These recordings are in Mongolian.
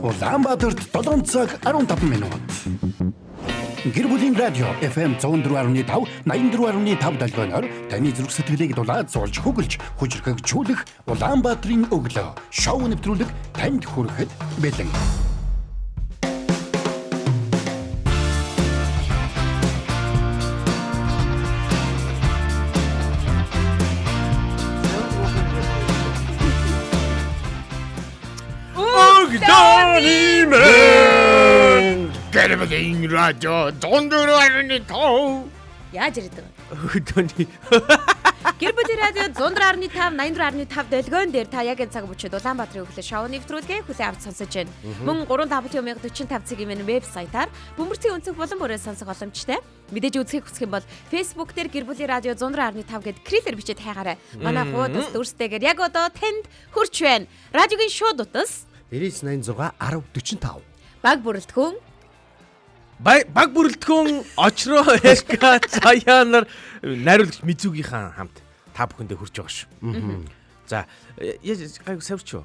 Улаанбаатарт 7 цаг 15 минут. Гэр бүлийн радио FM 104.5, 84.5 долгионоор таны зүрх сэтгэлийг дулаад зурж хөглж, хүчрхэгжүүлэх Улаанбаатарын өглөө шоу нэвтрүүлэг танд хүрэхэд бэлэн. Гэр бүлийн радио 104.5 Яаж ирдэг? Өдөөний Гэр бүлийн радио 104.5, 84.5 долгион дээр та яг энэ цаг бүчид Улаанбаатарын өглөө шоу нэвтрүүлгээ хүлээн авч сонсож байна. Мөн 35545 цагийн вебсайтаар бөмбөрцгийн өнцөг болон бүрээ сонсох боломжтой. Мэдээж үзхийг хүсэх юм бол Facebook дээр Гэр бүлийн радио 104.5 гэд крилэр бичээд хайгаарай. Манай хуудас дүрстэйгээр яг одоо танд хүрч байна. Радиогийн шууд утас 9986 1045. баг бүрэлдэхүүн баг бүрэлдэхүүн очроо эска цаяанаар найруулагч Мизүгийнхэн хамт та бүхэндээ хүрч байгаа шүү. За яаж гайг савч юу?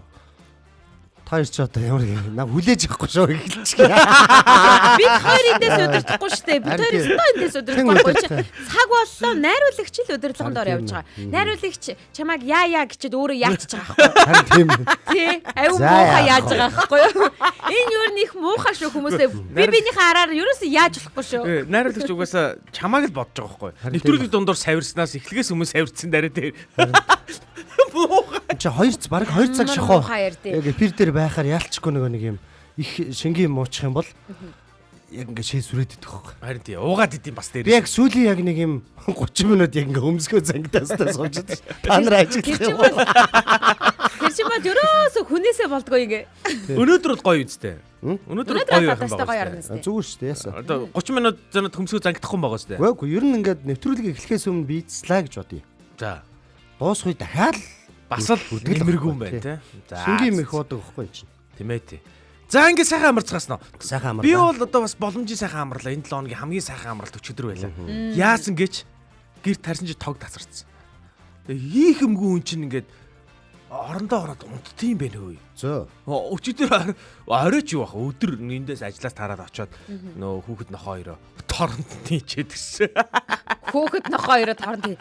Та ирч одоо ямар наа хүлээж авахгүй шүү эхэлчих. бид хоёр эндээс өдөртөхгүй шүү дээ. Бид хоёр өстөө эндээс өдөртөхгүй чи цаг боллоо найруулагч л өдөрлөгөнд ор явж байгаа. Найруулагч чамайг яа гэчихэд өөрөө яачих байгаа байхгүй. Харин тийм. Тий, аюу муухай яаж байгаа байхгүй юу? Энэ юу нэг муухай шүү хүмүүсээ би биенийхээ араар ерөөсөө яаж болохгүй шүү. Найруулагч угаасаа чамааг л бодож байгаа байхгүй. Нэвтрүүлэг дундуур савирснаас эхлэгээс өмнө савирцсан дараа дээр. Чи 2 баг 2 цаг шахуу. Муухай ярдээ. Яг эфир дээр байхаар яалчгүй нэг юм их шингийн муучих юм бол яг ингээ шээ сүрээд идэх байхгүй. Харин тий уугаад идэм бас дээр. Би яг сүүлийн яг нэг юм 30 минут яг ингээ өмсгөө зангидаастаа сууж байдаг. Та нар ажиллах юм бол Тэр чинь бод ерөөсөө хүнээсээ болдгоо ингээ. Өнөөдөр бол гоё үстэй. Өнөөдөр гоё байх юм гоё байна. ярна сте. зүгээр шүү дээ яасан. Одоо 30 минут занад хөмсгөө зангидахгүй байгаа үстэй. Үгүй ер нь ингээд нэвтрүүлэг эхлэхээс өмнө бийцлаа гэж бодъё. За Дуусгүй дахиад бас л нэмэргүй юм байна те. За шингийн мэх уудаг байхгүй чинь. тийм ээ тий. За ингээд сайхан амарцгаас нь. Сайхан Би амарлаа. бол одоо бас боломжийн сайхан амарлаа. Энэ 7 хоногийн хамгийн сайхан амралт өчигдөр байлаа. Яасан гэж гэр тарьсан чи тог тасарсан. Тэгээ хийх юмгүй хүн чинь ингээд орондоо ороод унтдсан юм байна хөөе. Зөө. Өчигдөр оройч юу бах өдөр эндээс ажлаас тараад очоод нөө хүүхэд нөхөө хоёроо торонд нийчээд гисэн. Хөөхд нохоо өрөө торон тий.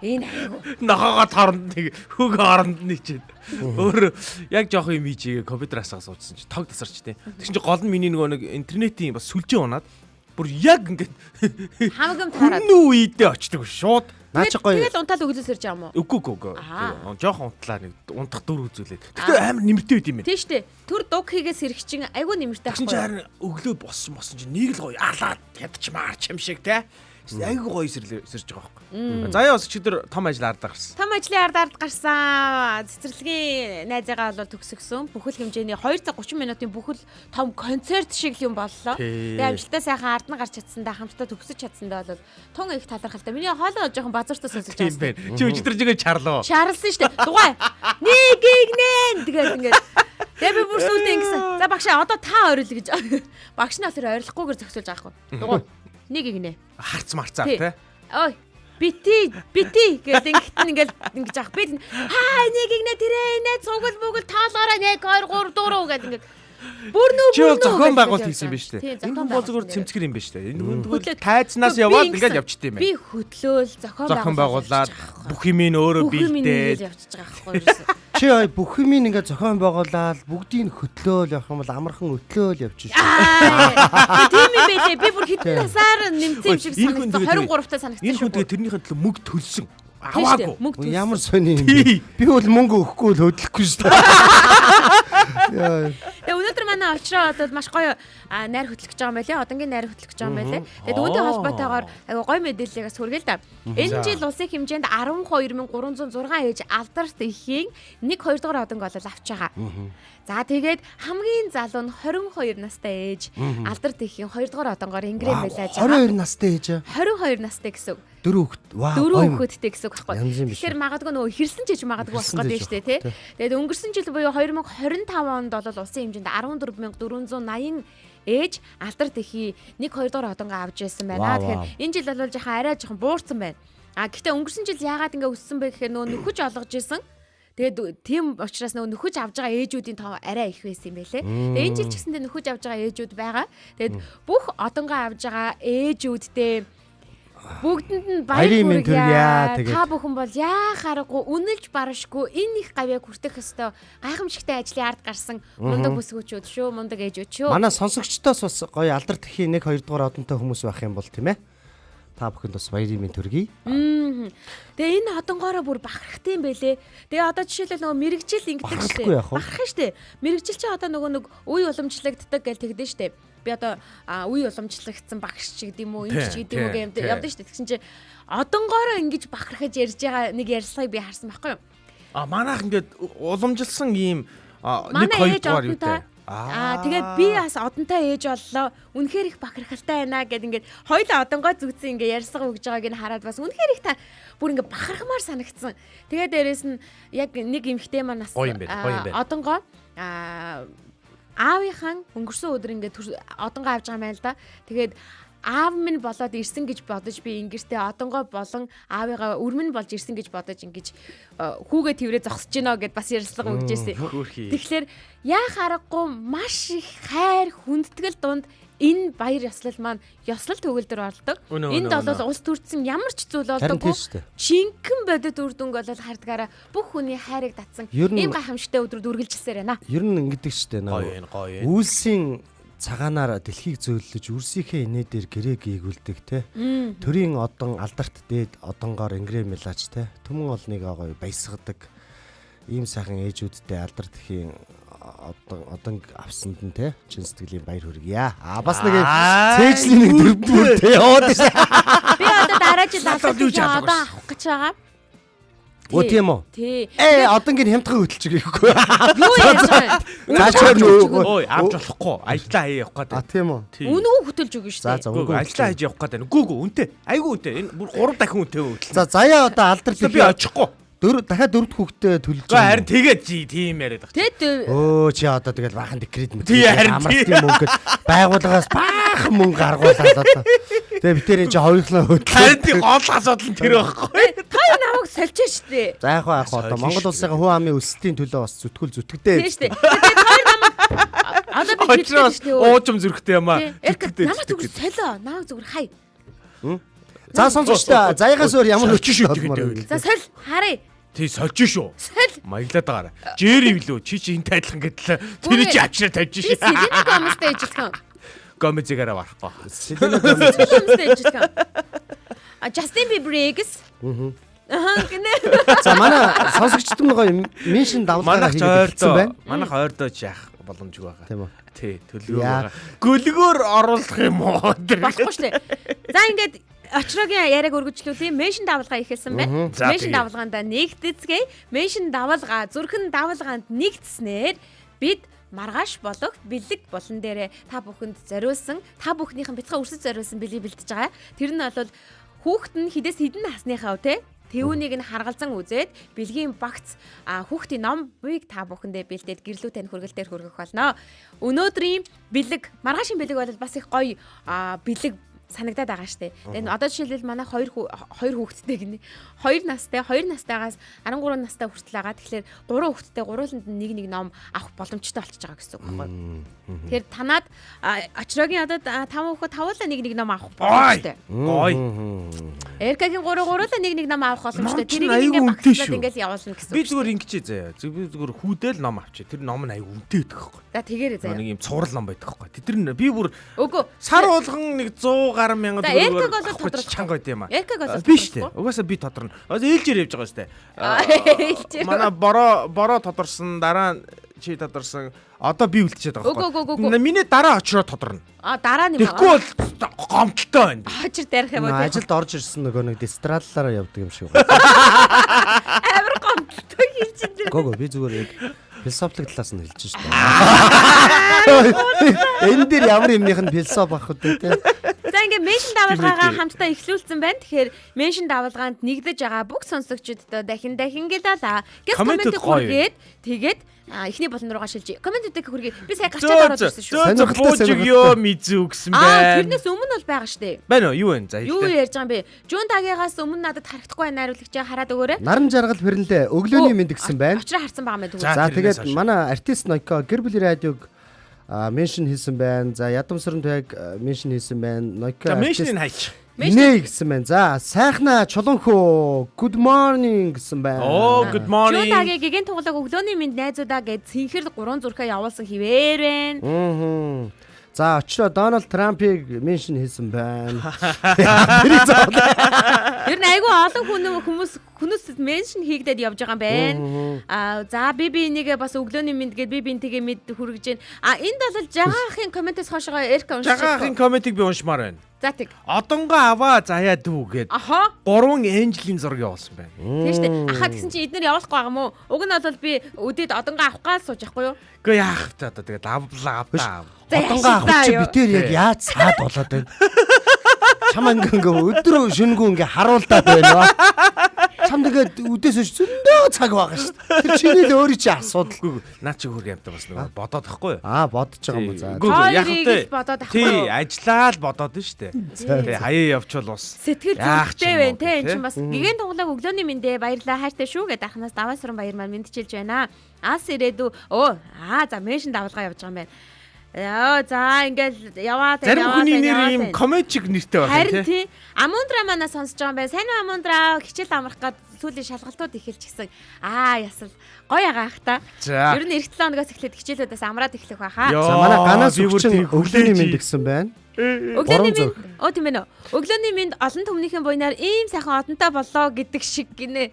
Энэ айгу. Нохоогоо торонд нэг хүүгээ оронд нийчээд. Өөр яг жоох юм ийжээ компьютер асгаа суудсан чи тог тасарч тий. Тэг чи гол нь миний нөгөө нэг интернетийн бас сүлжээ унаад бүр яг ингээд Хамгам тараад. нүү үедээ очдөг шууд. Наа чи гоё. Тэгэл унтаал өгдөөс ирж байгаа юм уу? Үгүй. Аа. Жохон унтлаа нэг унтах дүр үзүүлээд. Тэгтээ амар нэмэртэй байд юм байна. Тийм штэ. Түр дуг хийгээс ирэх чинь айгу нэмэртэй Тэгсэн чинь харин өглөө боссон чи нэг л гоё алаад ядчмаарч юм шиг те. Айгу гоё сэрж байгаа байхгүй. Заяа бас өчигдөр том ажил ардаа гарсан. Том ажлын ард гарсан. Цэцэрлэгийн найзаагаа бол төгсгсөн. Бүхэл хэмжээний 2 цаг 30 минутын бүхэл том концерт шиг юм боллоо. Тэгээ амжилттай сайхан ард нь гарч чадсандаа хамтдаа төгсөж чадсандаа бол тун их талархалтай. Миний хоолой жоохон базууртаа сонсож Тийм байсан. байна. Чи өчигдөр жигээ чарлаа. Шаарлсан штэ. Дугай. Нэг гигнэн тэгээд ингээд. Тэгээ би бүр сүлдээ ингэсэн. За багшаа одоо та ойрол гэж. Багш нь болохоор ойрлохгүйгээр зөксөлж байгаа хгүй. Дугай. Нэг гигнэ. Харц марцаа те. Ой. Бити гэдэг ингээд ингэж авах. Би нэг гигнэ тэрэ цугал бүгэл таалаараа 1 2 3 4 гэдэг ингээд бүрнүү Чи бол зохион байгуулалт хийсэн юм биш үү? Энэ хүн бол зүгээр цэмцгэр юм биш үү? Энэ хүн тэгвэл тайзнаас яваад ингээд явчихдээ юм байна. Би хөтлөөл зохион байгуулаад бүх юм нь өөрөө бийтэй. явчихж байгаа байхгүй юу? Чи бүх юм ингээд зохион байгуулаад бүгдийг хөтлөөл явах юм бол амархан өтлөөл явчих шүү. Тийм юм байлээ. Би бүр хэдэн насаар нэмсэн юм шиг санагдсан. 23 таа санагдсан Энэ хүн шүү. тэгээ тэрнийхэн төлөө мөнгө төлсөн. Аваагүй. Ямар сони юм бэ? Би бол мөнгө өгөхгүй л хөдлөхгүй шүү дээ. Тэгээ өнөөдөр манай очроо одоо маш гоё найр хөтлөх гэж байгаа юм байлээ. Одонгийн найр хөтлөх гэж байгаа юм байлээ. Тэгээд үүнтэй холбоотойгоор айгу гоё мэдээллийг бас хүргээл та. Энэ жил улсын хэмжээнд 12306 ээж алдарт ихийн 1-2 дугаар одонг олол авч байгаа. За тэгээд хамгийн залуу нь 22 настай ээж алдарт ихийн 2 дугаар одонгоор ингрэм байлаа. 22 настай ээж. 22 настай гэсэн үг. 4 хүүхэд. Вау. 4 хүүхэдтэй гэсэн үг байхгүй. Янз юм биш. Тэгэхээр магадгүй нөгөө хэрсэн ч гэж магадгүй болох гэдэг нь шүү дээ, тий. Тэгээд өнгөрсөн жил буюу 2025 онд бол улсын хэмжээнд 14480 ээж алдарт ихий 1-2 дугаар одонгоо авч ирсэн байна. Тэгэхээр энэ жил бол жоохон арай жоохон буурсан байна. А гэхдээ өнгөрсөн жил яагаад ингэ өссөн бэ гэхээр нөгөө нөхөж олгож исэн Тэгээд тийм учраас нөхөж авж байгаа ээжүүдийн тоо арай их байсан юм байлээ. Тэгээд энэ жил ч гэсэндээ нөхөж авж байгаа ээжүүд байгаа. Тэгээд бүх одонгоо авж байгаа ээжүүдтэй бүгдэнд нь баяр хүргье. Та бүхэн бол яах аргагүй үнэлж барашгүй энэ их гавьяг хүртэх ёстой. Гайхамшигтай ажлын ард гарсан мундаг бүсгүүчүүд шүү, мундаг ээжүүд шүү. Манай сонсогчдоос бас гоё алдар тхийн 1 2 дугаар одонтой хүмүүс байх юм бол тийм ээ. Та бүхэнд бас баярын мэнд төргий. Тэгээ энэ одонгоороо бүр бахархтай юм байлээ. Тэгээ одоо жишээлбэл нөгөө мэрэгжил ингэдэг штеп. Бахархах штеп. Мэрэгжил чи одоо нөгөө үе уламжлагддаг гэж тэгдэж штеп. Би одоо үе уламжлагдсан багш ч гэдэг юм уу, энэ ч гэдэг юм уу гэмтэй явдсан штеп. Тэгсэн чи одонгоороо ингэж бахархаж ярьж байгаа нэг ярьцгааг би харсан байхгүй юу? Манайх ингээд уламжилсан ийм 1 2 дугаар юу те. Тэгээд би бас одонтой ээж боллоо. Үнэхээр их бахархалтай байна гэд ингээд хоёулаа одонгоо зүгцэн ингээд ярьсгаа өгж байгааг нь хараад бас үнэхээр их та бүр ингээд бахархмаар санагдсан. Тэгээд дээрэс нь яг нэг эмэгтэй маань бас одонгоо аавынхан өнгөрсөн өдөр ингээд одонгоо авч байгаа юм байна л да. Тэгээд аав минь болоод ирсэн гэж бодож би ингэртээ одонгоо болон аавыгаа өрмөн болж ирсэн гэж бодож ингэж хүүгээ тэрвэрээ зогсож гинэ гэд бас ярьслага өгчээсэн. Тэгэхээр яах аргагүй маш их хайр хүндэтгэл дунд энэ баяр ёслол маань ёслол төгөлдөр ордог. Энд бол улс төрсэн ямар ч зүйл болдоггүй. Шинхэн бодит үр дүнг бол хардгаараа бүх хүний хайрыг татсан ийм гайхамшигтай өдрүүд үргэлжилсээр байна. Ер нь ингэдэг штэ нөө. Үйлсийн цагаанаар дэлхийг зөөлөж үрсийнхээ инээ дээр гэрээг ийгүүлдэг те. Төрийн одон алдарт дээд одонгоор ингрэ мэлаач те. Түмэн олныг гоё баясгадаг. Ийм сайхан ээжүүдтэй алдар дэлхийн одон авсанд нь те. Чин сэтгэлийн баяр хүргье. Бас нэг цээжлийн нэг дөрвдүр те яваад шээ. Би одоо дараа жил одоо авах гэж байгаа. Оо тийм үү? Тий. Одонгийн хямдхан хөтөлж гэхгүй. Юу яаж вэ? Заачаа нөө авч болохгүй. Ажиллаа хаяа явах гэдэг. Тийм үү? Үнэгүй хөтөлж өгнө шүү дээ. За үнэгүй ажиллаа хийж явах гэдэг. Гүү үнтэй. Айгүй үнтэй. Энэ бүр 3 дахин үнтэй хөтөл. За заяа одоо алдар би очихгүй. Дахиад 4 хүүхдээ төлж байгаа. Харин тэгээд тийм яриад байна. Тэгэд чи одоо тэгэл баахан декрет мэт амралтын мөнгөд байгууллагаас баахан мөнгө гаргуулаад одоо. Тэгээ битэрийн чи хоёулаа хөдлөө. Харин тий гол асуудал нь тэр байхгүй. Та намайг сольж штэ. За яг одоо Монгол улсын хүн амын өсөлтийн төлөө бас зүтгэдэг. Тийм штэ. Тэгээд хоёр намайг одоо би хэлсэн штэ. Уужим зүрхтэй юм аа. Намайг зүгээр солио. Намайг зүгээр хай. За сонсогчдаа заяагаас өөр ямар өчш шүү. За соль харъя. Тий сольж шүү. Маяглаад байгаарай. Жэри билүү чи энтэй адилхан гэтэл тэр чи авчраа тавьж шээ. Сэлэний гомстой ижилхэн. Гомзэгаараа барахгүй. Сэлэний гомстой ижилхэн. Justin Bieber-ээс. Гэнэ. За манай сонсогчдод нөгөө меншн давлгаараа хийгдсэн байна. Манайх ойрдож яах боломжгүй байгаа. Тийм үү? Тий, төлөвлөгөө байгаа. Гөлгөөр оруулах юм уу? Болохгүй шүү дээ. За ингээд очрогийн яриаг өргөжлүүлээ. Меншн давлгаа ихэлсэн байна. Меншн давлгаанда нэгтгэцгээе. Меншн давлгаа зүрхэн давлгаанд нэгтснээр бид маргааш болох бэлэг болон дээрээ та бүхэнд зориулсан, та бүхнийхэн бяцхан өрсөж зориулсан бэлэг бэлдэж байгаа. Тэр нь бол хүүхэд нь хідээс хідэн насныхаа те Тэвүүнийг нь харгалзан үзээд бэлгийн багц хүүхдийн номыг та бүхэндээ бэлдээд гэрлүү тань хүргэлтээр хүргэх болно. Өнөөдрийн бэлэг маргаашийн бэлэг бол бас их гоё бэлэг санагдаад байгаа штэ. Тэгээд одоо жишээлбэл манай хоёр хүүхэдтэй гинэ. 2 настайгаас 13 настай хүртэл байгаа. Тэгэхээр 3 хүүхэдтэй гурууланд нэг ном авах боломжтой болчихж байгаа гэсэн үг байхгүй. Тэгэхээр танаад очрогийн одоо 5 хүүхэд тавуулаа нэг ном авах боломжтой. Гой. Эркагийн 3 нэг ном авах боломжтой. Тэрийг ингээ багцлаад ингээл явуулна гэсэн үг. Би зүгээр ингэчээ заяа. Би зүгээр хүүдэл ном авчи. Тэр ном нь аяг үнэтэй байдаг байхгүй. За тэгээрээ заяа. Нэг юм цуврал ном байдаг байхгүй. Тэр нь би бүр үгүй сар болгон нэг 100 гаруй мянга төгрөгөөр тодорхой чанга байт юм аа. Эркаг бол би штэ. Угаасаа би тодорно. Ээлжээр явж байгаа штэ. Манай бороо тодорсон дараа чи тодорсон. Одоо би үлдчихэд байгаа байхгүй. Миний дараа очроо тодорно. Дараа нь тэгэхгүй бол гомдолтой байна. Очир дарих юм уу? Ажилд орж ирсэн нөгөө нэг дистраллаараа явдаг юм шиг байна. Амар гомдолтой хэлж байна. Би зүгээр яг философик талаас нь хэлж штэ. Энэ дээр ямар юмных нь философи ах вэ те? За ингээ меншин давалгаагаа хамтдаа эхлүүлсэн байна. Тэгэхээр меншин давалгаанд нэгдэж байгаа бүх сонсогчдод дахин гэлээ. Гэс комментиг хүргээд тэгээд эхний болон руугаа шилжиж. Комментүүдийг хүргээд би сая гарчаад ороод ирсэн шүү. Божигё мизүү гэсэн байна. Тэрнээс өмнө бол байгаа штэ. Байна уу? Юу вэ? За юу ярьж байгаа юм бэ? Жун дагигаас өмнө надад харагдахгүй найруулагчаа хараад өгөөрэй. Наран жаргал фэрлээ өглөөний мэд гэсэн байна. Очроо харсан байгаа мэй тэгвэл. За тэгээд манай артист Нойко гэр бүлийн радиог меншн хийсэн байна. За ядамсрын туяг меншн хийсэн байна. Нойко меншнийг хайч. Нэ гэсэн байна. За сайхна чулуунхөө good morning гэсэн байна. Good morning. Жун дагийн гэгэн тоглоог өглөөний мэд найзуудаа гэд цэнхэр 3 зүрхээ явуулсан хിവэр байна. За очроо Дональд Трампыг меншн хийсэн байна. Ер нь айгүй олон хүмүүс меншн хийгдээд явж байгаа юм байна. За би энийг бас өглөөний мэд гээд би бинтгээ мэд хүргэж байна. Энд бол жагахын комментээс хойшоо Эрка уншиж. Жагахын комментиг би уншмаар байна. За тэг. Одонгоо аваа заяа дүү гээд. 3 энжлийн зураг явуулсан байна. Тийм шүү дээ. Ахаа тэгсэн чи эднэр явуулахгүй байгаа юм уу? Уг нь бол би өдөөд одонгоо авах гал сууж байхгүй юу? Гэхдээ яах вэ одоо тэгээд авлаа. Одонгоо авах чи битээр яг яаж цаад болоод байна. Чам ингээ өдрөө шүнгүү ингээ харуулдаад байна. Чам тэгээд үдээс өч зөндөө цаг байгаа шүү дээ. Тэр чиний л өөрийн чи асуудалгүй. Наа чи хөрг юмтай бас нөгөө бодоод ахгүй юу? Бодож байгаа юм за. Яг тэ. Тий, ажиллаа л бодоод нь шүү дээ. Тий, хаяа явчвал бас сэтгэл зүгтэй байна те. Энд чинь бас гэгэн тоглоог өглөөний мэндэ баярлаа хайртай шүү гэд ахнаас даваасран баяр маань мэдчилж байна. Ас ирээдүү. За меншн давалгаа явж байгаа юм байна. За ингээл яваад зарим хүний нэр юм комичиг нэртэй байна харин тий Амундра манаа сонсож байгаа юм байна. Сайн уу Амундра хичээл амрах гээд сүүлийн шалгалтууд эхэлчихсэн. Ясал гоё агаах та. Ер нь эх 7 хоногоос эхлээд хичээлүүдээс амраад эхлэх байхаа. За манай ганаас өгчин өглөөний мэд гэсэн байна. Өглөөний мэд тийм ээ. Өглөөний мэд олон түмнийхэн буйнаар ийм сайхан одонтой болоо гэдэг шиг гинэ.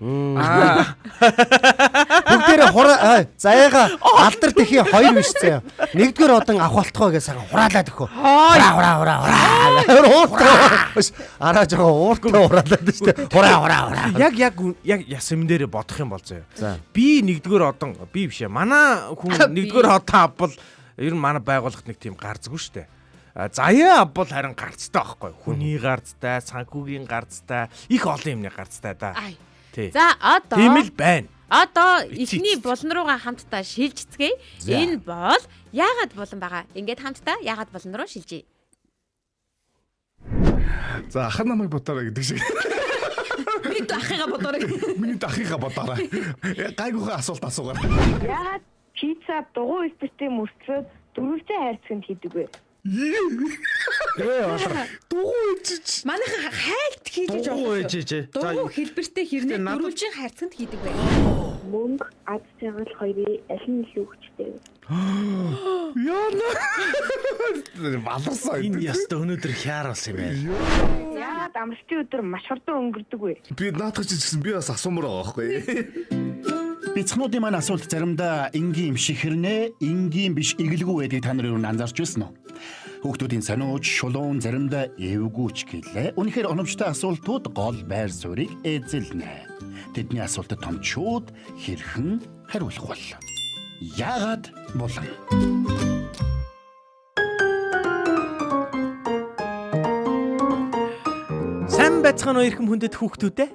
Бүгдээрээ заяага алдар тэхийн 2 биш заяа. Нэгдүгээр одон авах болтгоо гэж сайхан хураалаад өгөө. Хураа. Араа жоо ууртаа хураалаад штэ. Хураа. Яг ясам дээр бодох юм бол заяа. Би нэгдүгээр одон би бишээ. Манай хүн нэгдүгээр одон авбал ер нь манай байгууллагт нэг тийм гарцгүй штэ. Заяа авбал харин гарцтай байхгүй. Хүний гарцтай, санхүүгийн гарцтай, их олон юмны гарцтай да. За одоо тийм л байна. Одоо эхний булан руугаа хамтдаа шилжцгээе. Энэ бол яагаад булан байгаа? Ингээд хамтдаа яагаад булан руу шилжиж. За ах намайг бодоорой гэдэг шиг. Бид ахыгаа бодоорой. Миний ахыгаа бодоорой. Гайгүйхан асуулт асуугаар. Яагаад пицца дугуй эсбэртэй мөртлөөд дөрвөлжин хайрцагт хийдэг вэ? Дугуй ичиж. Манайхан хайлт хийж байгаа. Дугуй хэлбэртэй хэрнээ дөрвөлжин хайрцагт хийдэг вэ? Мөнгө, ад цагаал хоёрын аль нь илүү хүчтэй вэ? Яна. Баларсаа. Энэ яста өнөөдөр хяараас юм байна. Яагаад амралтын өдөр маш хурдан өнгөрдөг вэ? Би наадах гэсэн би бас асуумаар байгаа байхгүй. Бицхнуудын маань асуулт заримдаа энгийн юм шиг хэрнээ, энгийн биш эгэлгүй байдгийг та нар юу анзаарч байсан уу? Хүүхдүүдийн сониуч, шулуун заримдаа эвгүүч гэлээ. Үнэхээр оновчтой асуултууд гол байр суурийг эзэлнэ. Тэдний асуултад томчууд хэрхэн хариулах бол? Яагаад болон? Сайн байцгаана уу эрхэм хүндэт хүүхдүүдээ?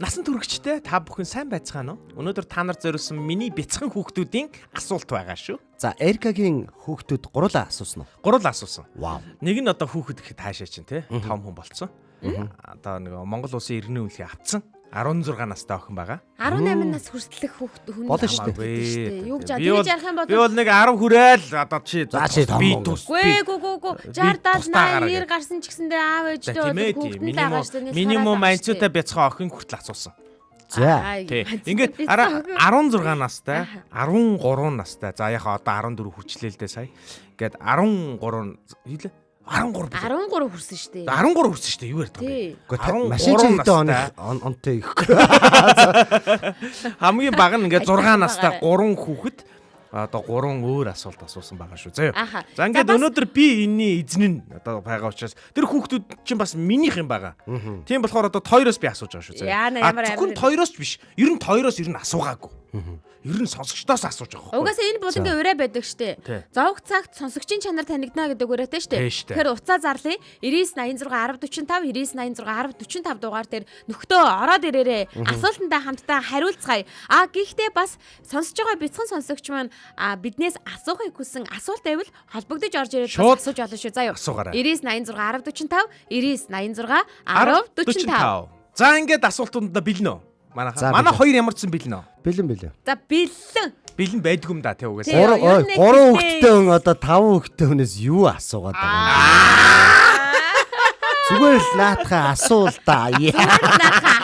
Насан туршигчтэй та бүхэн сайн байцгаана уу? Өнөөдөр та нар зориулсан миний бяцхан хүүхдүүдийн асуулт байгаа шүү. За Эркагийн хүүхдүүд гурлаа асуусан уу? Гурлаа асуусан. Вау. Нэг нь одоо хүүхэд ихэд хаашаа чинь те том хүн болцсон. Одоо нэг Монгол улсын иргэний үнэлгээ авцсан. 16 настай охин байгаа. 18 нас хүртэлх хүн болно шүү дээ. Юу гэж тэгж ярих юм бол би бол нэг 10 хүрээл одоо чи би Гүү 60 70 80 гарсан ч гэсэндээ аав ээжтэй хүүхдэн л байгаа шүү дээ. Минимум анцуутай бяцхан охин хүртэл асуусан. За. Ингээд 16 настай, 13 настай. За яхаа одоо 14 хүрчлээ л дээ сая. Ингээд 13 хийлээ. 13 хүрсэн шүү дээ. 13 хүрсэн шүү дээ. Юу ярьдаг вэ? Гэхдээ машин чинь хэдэн онтой их. Хамгийн бага нь ингээд 6 настай 3 хүүхэд одоо 3 өөр асуулт асуусан байгаа шүү. Заяа. За ингээд өнөөдөр би энэний эзэн нь одоо байгаа учраас тэр хүүхдүүд чинь бас минийх юм байгаа. Тийм болохоор одоо тоёроос би асууж байгаа шүү. Яа ямар зөвхөн тоёроос ч биш. Ер нь тоёроос асуугаагүй. Ер нь сонсогчдоос асууж байгаа байхгүй. Угаасаа энэ булангийн ураа байдаг штэ. Тий. Зовх цагт сонсогчийн чанар танигдана гэдэг ураатай штэ. Тий штэ. Тэгэхээр уцаа зарлая 9986 1045 9986 1045 дугаар дээр нөхдөө ороод ирээрээ асуултандаа хамтдаа хариулцгаая. Гэхдээ бас сонсож байгаа бяцхан сонсогч маань биднээс асуухыг хүсэн асуулт байвал холбогдож орж ирээд Шууд бас асууж олно шүү. Заа юу. асуугаарай. 9986 1045 9986 1045. За ингээд асуултуудаа бэлнэ үү? Манайха. За, Манай бэлэн. хоёр ямар ч юм бэлнэ үү? Бэлэн. За бэлэн. Бэлэн байдгүй юм да тий Тий. угаасаа. Ер нь 3 ихтэй. хүүхэдтэй хүн одоо 5 хүүхэдтэй хүнээс юу асуугаад байгаа юм? Зүгээр л наатахаа асуул та.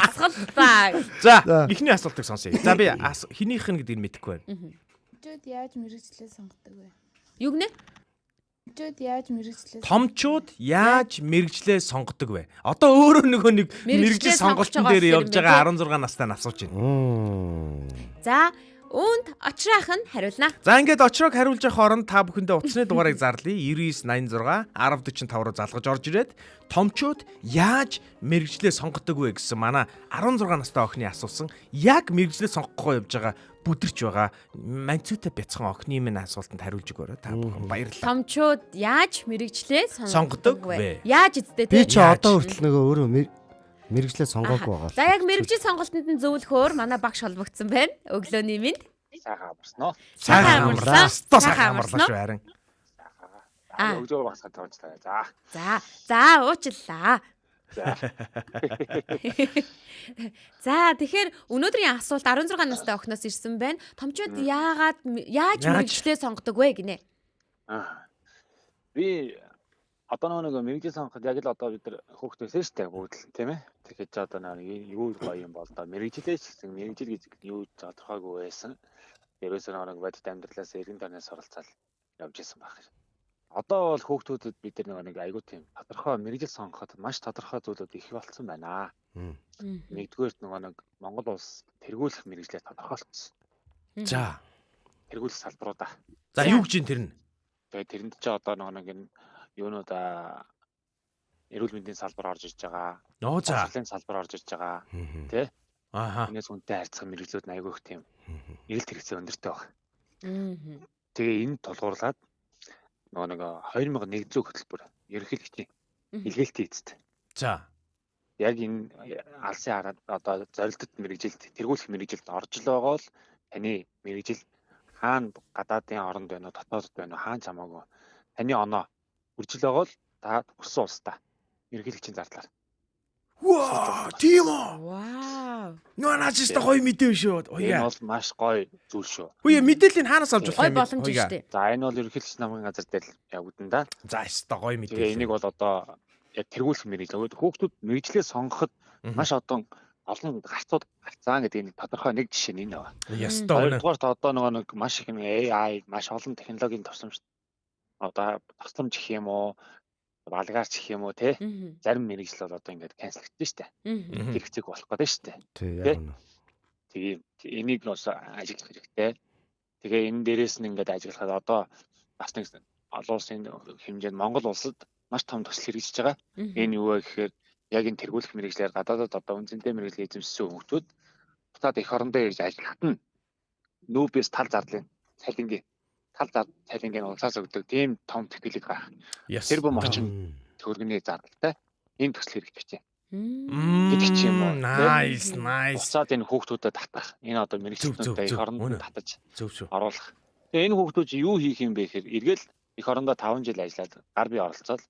Асуултаа. За эхний асуултыг сонсъё. За би хинийх нь гэдгийг мэдэхгүй байна. Томчууд яаж мэрэгчлээ сонгодог вэ? Юу гэнэ? Томчууд яаж мэрэгчлээ Томчууд яаж мэрэгжлээ сонгодог вэ? Одоо өөрөө нөгөө нэг Мэргэжлээ мэрэгжил сонголтын сонгож дээр байгаа явж юм байгаа бэ, 16 настай нь асууж байна. За, үүнд очраах нь хариулна. За ингээд очрог хариулж явах оронд та бүхэндээ утасны дугаарыг зарлая. 9986 1045 руу залгаж орж ирээд томчууд яаж мэрэгжлээ сонгодог вэ гэсэн манай 16 настай охины асуусан яг мэрэгжлээ сонгохоо явж байгаа бүдэрч байгаа манцуутай бяцхан охины минь асуултанд хариулж өгөөрэй. Та бүхэн баярлалаа. Томчууд яаж мэрэгчлээ Сонгодог вэ? Яаж эцтэй Би те? ч одоо хүртэл нөгөө өөрөө мэрэгжлээ сонгоогүй байгаа. За яг мэрэгжил сонголтод нь зөвлөхөөр манай багш холбогдсон байна. Өглөөний минь. Сайхан амарсан уу? Сайхан амарлаа. Стоо Сайхан сайхан амарлаа амарсан шүү харин. Өгжөө багсаа тавьчлаа. За. За уучлаа. За тэгэхээр өнөөдрийн асуулт 16 настай охиноос ирсэн байна. Томчууд яаж мэрэгчлээ сонгодог вэ гинэ? Би одоо нэг мэрэгжил сонгоход яг л одоо бид нар хүүхдээсээ шүү дээ бүгд л тийм ээ. Тэгэхээр ч одоо нэг юу гоё юм бол доо мэрэгжилээ ч гэсэн мэрэгжил гэж юу тодорхойгүй байсан. Ерөөсөө нэг бодит амьдралаас эргэн тойрноос оролцоод явж исэн байх. Одоо бол хүүхдүүдэд бид нэг айгуу тийм тодорхой мэрэгжил сонгоход маш тодорхой зүйлүүд их болцсон байна. Нэгдүгээрт нэг Монгол улс тэргүүлэх мэрэгжлээ тодорхойлцсон. За. Тэргүүлэх салбаруудаа. За юу гэж юм тэр нь? Тэгээд тэрэнд ч одоо нэг энэ юунууд эрүүл мэндийн салбар орж иж байгаа. Нөө за. Боловсролын салбар орж иж байгаа. Тэ? Ааха. Энэс үнэтэй харьцах мэрэгжлүүд айгүй их тийм эрэлт хэрэгцээ өндөртэй байна. Тэгээ энэ тулгуурлаад нэг 2001 зуун хөтөлбөр ерөнхийлөгчийн илгээлтийн эзэд. За. Яг энэ алсын хараад одоо зорилттой мэрэгжилд тэргүүлэх мэрэгжилд орж л байгаа бол таны мэрэгжил хаана гадаадын оронд байна уу, дотоодд байна уу, хаана ч хамаагүй. Таны оноо үржил байгаа бол та хүссэн улстай ерөнхийлөгчийн зардлаар. Ваа, тийм үү? Вау. Нөө наачста гоё мэдээ шүү. Энэ Уяа. бол маш гоё зүйл шүү. Уяа мэдээллийг хаанаас авч Гой болох юм? боломж шүү дээ. За энэ бол ерөнхийлөгч намын газар дээр явагдана да. За яста гоё Тэгээ мэдээлэл. энийг бол одоо яг тэргүүлэх мэрэгжил. Хүүхдүүд мэрэгжлээ сонгоход маш олон гарцууд гарцаа гэдэг энэ тодорхой нэг жишээ нь энэ байна. Яста өнө. Хоёрдугаарт одоо нэг маш их AI, маш олон технологийн тусламж одоо тусламж гэх юм уу, балгаарч гэх юм уу те. Зарим мэрэгжил бол одоо ингээд канцелдэж штэ. Хэрэгцээг болох гэдэг штэ. Тий, яг үнэ. Тэгээ энийг нь бас ажиглах хэрэгтэй. Тэгээ энэ дээрээс нь ингээд ажиглахад одоо бас нэг олон улсын хэмжээнд Монгол улсад маш том төсөл хэрэгжиж байгаа. Энэ юу вэ гэхээр яг энэ тэргүүлэх мэрэгжлээр гадаадад одоо үнцэнтэй мэрэгжил эзэмшсэн хүмүүс бутаад эх орондоо ирж ажиллахад нь нүүбээс тал зардлын цалингийн улсаас өгдөг тийм том тэтгэлэг гарах. Тэр бом орчин төгрөгийн зардалтай энэ төсөл хэрэгжиж байна. Гэдэг ч юм уу. Nice. Уцаад энэ хүүхдүүдэд татах. Энэ одоо мэрэгчлүүдтэй эх оронд татаж Зөв шүү. оруулах. Тэгээ энэ хүүхдүүд юу хийх юм бэ гэхээр эргээл эх орондоо 5 жил ажиллаад гар бие оролцоод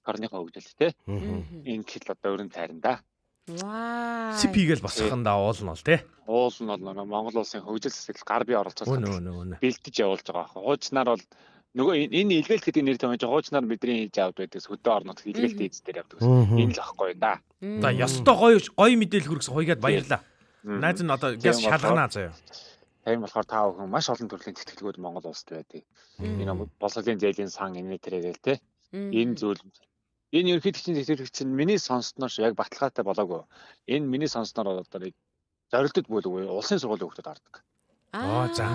орныхоо хөгжилт те. Энэ хэл одоо өрн тайранда. Вау. Сипигэл босхонда уул нь бол те. Уул нь бол Монгол улсын хөгжил засаг гар бие оролцоод Өнө. бэлдэж явуулж байгаа аах. Хуучнаар бол нөгөө энэ илгээлт гэдэг нэр томьёож хуучнаар бидний хийж авд байдагс хөдөө орнот илгээлт эздэр явдаг. Энэ л ахгүй да. За яста гоё мэдээлэл хүргэсэн хоёгаад баярлаа. Найз нь одоо газ шалганаа заяа. Тийм болохоор та бүхэн маш олон төрлийн тэтгэлгүүд Монгол улсад байдаг. Энэ боловсролын зээлийн сан энэ төрөйгээл те. Энэ зүйл энэ ерөнхийлөгчийн тэтгэлэгч нь миний сонссноор яг баталгаатай болоогүй. Энэ миний сонссноор одоо нэг зорилтод бүлгүй улсын сургуулийн хүүхдүүд ордог. За.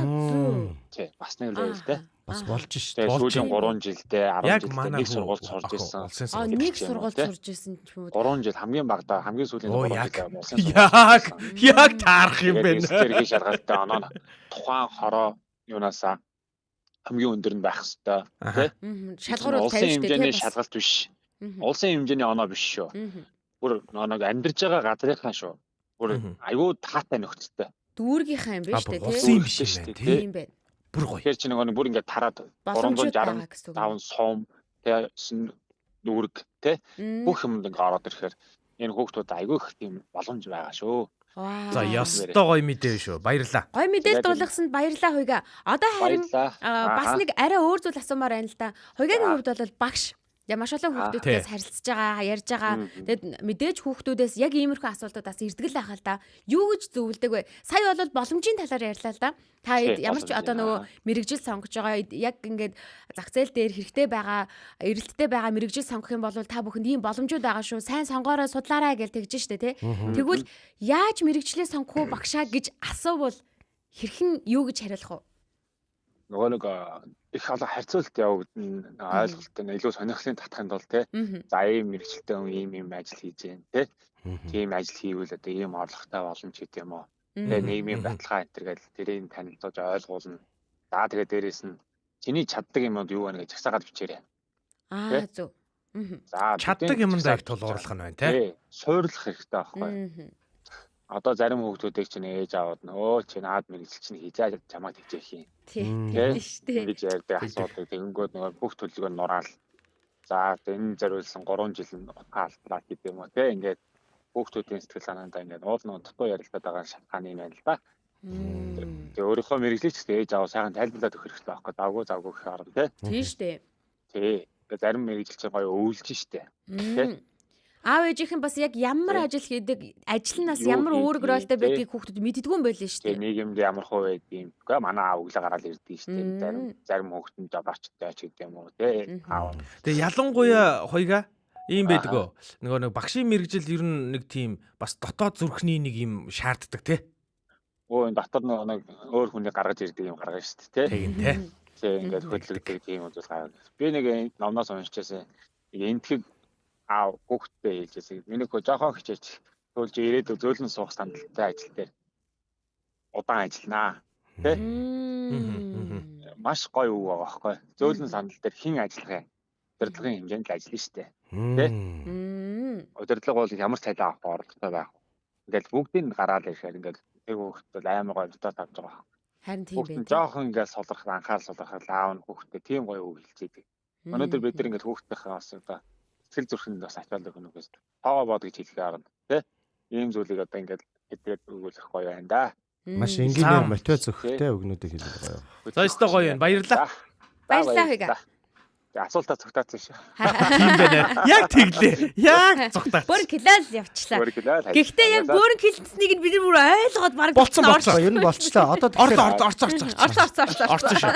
Тий, бас нэг л те. Бас болж шүү. Тэгээ болж сүүлийн 3 жилдээ 10 Яг жилдээ манай нэг сургууль сурж ирсэн. Улсын Аа сургууль. нэг сургууль сурж исэн ч юм уу. 3 жил хамгийн багадаа хамгийн сүүлийн 3 жил болсон. Яг таарах юм байна. Тэргийн шалгалттай оноо тухайн хороо юунасаа хамгийн өндөр нь байх хэвээр тий. Шалгуур Улсын хэмжээний шалгалт биш. Улсын хэмжээний оноо биш шүү. Бүр нэг амьдарч байгаа газрынхаа шүү. Бүр аюу таатай нөхцөлтэй. Дүүргийнхаа юм биш үү Улсын тий. юм биш юм байна тий. Тийм байна. Бүр гоё. Тэгэхээр чи нэг бүр ингээд тараад Боломжтой байгаа гэсэн үг. 365 сум тий дүүрэг тий бүх юмд ингээд ороод ирэхээр энэ хүүхдүүд аюу их тийм боломж байгаа шүү. За ёстой гоё мэдээ шүү. Баярлаа. Гой мэдээлэл дуулгасанд баярлалаа Хуйга. Одоо харин Баярлалаа. бас нэг арай өөр зүйл асуумаар байна л да. Хуйгагийн хувьд бол багш маш олон хүүхдүүдээс харилцаж байгаа, ярьж байгаа. Тэгэд мэдээж хүүхдүүдээс яг иймэрхүү асуултуудаас ирдгэл байхаа л да. Юу гэж зөвлөдөг вэ? Сая бол боломжийн талаар ярьлаа л да. Та ямар ч одоо нөгөө мэрэгжил сонгож байгаа яг ингээд зах зээл дээр хэрэгтэй байгаа, эрэлттэй байгаа мэрэгжил сонгох юм бол та бүхэнд ийм боломжууд байгаа шүү. Сайн сонгоорой, судлаарай гэж тэгж штэ тий. Тэгвэл яаж мэрэгчлээ сонгох уу багшаа гэж асуувал хэрхэн юу гэж хариулах вэ? Нөгөө нэг их олон харьцуулт явагдана ойлголттой илүү сонирхлын татахын тулд тий. За ийм мэрэгчлээ хүн ийм ажил хийж байна тий. Тийм ажил хийвэл одоо ийм орлоготой боломж гэдэг юм уу. Тэгээ нийгмийн баталгаа энэ төр гэл тэрийг танилцуулж ойлгуулна. За тэгээ дээрэс нь чиний чаддаг юмуд юу вэ гэж хасаагаад бичээрэй. Зөв. За Чаддаг юмд их тулгуурлах нь байна тий. Суурлах хэрэгтэй байхгүй. Одоо зарим хүүхдүүдийг чинь ээж аавд нөө чи наад мэрэгжил чинь хийж чамайг хийжээх юм. Тийм шүү дээ. Ингэж ярьдаг асуудал тэгэнгүүт нөгөө бүх төлөвлөгөө нь нураал. За энэ зориулсан 3 жил нь хаалтлаа гэдэг юм уу те ингээд хүүхдүүдийн сэтгэл санаандаа ингээд уул нөө дутуу ярилцаад байгаа шалтгаан юм байна л да. Тэгээ өөрийнхөө мэрэгжлийг ч ээж аав сайхан тайлбарлаад өгөх хэрэгтэй байхгүй завгүй гэх орон те. Тийм шүү дээ. Тий. Тэгээ зарим мэрэгжил чинь гоё өвлж штэ. Тэ. Аав ээжийнхэн бас яг ямар ажил хийдэг, ажил нь бас ямар үүрэг ролтой байдгийг хүүхдүүд мэддэггүй юм байл шүү дээ. Нийгэмд ямар хөө байдгийг. Гэхдээ манай аав өглөө гараад ирдэг шүү дээ. Зарим хүүхдүүд жабарчтай ч гэдэг юм уу тий. Аав. Тэгээ ялангуяа Хуйга ийм байдаг. Нөгөө нэг багшийн мэрэгжил ер нь нэг тийм бас дотоод зүрхний нэг юм шаарддаг тий. Энэ дотор нэг өөр хүний гаргаж ирдэг юм гаргаж шүү дээ тий. Тийм тий. Тэгээ ингээд хөдөлгдөг тийм үзэл гаргаж. Би нэг номноос уншижсэн. Энтгэг аав хүүхдтэй хэлжсэн. Миний хөө жоохон хичээж төлж ирээд зөөлөн суух сандалтай ажил дээр удаан ажилланаа. Тэ? Маш гоё үг байгаа байхгүй. Зөөлөн сандал дээр хэн ажиллах юм? Удирдлагын хэмжээнд л ажиллана шүү дээ. Тэ? Удирдлага бол ямар цалин авах оролдогтой байх. Ингээл бүгдийг гараад ирэхээр ингээл тэг хүүхдтэй амар гоё дотоод авч байгаа. Харин тийм байх. Жоохон ингээл сулрах анхаарал сулрахад аав нь хүүхдтэй тийм гоё үг хэлчихийдэг. Өнөөдөр бид нар ингээл хүүхдтэйгээ бас одоо сэтгэл зүрхэнд бас ачаалал өгнө үгээс тоогоо бод гэж хэлэх арга тий. Ийм зүйлийг одоо ингээд хэдгээд өгүүлэх гоё байна да. Маш энгийн мотивац өгөхтэй өгнүүдийг хэлэх гоё. За өстой гоё байна. Баярлалаа. Баярлалаа Хуйга. Асуултаа цогтаацсан шүү. Тийм байна. Яг тэглээ. Яг цогтаа. Бүр клал явчлаа. Гэхдээ яг бүрэн хэлцсэнийг нь бид нар бүр ойлгоод баг болцсон. Ер нь болчлаа. Одоо орцсон шүү.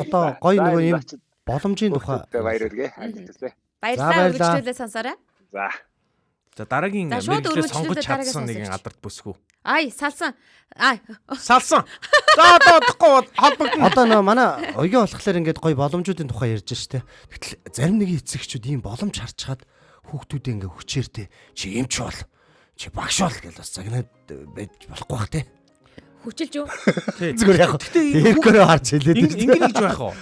Одоо гоё нөгөө юм боломжийн тухай баяр үргээ. Баярлалаа үргэлжлүүлээ сонсоорой. За дараагийн шууд мэрэгчлээ сонгож үргэлжлүүлээ, чадсан дараагийн нэгэн алдарт бүсгүй. Ай, салсан. Салсан. За одоо холбогдно. Одоо нөө манай оёо болохоор ингээд гоё боломжуудын тухай ярьж штэ. Гэтэл зарим нэгэн эцэгчүүд ийм боломж харж чад хүүхдүүдээ ингээ хүчээр те чи эмч бол чи багш бол гэж бас загнаад байж болохгүй бах те. Хүчилж юу? Зүгээр яг. Тэгэхгүйгээр харж хэлээд байна. Ингэж байх уу?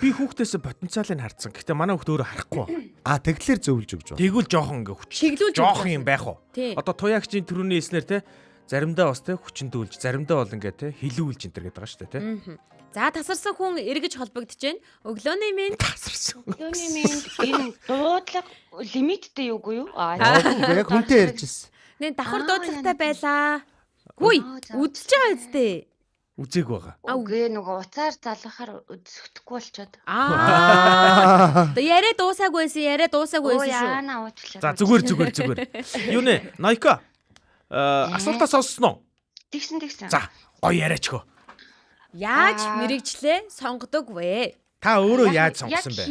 Би хүүхдээс потенциалыг харцсан. Гэхдээ манай хүүхд өөрөө харахгүй. Тэглэр зөвлөж өгч байна. Тэгвэл жоохон ингээ хүч. Чиглүүлж жоохон юм байх уу? Одоо туяагчийн төрөний хэлснээр те заримдаа бас те хүчндүүлж, заримдаа бол ингээ те хилүүлж энэ төр гэдэг байгаа шүү дээ те. За тасарсан хүн эргэж холбогдож байна. Өглөөний минь тасарсан. Өглөөний минь энэ дуудлага лимиттэй юугүй юу? Яг хүнтэй ярьжсэн. Нэ давхар дуудлагатай байлаа. Хүй, үдчихэж байгаа үстэй. Үзег байгаа. Үгүй нөгөө уцаар залгахаар үзэхдэггүй болчиход. Яриа дуусаагүй байсан шүү. Яана уучлаа. За зүгээр. Юу нэ? Найка. Асуултаа сонссноо? Тэгсэн. За, гоё яриач хөө. Яаж мэрэгчлээ сонгодог вэ? Та өөрөө яаж сонгосон бэ?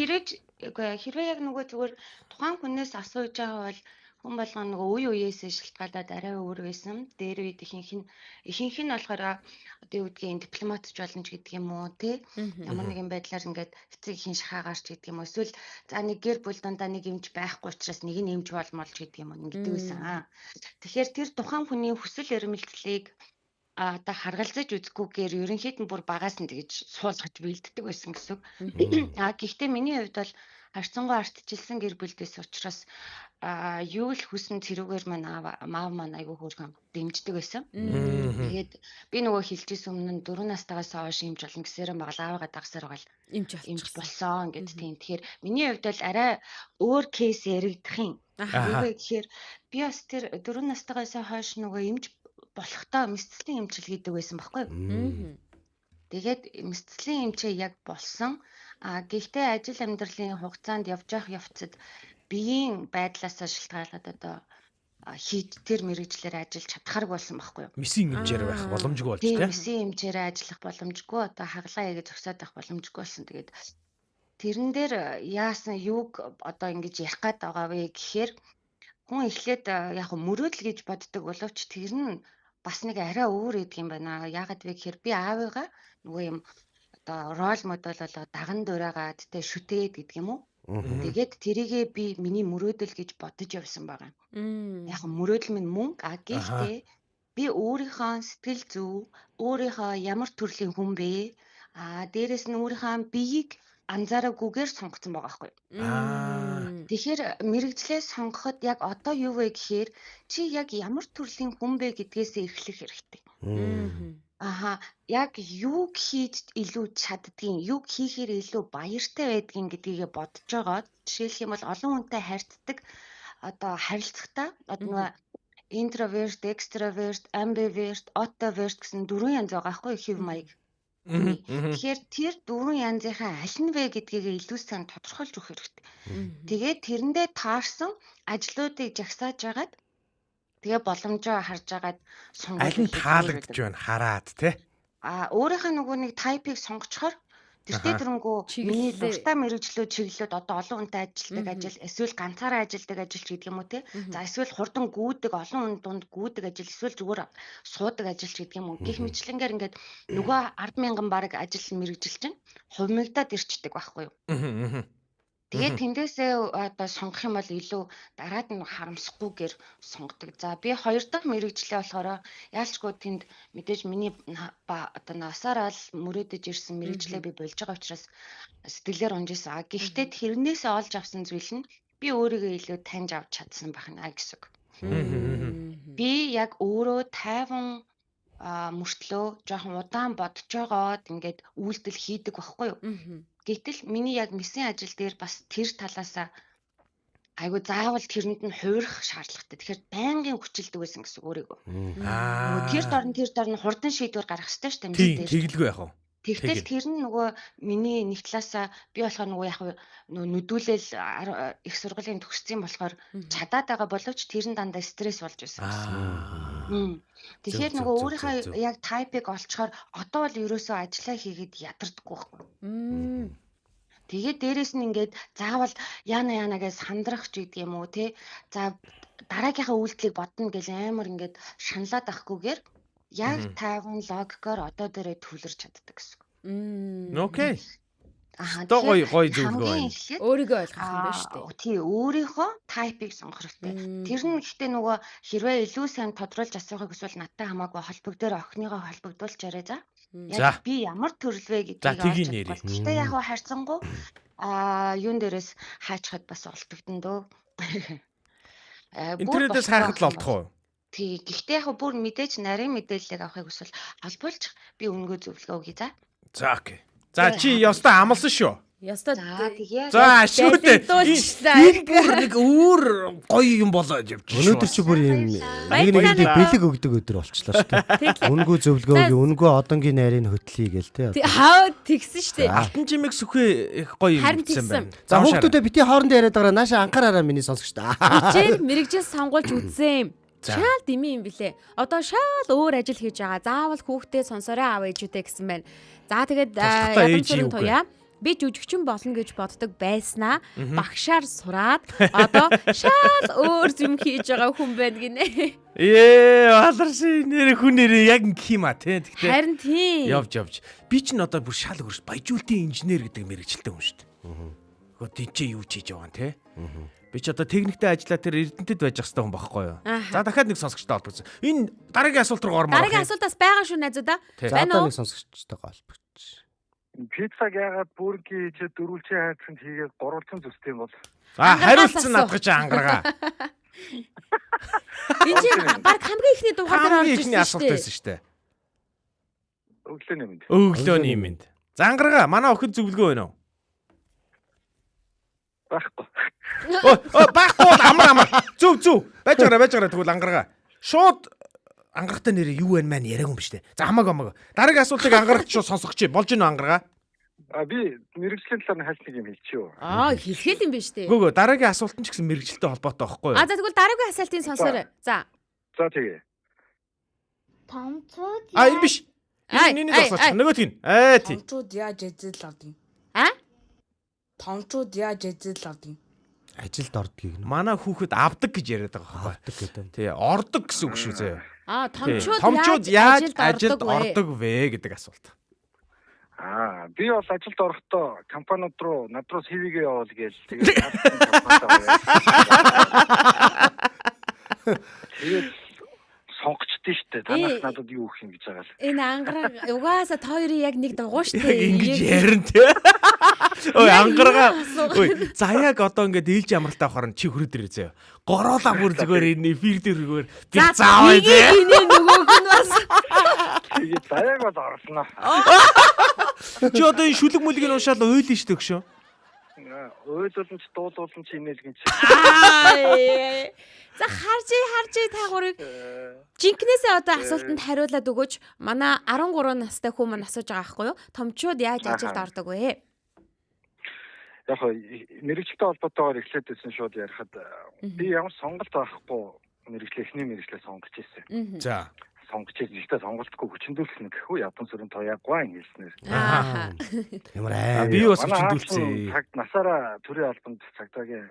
Хэрвээ яг нөгөө зүгээр тухайн хүнээс асууж байгаа бол хүн болгоо нөгөө үе үеэсээ шалтгаалаад арай өөр байсан. Дээр үед ихэнх нь болохоор одоо юу гэдгийг дипломатч болно ч гэдэг юм уу тий. Ямар нэгэн байдлаар ингээд эцэг ихийн шахаагаарч гэдэг юм уу. Эсвэл за нэг гэр бүл дундаа нэг эмч байхгүй учраас нэг нь эмч болмолж гэдэг юм уу гэдэг байсан. Тэгэхээр тэр тухайн хүний хүсэл эрмэлзлийг одоо харгалзаж үзэхгүйгээр ерөнхийд нь бүр багаас нь тэгж суулгаж бэлддэг байсан гэсэн. Гэхдээ миний хувьд бол харьцангуй ардчилсан гэр бүлдээс учраас юу л хүсэн тэрүүгээр маань маав маань айгүй хөөрхөн дэмждэг байсан. Тэгээд би нөгөө хэлжсэн өмнө 4 настайгаас хойш имж болно гэсээр магалааваа дагсаар байгаа л имж болсон гэд тийм. Тэгэхээр миний хувьд бол арай өөр кейс яригдах юм. Юу гэхээр би бас тэр 4 настайгаас хойш нөгөө имж болохтой мэдцлийн эмчил гэдэг байсан байхгүй юу? Тэгээд мэдцлийн эмчээ яг болсон. Гэхдээ ажил амьдралын хугацаанд явж явцад биеийн байдлаасаа шалтгаалаад одоо тэр мэрэгчлэр ажиллаж чадхааргүй болсон байхгүй юу? Месийн хэмжээр байх боломжгүй болж тийм. тийм. Месийн хэмжээр ажиллах боломжгүй, одоо хаглаа ягээ зогсоод байх боломжгүй болсон. Тэгээд тэрэн дээр яасан юуг одоо ингэж ярих гээд байгаа вэ гэхээр хүн эхлээд яг мөрөөдөл гэж боддог боловч тэр нь бас нэг арай өөр гэдэг юм байна. Яагаад вэ гэхээр би аавыгаа нөгөө юм одоо рол модель болоо даган дураагаад тэ шүтээд гэдэг юм уу? Тэгээд тэрийгээ би миний мөрөөдөл гэж бодож явсан байгаа. Яг мөрөөдөл минь мөнгө гэхдээ би өөрийнхөө сэтгэл зүй, өөрийнхөө ямар төрлийн хүн бэ? Дээрэс нь өөрийнхөө биеийг анзаараагүйгээр сонгоцсон байгаа байхгүй юу? Тэгэхээр мэрэгчлээ сонгоход яг одоо юу вэ гэхээр чи яг ямар төрлийн хүн бэ гэдгээсээ эхлэх хэрэгтэй. Яг юуг хийж илүү чаддгийг, юуг хийхээр илүү баяртай байдгийг гэдгийг бодож байгаа. Жишээлх юм бол олон хүнтэй харьцдаг одоо харилцагтаа одоо интроверт, экстраверт, амбиверт, отоверт гэсэн 4 янз байгаа байхгүй хэв маяг. Тэгэхээр тэр 4 янзынхаа аль нь вэ гэдгийг илүү сайн тодорхойлж өгөх хэрэгтэй. Тэгээд тэрэндээ таарсан ажлуудыг жагсааж агаад тэгээ боломжоо харж агаад сонгох. Аль нь таалагдж байна хараад тий. Өөрийнхөө нөгөө нэг тайпыг сонгочхоор тэртээ тэрнгүү миний дуртай мэрэгчлүүд чиглэлүүд одоо олон хүнтэй ажилладаг ажил эсвэл ганцаараа ажилладаг ажил ч гэдэг юм уу тий. За эсвэл хурдан гүйдэг олон хүн дунд гүйдэг ажил эсвэл зүгээр суудаг ажил ч гэдэг юм уу. Гэх мэтлэнгээр ингээд нөгөө 10,000 бараг ажил мэрэгжил чинь хувьмигдаад ирчдэг байхгүй юу? Тэгээд тэндээсээ одоо сонгох юм бол илүү дараад нь харамсахгүйгээр сонгодог. За би 2 дахь мэрэгчлээ болохоор яалчгүй тэнд мэдээж миний одоо насаараа л мөрөөдөж ирсэн мэрэгчлээ би болж байгаа учраас сэтгэлээр унжижсэн. Гэхдээ тэрнээсээ олж авсан зүйл нь би өөрийгөө илүү таньж авч чадсан байна гэсэн үг. Би яг өөрөө тайван мөртлөө жоохон удаан бодож байгаад ингээд үйлдэл хийдэг байхгүй юу? Гэтэл миний яг месийн ажил дээр бас тэр талаасаа айгу заавал тэрэнд нь хуурах шаардлагатай. Тэгэхээр байнгын хүчилдэг байсан гэсэн өөрийгөө. Тэр дорн хурдан шийдвэр гаргах хэрэгтэй шүү дээ мэдээж. Тэгэлгүй яах вэ? Тэгтэл тэр нь нөгөө миний нэг талаасаа би болохоор нөгөө яг нүдүүлэл их сургуулийн төгссөн болохоор чадаад байгаа боловч тэр нь дандаа стресс болж байсан гэсэн. Тэгэхээр нөгөө өөрийнхөө яг тайпыг олцохоор одоо бол ерөөсөө ажиллаа хийгээд ядардаггүй байхгүй. Тэгээд дээрэс нь ингээд заавал яана гэж сандрах ч гэдэг юм уу те. За дараагийнхаа үйлдэлийг бодно гэж амар ингээд шаналаад ахгүйгээр яг тайван логикоор одоо дээрээ төвлөрч чаддаг гэсэн. Окей. Гоё зөвлөгөө байна. Өөрийгөө ойлгох юм байна шүү дээ. Тий, өөрийнхөө тайпыг сонгох хэрэгтэй. Тэр нь гэхдээ нөгөө хэрвээ илүү сайн тодруулж асуухыг эсвэл надтай хамаагүй холбог дээр охиныгоо холбогдуулж яриа за. Яг би ямар төрөл вэ гэдгийг олж бол. Гэхдээ яг харьцангуй юун дээрээс хаачхад бас олдогдсон дөө. Интернетээс хайхад л олдох уу? Тий, гэхдээ яг бүр мэдээж нарийн мэдээллийг авахыг хүсвэл албуулж би өнгөө зөвлөгөө өгье за. За окей. За чи ёстой амлсан шүү. Ёстой. За шүү дээ. Энэ бүр нэг өөр гоё юм болоод явчих. Өнөөдөр чи бүр юм нэг бэлэг өгдөг өдөр болчихлоо шүү дээ. Үнгүү зөвлөгөөг үнгүү одонгийн найрыг хөтлөе гээл те. Хаа тэгсэн шүү дээ. Алтан жимэг сүхээ их гоё юм хэлсэн байна. За хүүхдүүдээ бити хоорондоо яриад байгаа нааша анхаараараа миний сонсогч та. Хичээл мэрэгжил сонгуулж үзсэн юм. Шаал дими юм блэ. Одоо шаал өөр ажил хийж байгаа. Заавал хүүхдээ сонсороо аав ээжүүдээ гэсэн байна. За тэгээд ядамсрын туяа би жүжигчин болно гэж боддог байснаа багшаар сураад одоо шал өөр юм хийж байгаа хүн байна гинэ. Аларши нэр хүн нэр яг кима те. Тэгтээ Харин тийм. явж. Би ч н одоо бүр шал өрш баяжуултын инженер гэдэг мэрэгчлээ хүн шүү дээ. Хөө тийч юу хийж байгаа юм те. Би ч одоо техниктэй ажиллаа тэр Эрдэнэтэд байж ах хэвээр хүн байхгүй юу. За дахиад нэг сонсогчтой холбогдсон. Энэ дараагийн асуулт руу ормоор. Дараагийн асуултаас байгаа шүү найзуудаа. За одоо нэг сонсогчтойгоо холбогдож. Пиццаг яагаад бүргийн хийж дөрвөлжин хайцанд хийгээд гурвалжин зүстэй бол. Хариулцсан надгаж ангаргаа. Энэ чинь баг хамгийн ихний дугаар дээр орж Ихний асуулт байсан шүү дээ. Өглөөний мэнд. Өглөөний мэнд. За ангаргаа манай охид зөвлөгөө байна уу? Байхгүй. Байхгүй амар. Зүв. Байж гараа тэгвэл ангаргаа. Шууд ангаргатай нэр юу вэ маань яриаг юм биш үү? За хамаагүй. Дараагийн асуултыг ангарагч шууд сонсогч болж гинөө ангаргаа. Би мэрэгжлийн талаар хальт нэг юм хэлчихв. Хэлхэл юм биш үү? Гүгөө дараагийн асуулт нь ч гэсэн мэрэгчлэлтэй холбоотой байхгүй юу? За тэгвэл дараагийн асуултыг сонсоорой. За Тэгээ. Томчууд Энэ биш. Нэг асууч. Нөгөөт нь. Тий. Томчууд яаж ажил авдгийг? Томчууд яаж ажил авдгийг? Ажилд ордгийг нь. Манай хүүхэд авдаг гэж яриад байгаа байхгүй. Авдаг гэдэг. Тий, ордог гэсэн үг шүү зөө. Томчууд яаж ажилд ордог вэ гэдэг асуулт. Би бол ажилд орохдоо компаниуд руу над руу CV-гээ явуул гээл тэгээд тэгээд сонгочдээ штэ. Танаас надад юу өгөх юм гэж байгаа л. Энэ ангараг угаасаа та хоёрын яг нэг дугуй штэ. Ингэж ярина тий. Ой ангаргаа. Ой заяаг одоо ингээд ээлж амралтай авахаар чи хөрөдөр зөө. Гороолаа бүр зүгээр энэ эфир дээргээр би заавал зөө. Энэ нөгөөх нь бас. Тэгээд заяаг бол орсноо. Чи одоо энэ шүлэг мүлгийг нь уушаал ойлно штэ өгшөө. Ойлуулсан ч дуулуулсан ч инээл гинч. За харж та гурыг жинкнээсээ одоо асуултанд хариулаад өгөөч. Манай 13 настай хүн маань асууж байгаа байхгүй юу? Томчууд яаж ажилд ордог вэ? Яг мэрэгчлээ холбоотойгоор эхлээд байсан шууд ярихад би ямар сонголт авахгүй эхний мэрэгчлээ сонгож ирсэн. За сонгож ирсэн сонголтгүй хүчндүүлсэн гэхүү ядан сүрэн тояггүй хэлснээр. Ямар би бас хүчндүүлсэн. Цаг насаараа төрийн албанд цагдаагийн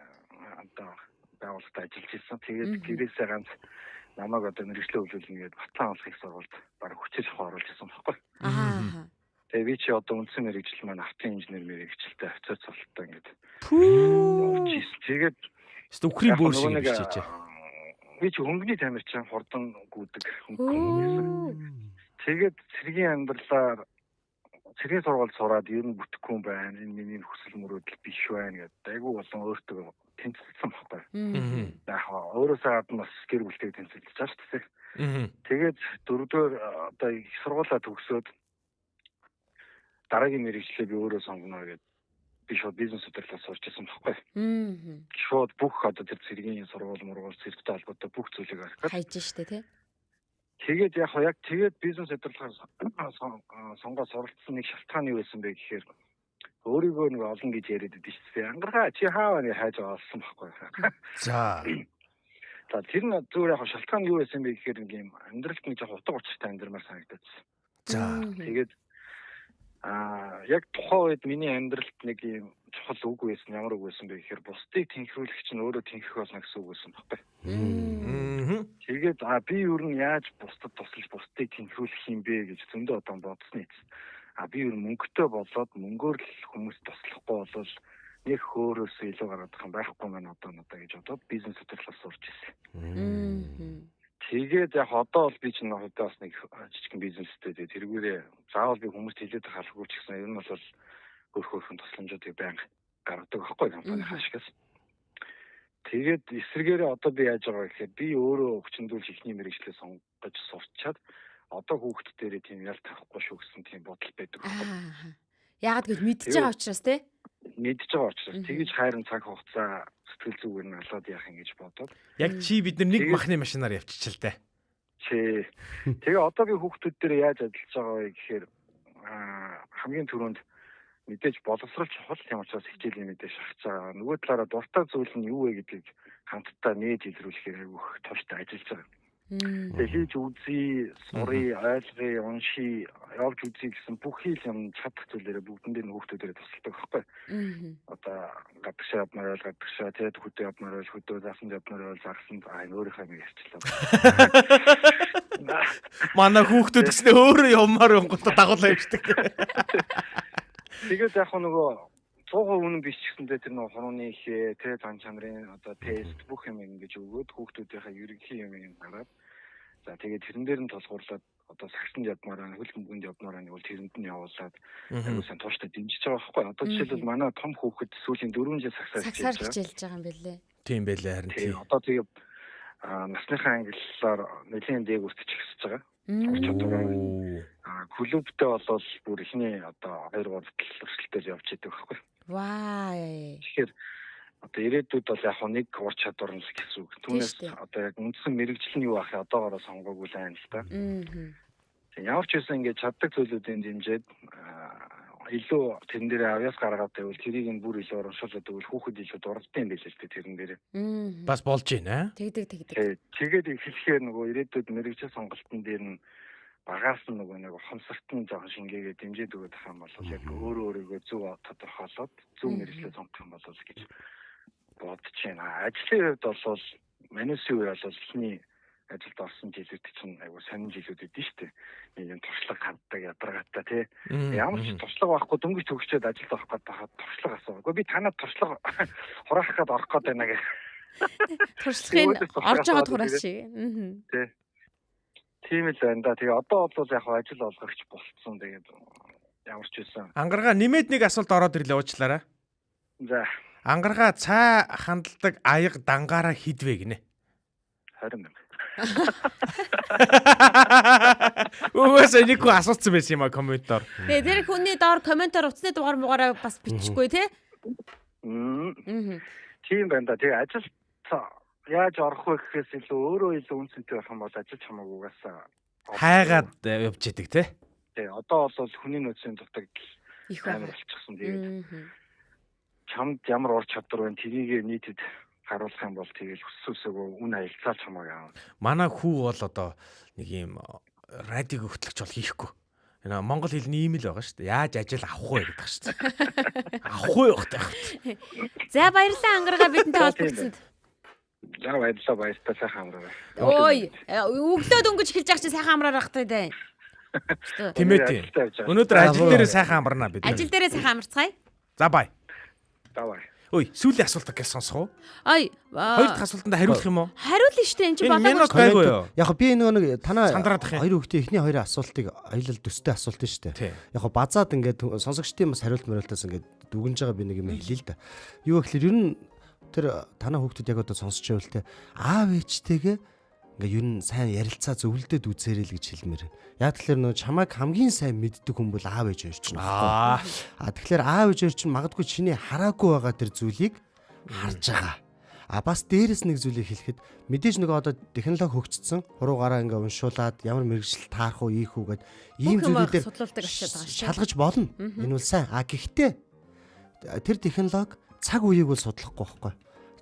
одоо байгууллагад ажиллаж ирсэн. Тэгээд гэрээсээ ганц намайг одоо мэрэгчлээ хөгжүүлнэ гэдэг Батлан онцлог сургуульд баг хүчээр оруулж ирсэн байхгүй. Тэгээ би чи одоо үндсэн мэрэгжил маань автын инженер мэрэгжилтэй офицер цолтой ингээд. Тэгээд Үхрийн бөөр шиг юм чижээ. Би чи хөнгөний тамирчин хурдан гүйдэг хөнгөн. Тэгээд цэргийн амьдралаар цэргийн сургууль сураад ер нь бүтэхгүй юм байна. Энэ миний хүсэл мөрөөдөл биш байна гэдэг. Айгу болон өөртөө тэнцэлсэн байхгүй. Яг өөрөөсөө гадна бас гэр бүлтэйг тэнцэлж байгаа шүү дээ. Тэгээд дөрөвдүгээр одоо их сургуулаа төгсөөд дараагийн мэрэгчлээ би өөрөө сонгоно гэдэг. Би шууд бизнес удирдлага сурч ирсэн байхгүй. Шууд бүх одоо тэр цэргийн сургууль цэрэгтэй холбоотой бүх зүйлийг хайж штэ тий. Тэгээд яг тэгээд бизнес удирдлагаар сонгоод суралцсан нэг шалтгаан юу байсан бэ гэхээр өөрийгөө нэг олон гэж яриад байдаг шүү дээ. Ангаргаа чи хааваа нэг хайж олсон байхгүй. За тэр нь зүгээр яг шалтгаан юу байсан бэ гэхээр нэг юм амьдралд нэг жоо утга учиртай амьдрмаар санагдаад. За тэгээд яг тухайн үед миний амьдралд нэг юм чухал үг байсан. Ямар үг байсан бэ гэхээр бусдыг тэнхрүүлэх чинь өөрөө тэнхрэх болно гэсэн үг байсан байхгүй. Тэгээд би ер нь яаж бусдад тусалж бусдыг тэнхрүүлэх юм бэ гэж зөндөө удаан бодсны. Би ер нь мөнгөтэй болоод мөнгөөр л хүмүүс туслахгүй болвол нэг хөөрөөсөө илүү гараад байгаа юм байхгүй маань одоо гэж бодоод бизнес удирдлага сурч ирсэн. Тэгээд яг одоо бол би чинь одоо бас нэг жижигхэн бизнестэй тэргүүрээ заавал би хүмүүст хэлээд халахгүйч гэсэн ер нь бол өөрхөн тусламжуудыг байнга гаргадаг байхгүй компани хашгаас. Тэгээд эсвэргээрээ одоо би яаж байгаа гэхээр би өөрөө хүчндүүлж ихний мэрэгчлээ сонгож сурчаад одоо хүүхэд дээрээ тийм ял тавихгүй шүү гэсэн тийм бодол байдаг байхгүй. Яагаад гэвэл мэдчихэж байгаа учраас тий? Мэдчихэж байгаа учраас тэгж хайрын цаг хугацаа сэтгэл зүгээр нь алаад яах юм гэж бодоод. Яг чи бид нэг махны машинаар явчихчихл тээ. Тэгээ одоо би хүүхдүүд дээр яаж ажиллаж байгаа вэ гэхээр хамгийн түрүүнд мэдээж боловсрол чухал тийм учраас хичээлийн мэдээж шахаж байгаа. Нөгөө талаараа дуртай зүйл нь юу вэ гэдгийг хамтдаа нээж илрүүлэхээр айгүйх товчтой ажиллаж байгаа. Тэгээ хийж үзье, сурыг, ойлгоё, уншия, явж үзье гэсэн бүх юм чадах зүйлээрээ бүгдэндээ хүүхдүүдээрээ тусалдаг байхгүй. Одоо гадагшаа явмаар бол гадагшаа, тэгээд хөдөө явмаар бол хөдөө, заасан явмаар бол заасан өөрийнхөө юм ярьчлаа. Манай хүүхдүүд гэснээр өөрөө явмаар онготой дагуулаа явждаг. Тэгээд яг нөгөө 100% үнэн биш ч гэсэндээ тэр нөгөө хонооны ихээ, тэ зан чанарын одоо тест бүх юм ингэж өгөөд хүүхдүүдийнхээ ерөнхий юм хараад за тэгээд тэрэн дээр нь тулгуурлаад одоо сагсанд явмаар, хөл бөмбөнд явмаар нь бол тэрэнд нь явуулаад аюулсан тууштай дэмжиж байгаа байхгүй. Одоо жишээлбэл манай том хүүхэд сүүлийн 4 жил сагсаар хичээлж байгаа юм бэлээ. Тийм байлээ харин тийм. Одоо тэгээд насныхаа ангиллаар нэлийн дээгүүрт ч ихсэж байгаа. Клубтэй болол бүр ихний одоо 2-3 өрсөлдөж явж идэг байхгүй. Ваа. Тэгэхээр одоо ирээдүйд бол яг нэг ур чадвар нь гэсэн үг. Түүнээс одоо яг үндсэн мэрэгжил нь юу ах одоогоороо сонгоогүй л байна л та. Тэгээ ямар ч байсан ингээд чаддаг зүйлүүдийн дэмжиж илүү тэрэн дээр авьяас гаргаад байвал тэрийг нь бүр илүү урамшуулдаг бол хүүхэд илүү дурдсан юм байл л дээ тэрэн дээр. Бас болж байна. Тэгдэг. Тэгээд эхлэхээр нөгөө ирээдүйд мэрэгжил сонголтын дээр нь багаас нь нөгөө нэг ухамсартын жоохон шингээгээ дэмжиж өгөх юм бол яг өөрийгөө зөв тодорхойлоод зөв мэрэгчлээ сонгох юм бол гэж бодож байна. Ажлын хувьд бол манайсын үе бол ихний ажилд орсон жилүүд чинь айгуу сонин жилүүд идэв шүү дээ. Нэг юм туршлага ханддаг ядаргаатай тий. Ямар ч туршлага байхгүй дөнгөж төгсчөөд ажилд орох гээд байхад туршлага асуугаа. Би танад туршлага хураах гээд орох гээд байна гэх. Туршлагын орж байгаа тураач шиг. Тий. Тийм л байна да. Тэгээ одоо бол яг ажил олгогч болцсон. Тэгээд ямар ч байсан. Ангаргаа нэмээд нэг асуулт ороод ирлээ уучлаарай. За. Ангаргаа цай хандлагдаг аяга дангаараа хидвэ гинэ. 20 мянга. Уус энийг асуусан байсан юм а комментоор. Тэгээ тэр хүний доор комментоор утасны дугаар муугаараа бас бичихгүй тий. Тийм байна да. Тэгээ ажил яаж орох вэ гэхээс илүү өөрөө илүү үнцэнтэй байх юм бол ажил чамаагүйгаас хайгаад явж идэг тий. Тэгээ одоо бол хүний нөөцийн дутаг их амар болчихсон. Тэгээд чамд ямар ур чадвар байна тэрийг нийтэд харуулах юм бол тэгэл өссөөсөө үн аялцаа чамааг аав. Манай хүү бол одоо нэг юм радиог хөтлөгч бол хийхгүй. Энэ монгол хэлний ийм л байгаа шүү дээ. Яаж ажил авах вэ гэдэг шүү дээ. Авах вэ гэдэг. За баярлалаа Ангаргаа бидэнтэй холбогдсонд. За баярлалаа сайхан амраарай. Ой, өглөө дөнгөж эхэлж байгаа чи сайхан амраар ахтай дээ. Тэмээ. Өнөөдөр ажил дээрээ сайхан амарнаа бид. Ажил дээрээ сайхан амарцгаая. За бай. За бай. Ой, сүүлийн асуултаа гэж сонсох уу? Ой, хоёр дахь асуултанд хариулах юм уу? Хариулна шүү дээ. Энд чи болоогүй юу? Яг би нэг танаа сандраад хоёр хүүхдээ эхний хоёр асуултыг аялал төстэй асуулт нь шүү дээ. Яг базаад ингээд сонсогчдын бас хариулт мөрөлтөөс ингээд дүгнж байгаа би нэг юм хэлээ л да. Юу гэхэлэр ер нь тэр танаа хүүхдүүд яг одоо сонсож байвал те аав ээжтэйгээ ингээ ер нь сайн ярилцаа зөвлөдөд үзээрэй л гэж хэлмээр. Яг тэгэхээр нөө чамайг хамгийн сайн мэддэг хүн бол аав ээж хоёр чинь. Тэгэхээр аав ээж хоёр чинь магадгүй чиний хараагүй байгаа тэр зүйлийг харж байгаа. Бас дээрэс нэг зүйлийг хэлэхэд мэдээж нөгөө одоо технологи хөгжсөн хуруугаараа ингээ уншуулад ямар мэрэгжил таарах уу ийх үү гэд ийм зүйлүүдээр шалгаж болно. Энэ бол сайн. Гэхдээ тэр технологи цаг үеийг бол судлахгүй байхгүй.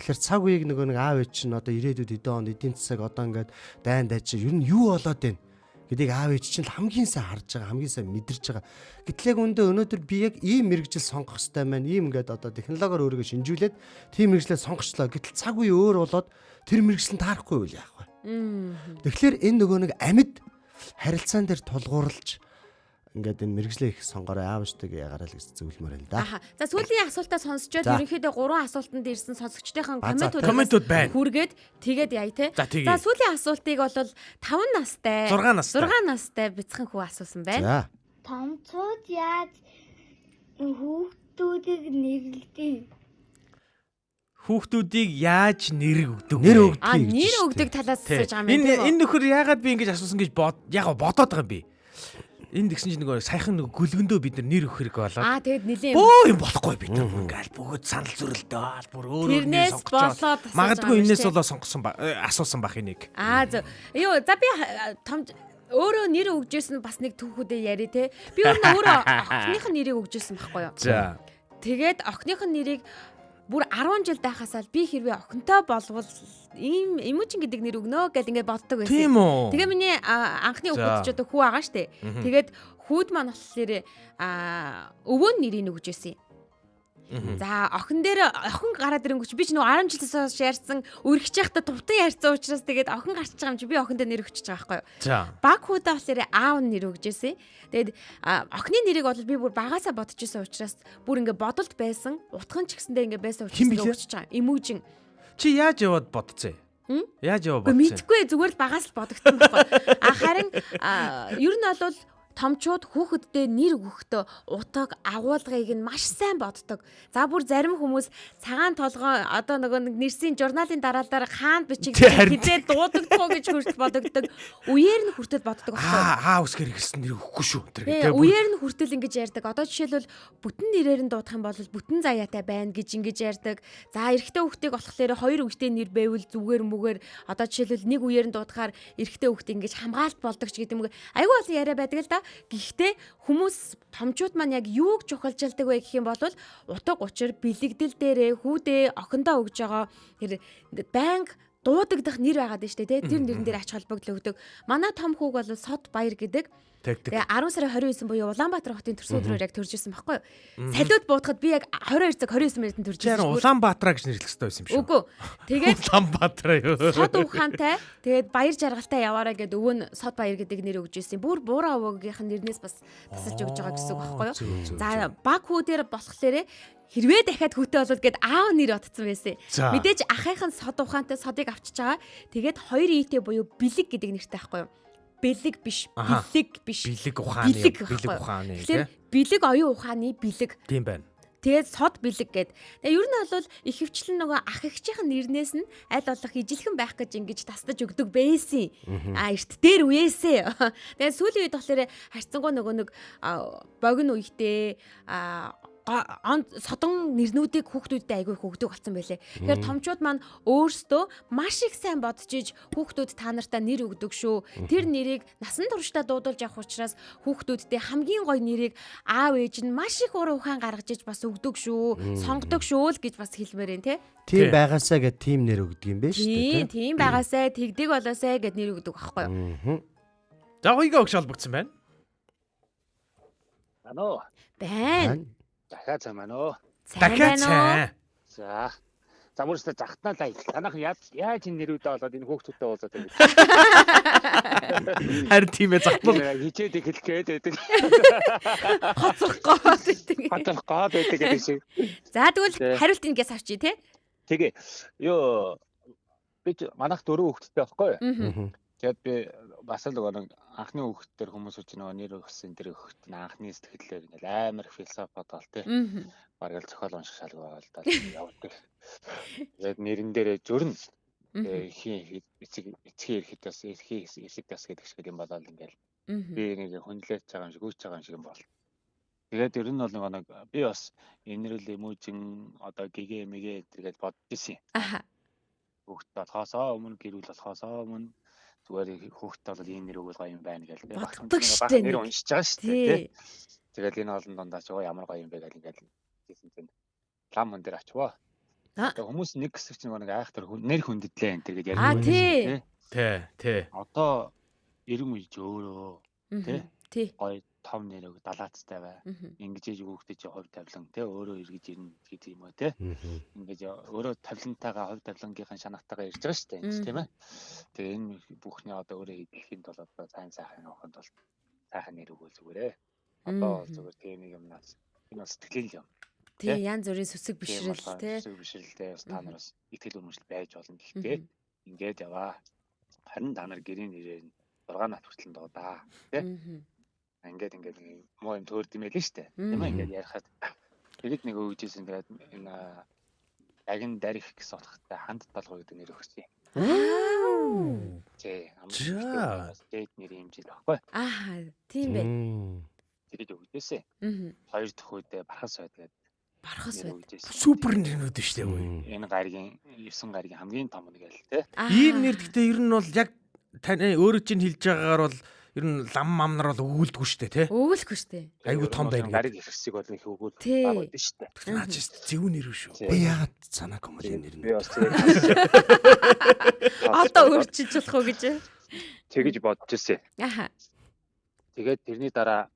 Тэгэхээр цаг үеийг нөгөө нэг аав ээж чинь одоо ирээдүйд хэдэн онд эдийн засаг одоо ингээд дайн дайч ер нь юу болоод байна гэдгийг аав ээж чинь хамгийн сайн харж байгаа, хамгийн сайн мэдэрч байгаа. Гэтэл яг үндэ өнөөдөр би яг ийм мэрэгжил сонгох хэрэгтэй маань ийм ингээд одоо технологиор өөрийгөө шинжүүлээд тийм мэрэгжлээ сонгочлоо. Гэтэл цаг үе өөр болоод тэр мэрэгжил нь таарахгүй үл яах вэ? Тэгэхээр энэ нөгөө нэг амьд харилцаан дээр тулгуурлаж ингээд энэ мэрэгжлээ их сонгороо аавчдаг ягараа л гэж зөвлөмөр байна да. За сүүлийн асуултаа сонсчоод ерөнхийдөө 3 асуултанд ирсэн сонсогчдын комментууд байна. Хүргээд тэгээд яа те. За сүүлийн асуултыг бол 5 настай 6 настай бяцхан хүү асуусан байна. Томцууд яаж хүүхдүүдийг нэрлэдэг? Хүүхдүүдийг яаж нэр өгдөг? Нэр өгдөг талаас асууж байгаа юм байна. Энэ нөхөр яагаад би ингэж асуусан гэж бодоод байгаа юм бэ? Энд гэсэн чинь нэг саяхан нэг гүлгөндөө бид нэр өгөх хэрэг болоод. Тэгээд нилийн бөө юм болохгүй бид нар ингээл бүгд санал зөрөлдөөл бүр өөрөө сонгочоод. Магадгүй энэс болоо сонгосон асуусан бах энийг. За би том өөрөө нэр өгжсэн бас нэг түүхүүдээ яри те. Би өөрөө охиных нь нэрийг өгжсэн байхгүй юу? За. Тэгээд охиных нь нэрийг бүр 10 жил байхасаа би хэрвээ охинтой болвол ийм эмүүчин гэдэг нэр өгнө гэд ингээд боддог байсан. Тийм үү? Тэгээ миний анхны хүүхэд ч одоо хүү байгаа штэ. Тэгээд хүүд маань болохоор өвөө нэрийг өгж байсан. За охин гараад ирэнгүүч би ч нөгөө 10 жилээс хойш ярьсан өргөж яхад тувтан ярьсан учраас тэгээд охин гарч байгаа юм чи би охиндоо нэр өгч байгаа байхгүй юу. За. Баг хүүдээ болохоор аав нэр өгжээсэн. Тэгээд охины нэрийг бол би бүр багаасаа бодож исэн учраас бүр ингээ бодолд байсан. Утхан ч гэсэндээ ингээ байсан учраас өгч байгаа. Эмүүжин. Чи яаж яваад бодцээ? Яаж яваа бодцээ? Мэдгүй зүгээр л багаас л бодогдсон байхгүй. Харин ер нь бол томчууд хүүхэддээ нэр өгөхдөө утаг агуулгыг нь маш сайн боддог. За бүр зарим хүмүүс цагаан толгой одоо нөгөө нэрсийн журналын дараалал хаанд бичигдсэн хизээ дуудагдах гэж хүртэл бодогддог. Үеэр нь хүртэл боддог байхгүй. Үсгэр ихсэн нэр өгөхгүй шүү тэр. Үеэр нь хүртэл ингэж ярьдаг. Одоо жишээлбэл бүтэн нэрээр нь дуудах юм бол бүтэн заяатай байна гэж ингэж ярьдаг. За эрэгтэй хүүхдийг болохоор хоёр эмэгтэй нэр байвал зүгээр мүгээр одоо жишээлбэл нэг үеэр нь дуудахаар эрэгтэй хүүхд ингэж хамгаалт болдог ч гэдэг юм. Айгүй бол яриа байдаг л да. Гэхдээ хүмүүс томчууд маань яг юуг чухалчилдаг вэ гэх юм бол утга учир бэлэгдэл дээрээ хүүдээ охиндоо өгж байгаа тэр банк дуудагдах нэр байгаад нь штэ тий тэр нэрэн дээр ач холбогдол өгдөг. Манай том хүүг бол Сод Баяр гэдэг. Тэгээ 10 сарын 29 буюу Улаанбаатар хотын төрсөн өдрөөр яг төрж ирсэн байхгүй юу? Салиуд буудахад би яг 22 цаг 29 минутанд төрж ирсэн. Улаанбаатараа гэж нэрлэх хэрэгтэй байсан юм шүү. Үгүй. Тэгээд Улаанбаатараа юу? Сод ухаантай. Тэгээд Баяр жаргалтай яваараа гэд өвөө нь Сод Баяр гэдэг нэр өгж ирсэн. Бүр буураа өвгийнх нь нэрнээс бас тасалж өгж байгаа гэсэн үг байхгүй юу? За баг хүү дээр болохоор хэрвээ дахиад хүүтэй болоод гэд аав нэр утсан байсан. Мэдээж ахынх нь Сод ухаантай Содыг авчиж байгаа. Тэгээд хоёр ийтэй буюу Бэлэг гэдэг нэртэй байхгүй юу? Бэлэг биш. Бэлэг ухааны. Тэгэхээр бэлэг оюун ухааны бэлэг. Тийм байна. Тэгээд Сод бэлэг гээд. Тэгээ ер нь бол ихэвчлэн нөгөө ах эгчийн нэрнээс нь аль болох ижилхэн байх гэж ингэж тасдаж өгдөг байсан. Эрт дээр үеэсээ. Тэгээд сүүлийн үед болохоор харьцангуй нөгөө нэг богино үедээ содон нэрнүүдийг хүүхдүүдэд айгүй их өгдөг болсон байлээ. Тэгэхээр томчууд маань өөрсдөө маш их сайн бодож иж хүүхдүүд та нартаа нэр өгдөг шүү. Тэр нэрийг насан туршдаа дуудуулж явах учраас хүүхдүүддээ хамгийн гоё нэрийг аав ээж нь маш их уран ухаан гаргаж иж бас өгдөг шүү. Сонгодог шүү л гэж бас хэлмээр энэ тийм байгаасаа гэд тийм нэр өгдөг юм байна шүү дээ. Тийм байгаасаа тэгдэг болоосаа гэд нэр өгдөг байхгүй юу? За хоёроо өгш холбогдсон байна. Ано. Байна. Дахиад сайн байна уу? Дахиад сайн. За. За мөрөстө захтнаа лай. Танах яаж энэ нэрүүдээ болоод энэ хөөхтүүдтэй болоод байна. Харин тийм ээ захтнаа хичээд эхлэх гээд байдаг. Хоцрох гээд байдаг гэдэг шиг. За тэгвэл хариулт ингээс авчи тий. Тэгээ. Ёо би манайх 4 хүүхэдтэй байхгүй юу? Тэгээд би бас л нэг анхны хүүхдтэр хүмүүс үуч нөгөө нэр өгсөн тэр хүүхд анхны сэтгэлээр ингээл амар философи бодоол тий. Бараг л зохиол унших шалгуу байгаа л да явуулдаг. Тэгээд нэрэн дээрээ зөрн эцгийн эрэхэд бас эрхийн эсэг тас гэдэг шиг юм болоод ингээл би нэг хүнлээж байгаа юм шиг үүсэж байгаа юм шиг юм бол. Тэгээд ер нь бол нэг би бас энэрл эмүүжин одоо гэгээ мэгээ гэдэргээд бодож ирсэн. Хүүхд болохоосоо өмнө гэрүүл болохоосоо өмнө зүгээр хүүхдтэй бол ийм нэр өгөл гоё юм байна гэж боддог нэр уншиж байгаа шүү дээ. Тэгэл энэ олон дондаа ч ямар гоё юм бэ гэж ингээл хэлсэн чинь лам хүн дээр очивоо. Хүмүүс нэг хэсэг чинь нэг айхтар нэр хүндэтлээ энэ гэж ярьж байна. Тий. Одоо 90 үеч өөрөө тий гоё том нэр өг далаацтай бай. Ингэж ээж хүүхдээ чи хувь тавилан тий өөрөө эргэж ирнэ гэдэг юм уу тий. Ингэж өөрөө тавилантайгаа хувь тавилангийнхаа шанаатайгаа ирж байгаа шүү дээ тийм ээ. Тэгээ энэ бүхний одоо өөрөө хэлэхэд бол одоо сайхан авахд бол сайхан нэр өгөө зүгээрээ. Одоо зүгээр тийм юмнаас энэ сэтгэл юм. Тий янз бүрийн сүсэг бишрэл тий. Сүсэг бишрэлтэй бас та нараас итгэл үнэмшил байж болно гэхдээ ингээд яваа. Харин та нар гэрийн нэрээр 6 нат хүртэл дуудаа тий. Ингээд муу юм төөрд юм байлээ штэ. Тийм ээ ингээд ярихад тэгэд нэг өгжсэн тэгээд энэ дагин дарих гэсэн утгатай ханд толгой гэдэг нэр өгсөн юм. Тий. Амт нэр хэмжил баггүй. Тийм бай. Тэгэд өгдөөсэй. Хоёр дахь үедээ бархас байдаг. Бархас байдаг. Супер нэрнүүд штэ үү. Энэ гаригийн 9 гаригийн хамгийн том нэг л тий. Ийм нэр гэхдээ ер нь бол яг тань өөрөө чинь хэлж байгаагаар бол ер нь лам мамнар бол өгүүлдэггүй шүү дээ, тий. Өгүүлэхгүй шүү дээ. Айгу том байна. Гариг ихсэг бол их өгөөд Тий. байгаа шүү дээ. Наач зөв нэр шүү. Би яагаад санаагүй юм нэр нь. Би бас Одоо өөрчилж болох уу гэж. тэгэж бодож ирсэн. Аха. Тэгээд тэрний дараа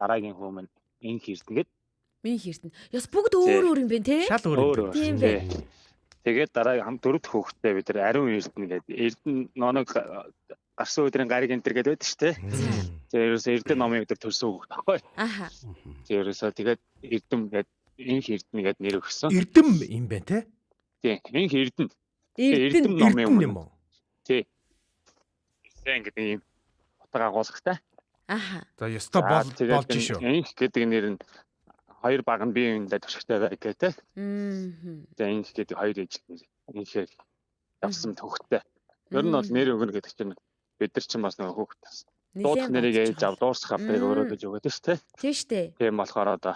дараагийн хүмүүс инх эрдэнэгээд Миний хэртэн. Яс бүгд өөр өөр юм бэ те? Шал өөр юм. Тийм бэ. Тэгээд дараа хам дөрөв дэх хүүхдтэй бид нар ариун эрдэнэ гэдэг эрдэнэ ноног гарсан өдрийн гариг энтер гэдэг байдаг шүү дээ. Тэгээд ерөөсөө эрдэнэ номын өдөр төрсөн хүүхд баггүй. Аха. Тэгээд ерөөсөө тэгээд эрдэм гэдэг инх эрдэнэ гэдэг нэр өгсөн. Эрдэм юм байна те. Тийм инх эрдэнэ. Эрдэнэ номын юм уу? Тий. Тэгсэн гэдэг юм утга агуулгатай. Аха. За ёстой болж шүү. Инх гэдэг нэр нь хоёр баг нь биеийн туршигтай байг гэдэг. За инх гэдэг хоёр ижил нэр. Инхээр явсан хүүхдтэй. Ер нь бол нэр өгнө гэдэг чинь бид нар чинь бас нэг хүүхд. Дуудах нэрийг ээж ав дуусгах авдаг өөрөө гэж өгöd шүү дээ. Тийм шүү дээ. Тийм болохоор одоо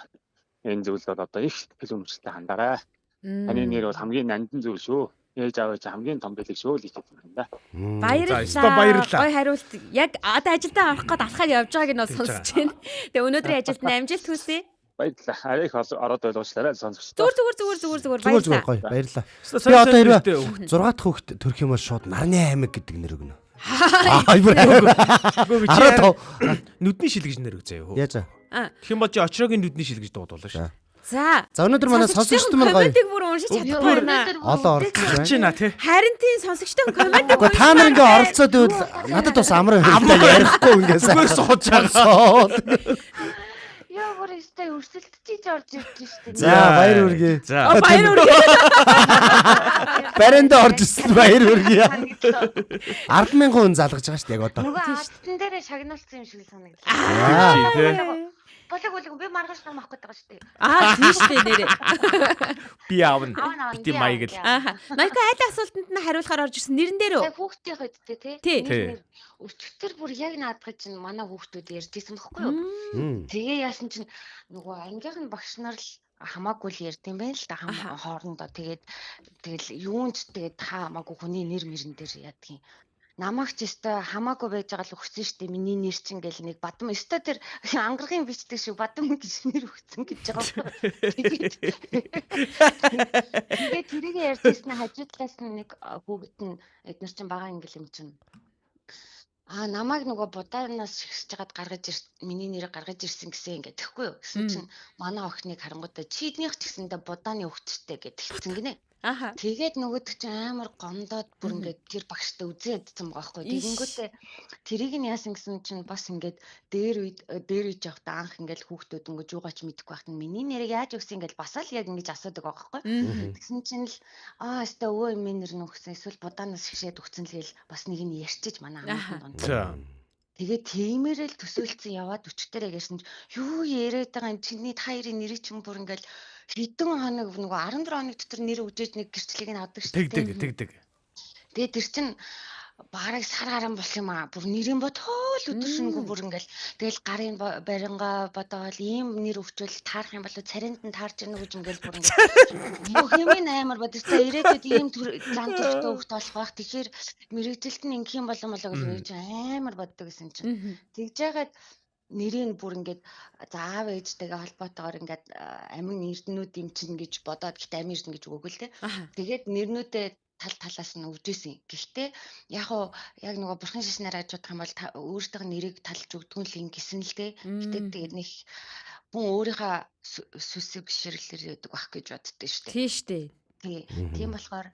энэ зүйл бол одоо их хөлөмжтэй хандараа. Таны нэр бол хамгийн нандин зүйл шүү. Ээж аав чинь хамгийн том бэлэг шүү л гэж байна да. Баярлалаа. Гой хариулт. Яг одоо ажилдаа авах гээд алхаад явж байгааг нь бол сонсож байна. Тэгээ өнөөдрийн ажилд амжилт хүсье. Баярлалаа. Арай их ороод ойлгуулчлаарай сонсогч. Зүгээр баярлалаа. Гоё баярлалаа. Би одоо хэрвээ 6 дахь хүүхэд төрөх юм бол шууд нарны аймаг гэдэг нэр өгнө. Нүдний шил гэж нэр өгзөө юу? Яаж аа? Тэгэх юм бол чи очрогийн нүдний шил гэж дуудуулаа шүү. За өнөөдөр манай сонсогчд маань гоё. Комментиг бүр уншиж чадахгүй байна. Олон оролцож байна тий. Харин тийм сонсогчтой комментиг уншиж. Та нар ингээ оролцоод байвал надад бас амар ярихгүй ингээс. Зүгээр сууж байгаа. Яа бүр өстэй өрсөлдөж орж ирж штэ. За баяр хүргэе. За баяр хүргэе. Баренда орж ирсэн баяр хүргэе. 10,000 хүн залгаж байгаа штэ яг одоо. Нөгөө алтан дээрээ шагнуулсан юм шиг санагдав. Болог би маргааш нам авах гэдэг штэ. Тийм штэ нэрээ. Би аавна. Бити маяг л. Найка айл асуултанд нь хариулахаар орж ирсэн нэрэн дээр үү? Хүүхдийн хөдтэй тий. Өчтөр бүр яг наадах чинь манай хүүхдүүд ярьж ирсэн байхгүй юу? Тэгээ яасан чинь нөгөө ангийнхан багш нар л хамаагүй л ярьд юм байна л да хоорондоо тэгэл юунч тэгээд та хамаагүй хүний нэр мөрөн дээр яадгийн намагч өстой хамаагүй байж байгаа л өгсөн штэ миний нэр чинь гэл нэг бадам өстой тэр ангаргийн бичдэг шиг бадам гэж нэр өгсөн гэж байгаа. Тэгээд тэрийг ярьжсэн хажуудлаас нэг хүүхэд нь эдгээр чинь бага англи юм чинь намайг нөгөө будаанаас шигсэж хагаад гаргаж миний нэрийг гаргаж ирсэн гэсэн ингээд тэгэхгүй юу гэсэн чинь манай охиныг харангуудаа чиднийх ч гэсэндээ будааны өгчтэй гэдэг хэлсэн гинэ. Тэгээд нөгөөд чинь амар гомдоод бүр ингээд тэр багштай үзээдсэн байгаа байхгүй. Тэгэнгүүтээ тэрийг нь яасан гэсэн чинь бас ингээд дээр үеж явахдаа анх ингээд хүүхдүүд ингээд юугаач мэдэхгүй байхад миний нэрийг яаж өгсөн ингээд бас л яг ингэж асуудаг байгаа байхгүй. Тэгсэн чинь л өстой өвөө эмээ нэр нь өгсөн эсвэл будаанаас шигшээд өгсөн л гээл бас нэг нь ярьчиж манай амын донд. Тэгээд тиймэрэл төсөөлцөн яваад өчтөрөө гэрсэн чинь юу яриад байгаа юм чиний хоёрын нэрийг чинь бүр ингээд хэдэн хоног нөгөө 14 хоног дотор нэр өгжээж нэг гэрчлэгийг нь авдаг шүү дээ. Тэгдэг. Тэгээд тэр чинь бараг сар гарan болох юм аа. Бүр нэрийн бодоол өдөр шингүү бүр ингээл тэгэл гарын барингаа бодоол ийм нэр өгчвөл таарах юм бол царинд нь таарч яах гэж ингээл бүр ингээл бүх юм амар бодсон. Ирээдүйд ийм зан төрхтэй хөвгт болох байх. Тэгэхээр мэрэгжилт нь ингэх юм болов гэж амар боддог гэсэн чинь. Тэгж яагаад нэрийг бүр ингээд заав ээжтэйгээ холбоотойгоор ингээд амин эрдэнүүд юм чинь гэж бодоод гэхдээ амин эрдэнэ гэж өгөхгүй л те. Тэгээд нэрнүүдээ талаас нь өгдөөсөн. Гэхдээ яг нөгөө бурхан шашнаар ажуудах юм бол өөртөө нэрийг талж өгдөг л юм гисэн л те. Гэтэ тэгээд нэг хүн өөрийнхөө сүсэг бишрэлээр яадаг байх гэж боддөө шүү дээ. Тийм шүү дээ. Тийм болохоор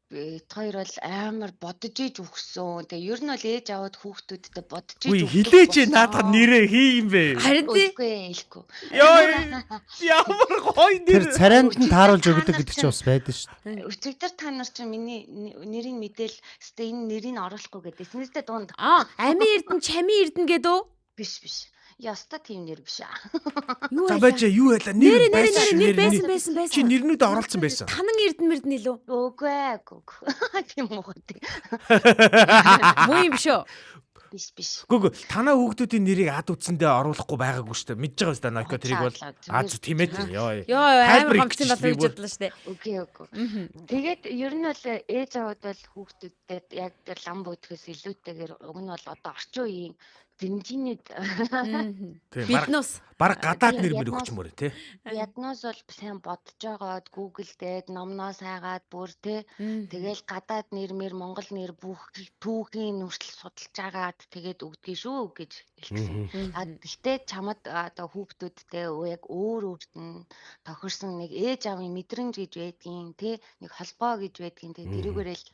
хоёр бол амар бодож иж өгсөн. Тэгээ ер нь бол ээж аваад хүүхдүүдтэй бодож иж өгсөн. Хилээч наадах нэрээ хий юм бэ? Харин хэлэхгүй. Ямар гоё нэр. Тэр царайнд нь тааруулж өгдөг гэдэг чинь бас байдаг шүү дээ. Өчигдөр та нар чинь миний нэрийг мэдээл өстой энэ нэрийг оруулахгүй гэдэг. Эснэстэй дунд. Амин эрдэн, чамин эрдэн гэдэг үү? Биш. Яста тийм нэр биш аа. За байж юу байла нэр байсан. Чи нэрнүүд оролцсон байсан. Танан эрдэн илүү. Үгүй. Тийм үү. Муу юм шүү. Биш. Гүг танаа хүүхдүүдийн нэрийг ад үтсэндээ оруулахгүй байгаагүй шүү дээ. Мэдж байгаа шүү дээ. Nokia тэрийг бол тийм ээ. Йоо амар гомцсон бол гэж бодлоо шүү дээ. Үгүй. Тэгээд ер нь бол ээж аваад бол хүүхдүүдэд яг лам буудахаас илүүтэйгээр уг нь бол одоо орчин үеийн зэмжинэд биднус баг гадаад нэр өгчмөр тий. Яднаас бол сайн бодож байгаад Google дээр номноос хайгаад бүр тий. Тэгэл гадаад нэрмэр Монгол нэр бүх түүхийн нүртэл судалж агаад тэгээд өгдгий шүү гэж хэлсэн. Гэхдээ чамд одоо хүүхдүүдтэй яг өөр нь тохирсон нэг ээж авын мэдрэмж гэж байдгийн тий. Нэг холбоо гэж байдгийн тий. Тэрүүгээрээ л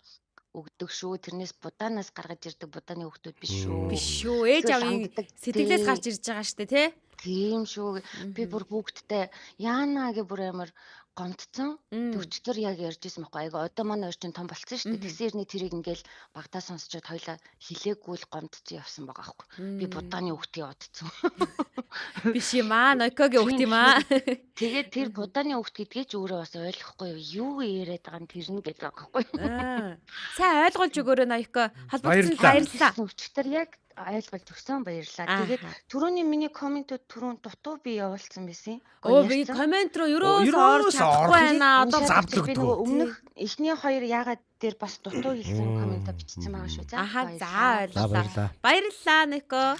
өгдөг шүү. Тэрнээс будаанаас гаргаж ирдэг будааны хүүхдүүд биш шүү. Биш шүү. Ээж авийн сэтгэлээс гарч ирж байгаа шүү дээ, тий? Тийм шүү. Би бүр хүүхдтэй яана гэ бүр амар гомдсон. Төвчтөр яг ярьжсэн байхгүй. Айгаа одоо манай орчин том болцсон шүү дээ. Тэгсэрний тэрийг ингээл багтаа сонсчод хоёлаа хилээгүй л гомдсон явсан байгаа байхгүй. Би будааны хүүхдийг одцсон. Биш юм аа. Nokia-гийн хүүхд юм аа. Тэгээд тэр будааны хүүхд гэдгээ ч өөрөө бас ойлгохгүй юу яриад байгаа нь тэр нь гэж байгаа байхгүй. Сайн ойлгуулж өгөөрэй Nokia. Холбогдсон баярлалаа. Төвчтөр яг ойлгуулж өгсөн баярлалаа. Тэгээд түрүүний миний комментүүд түрүүн дутуу би явуулсан байсан. Би коммент руу ерөөсөө орж чадахгүй байна. Одоо завдлагдгүй. Өмнөх эхний хоёр яагаад дээр бас дутуу хэлсэн коммент бичсэн байгаа шүү. За ойлголаа. Баярлалаа Nokia.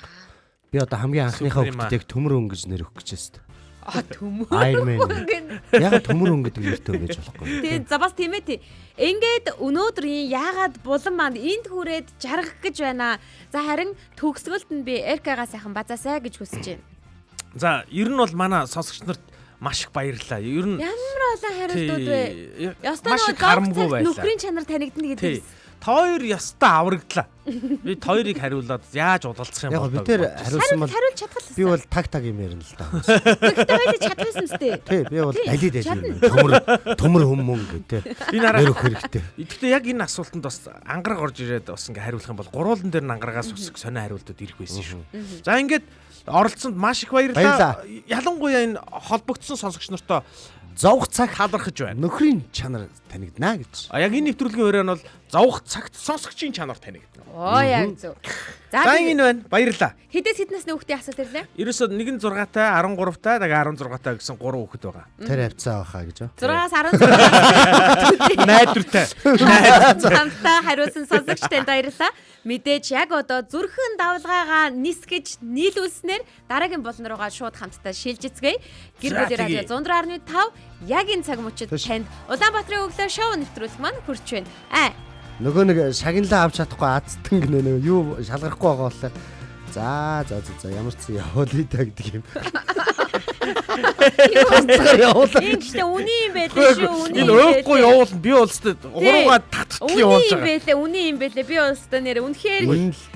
Би одоо хамгийн анхныхаа хүүхдийг төмөр өнгөж нэр өгөх гэжсэн. Төмөр. Iron Man. Яг төмөр өнгө гэдэг нэртэй өгэж болохгүй. Тийм за бас тийм ээ. Ингээд өнөөдрийн яагаад булан манд энд хүрээд жаргах гэж байна. За харин төгсгөлд нь би Эркагаа сайхан базаасаа гэж хүсэж байна. За ер нь бол манай сонсогч нарт маш их баярлалаа. Ер нь ямар олон хариултууд вэ? Маш их харамгүй байлаа. Нөхрийн чанар танигдана гэдэг. Хоёр ястаа аврагдлаа. Би хоёрыг хариулаад яаж удалцах юм бол бид тэр хариулсан бол хариулж чадхал. Би бол таг юм ярина л да. Гэхдээ хоёул чадчихсан зү. Тий, би бол далид ажиг төмөр хүмүүн гэдэг. Би нараа өрөх хэрэгтэй. Гэхдээ яг энэ асуултанд бас ангараг орж ирээд бас ингээ хариулах юм бол гурвуулан дээр нь ангарагаас үсэх сонио хариултууд ирэх байсан шүү. За ингээд оролцсонд маш их баярлалаа. Ялангуяа энэ холбогдсон сонсогч нартаа зовх цаг халархаж байна. Нөхрийн чанар танигдана гэж. Яг энэ нэвтрүүлгийн өрөө нь бол зовх цагт сонсогчийн чанар танигдана. Оо яг зөв. За энэ байна. Баярлалаа. Хэдээс хэднээс хүүхдийн асуулт ирлээ? Ерөөсөө 1-6-тай, 13-тай, тэгээ 16-тай гэсэн 3 хүүхэд байгаа. Тэр авцаа байхаа гэж. 6-аас 16. Найдвартай. Хамтаа хариулсан сонсогчтой баярлалаа. Мэдээж яг одоо зүрхэн давлгаагаа нисгэж нийлүүлснээр дараагийн болон руугаа шууд хамтдаа шилжицгээе. Гэр бүлийн радио 104.5 яг энэ цаг мөчид танд Улаанбаатарын өглөө шоу нэвтрүүлэг маань хүрч байна. Нөгөө нэг шагналаа авч чадахгүй азтан гэнэ нэг юу шалгарахгүй байгаа болохоор за ямар ч явуул идэ гэдэг юм. Ингээд үний юм байлээ шүү. Энэ өөхгүй явуулна. Би бол уруугаа таттал явуулж байгаа. Үний юм байлээ. Би бол өстө нэр үнэхээр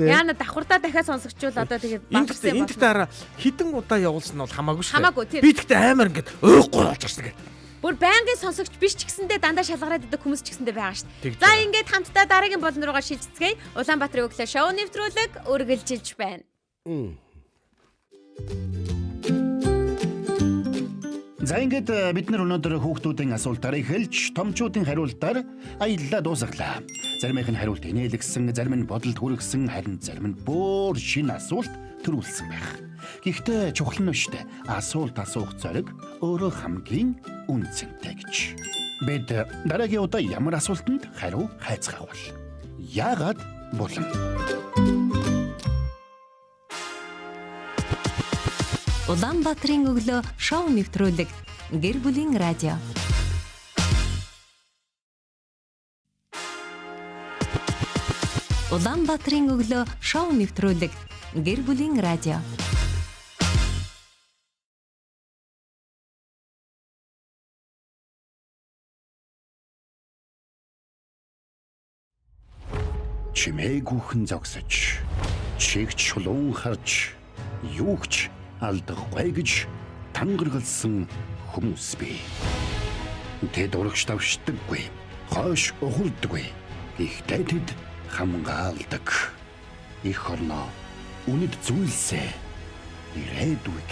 яана давхардаа дахиад сонсогчвол одоо тэгээд багсан юм. Энд дээр хідэн удаа явуулсан нь бол хамаагүй шүү. Хамаагүй тийм. Би тэгтээ амар ингээд өөхгүй болж ирсэн гэдэг. Бүр байнгын сонсогч биш ч гэсэндээ дандаа шалгараад идэг хүмүүс ч гэсэндээ байгаа шүү дээ. За ингээд хамтдаа дараагийн болон руугаа шилжицгээе. Улаанбаатарын өглөө шоу нэвтрүүлэг үргэлжилж байна. За ингээд бид нар өнөөдөр хүүхдүүдийн асуултаар эхэлж томчуудын хариултаар аяллаа дуусгалаа. Зарим их нь хариулт инээлгсэн, зарим нь бодолд хүргэсэн, харин зарим нь бүр шинэ асуулт төрүүлсэн байх. Гэхдээ чухал нь шүү дээ. Асуулт асуух зориг өөрөө хамгийн үнцэнтэй гэж. Бид дараагийн удаа ямар асуултанд хариу хайцгаах бол? Яагаад булан? Улаанбаатарын өглөө шоу нэвтрүүлэг Гэр бүлийн радио. Улаанбаатарын өглөө шоу нэвтрүүлэг Гэр бүлийн радио. Чимээгүйхэн зогсож, чигч чулуун харж, юугч алдахгүй гэж тангаргалсан хүмүүс бий. Тэд урагш давшдаггүй, хойш ухалдаггүй. Гэхдээ тэд хамгаалдаг. Их орноо үнэт зүйлсээ ирээдүйг.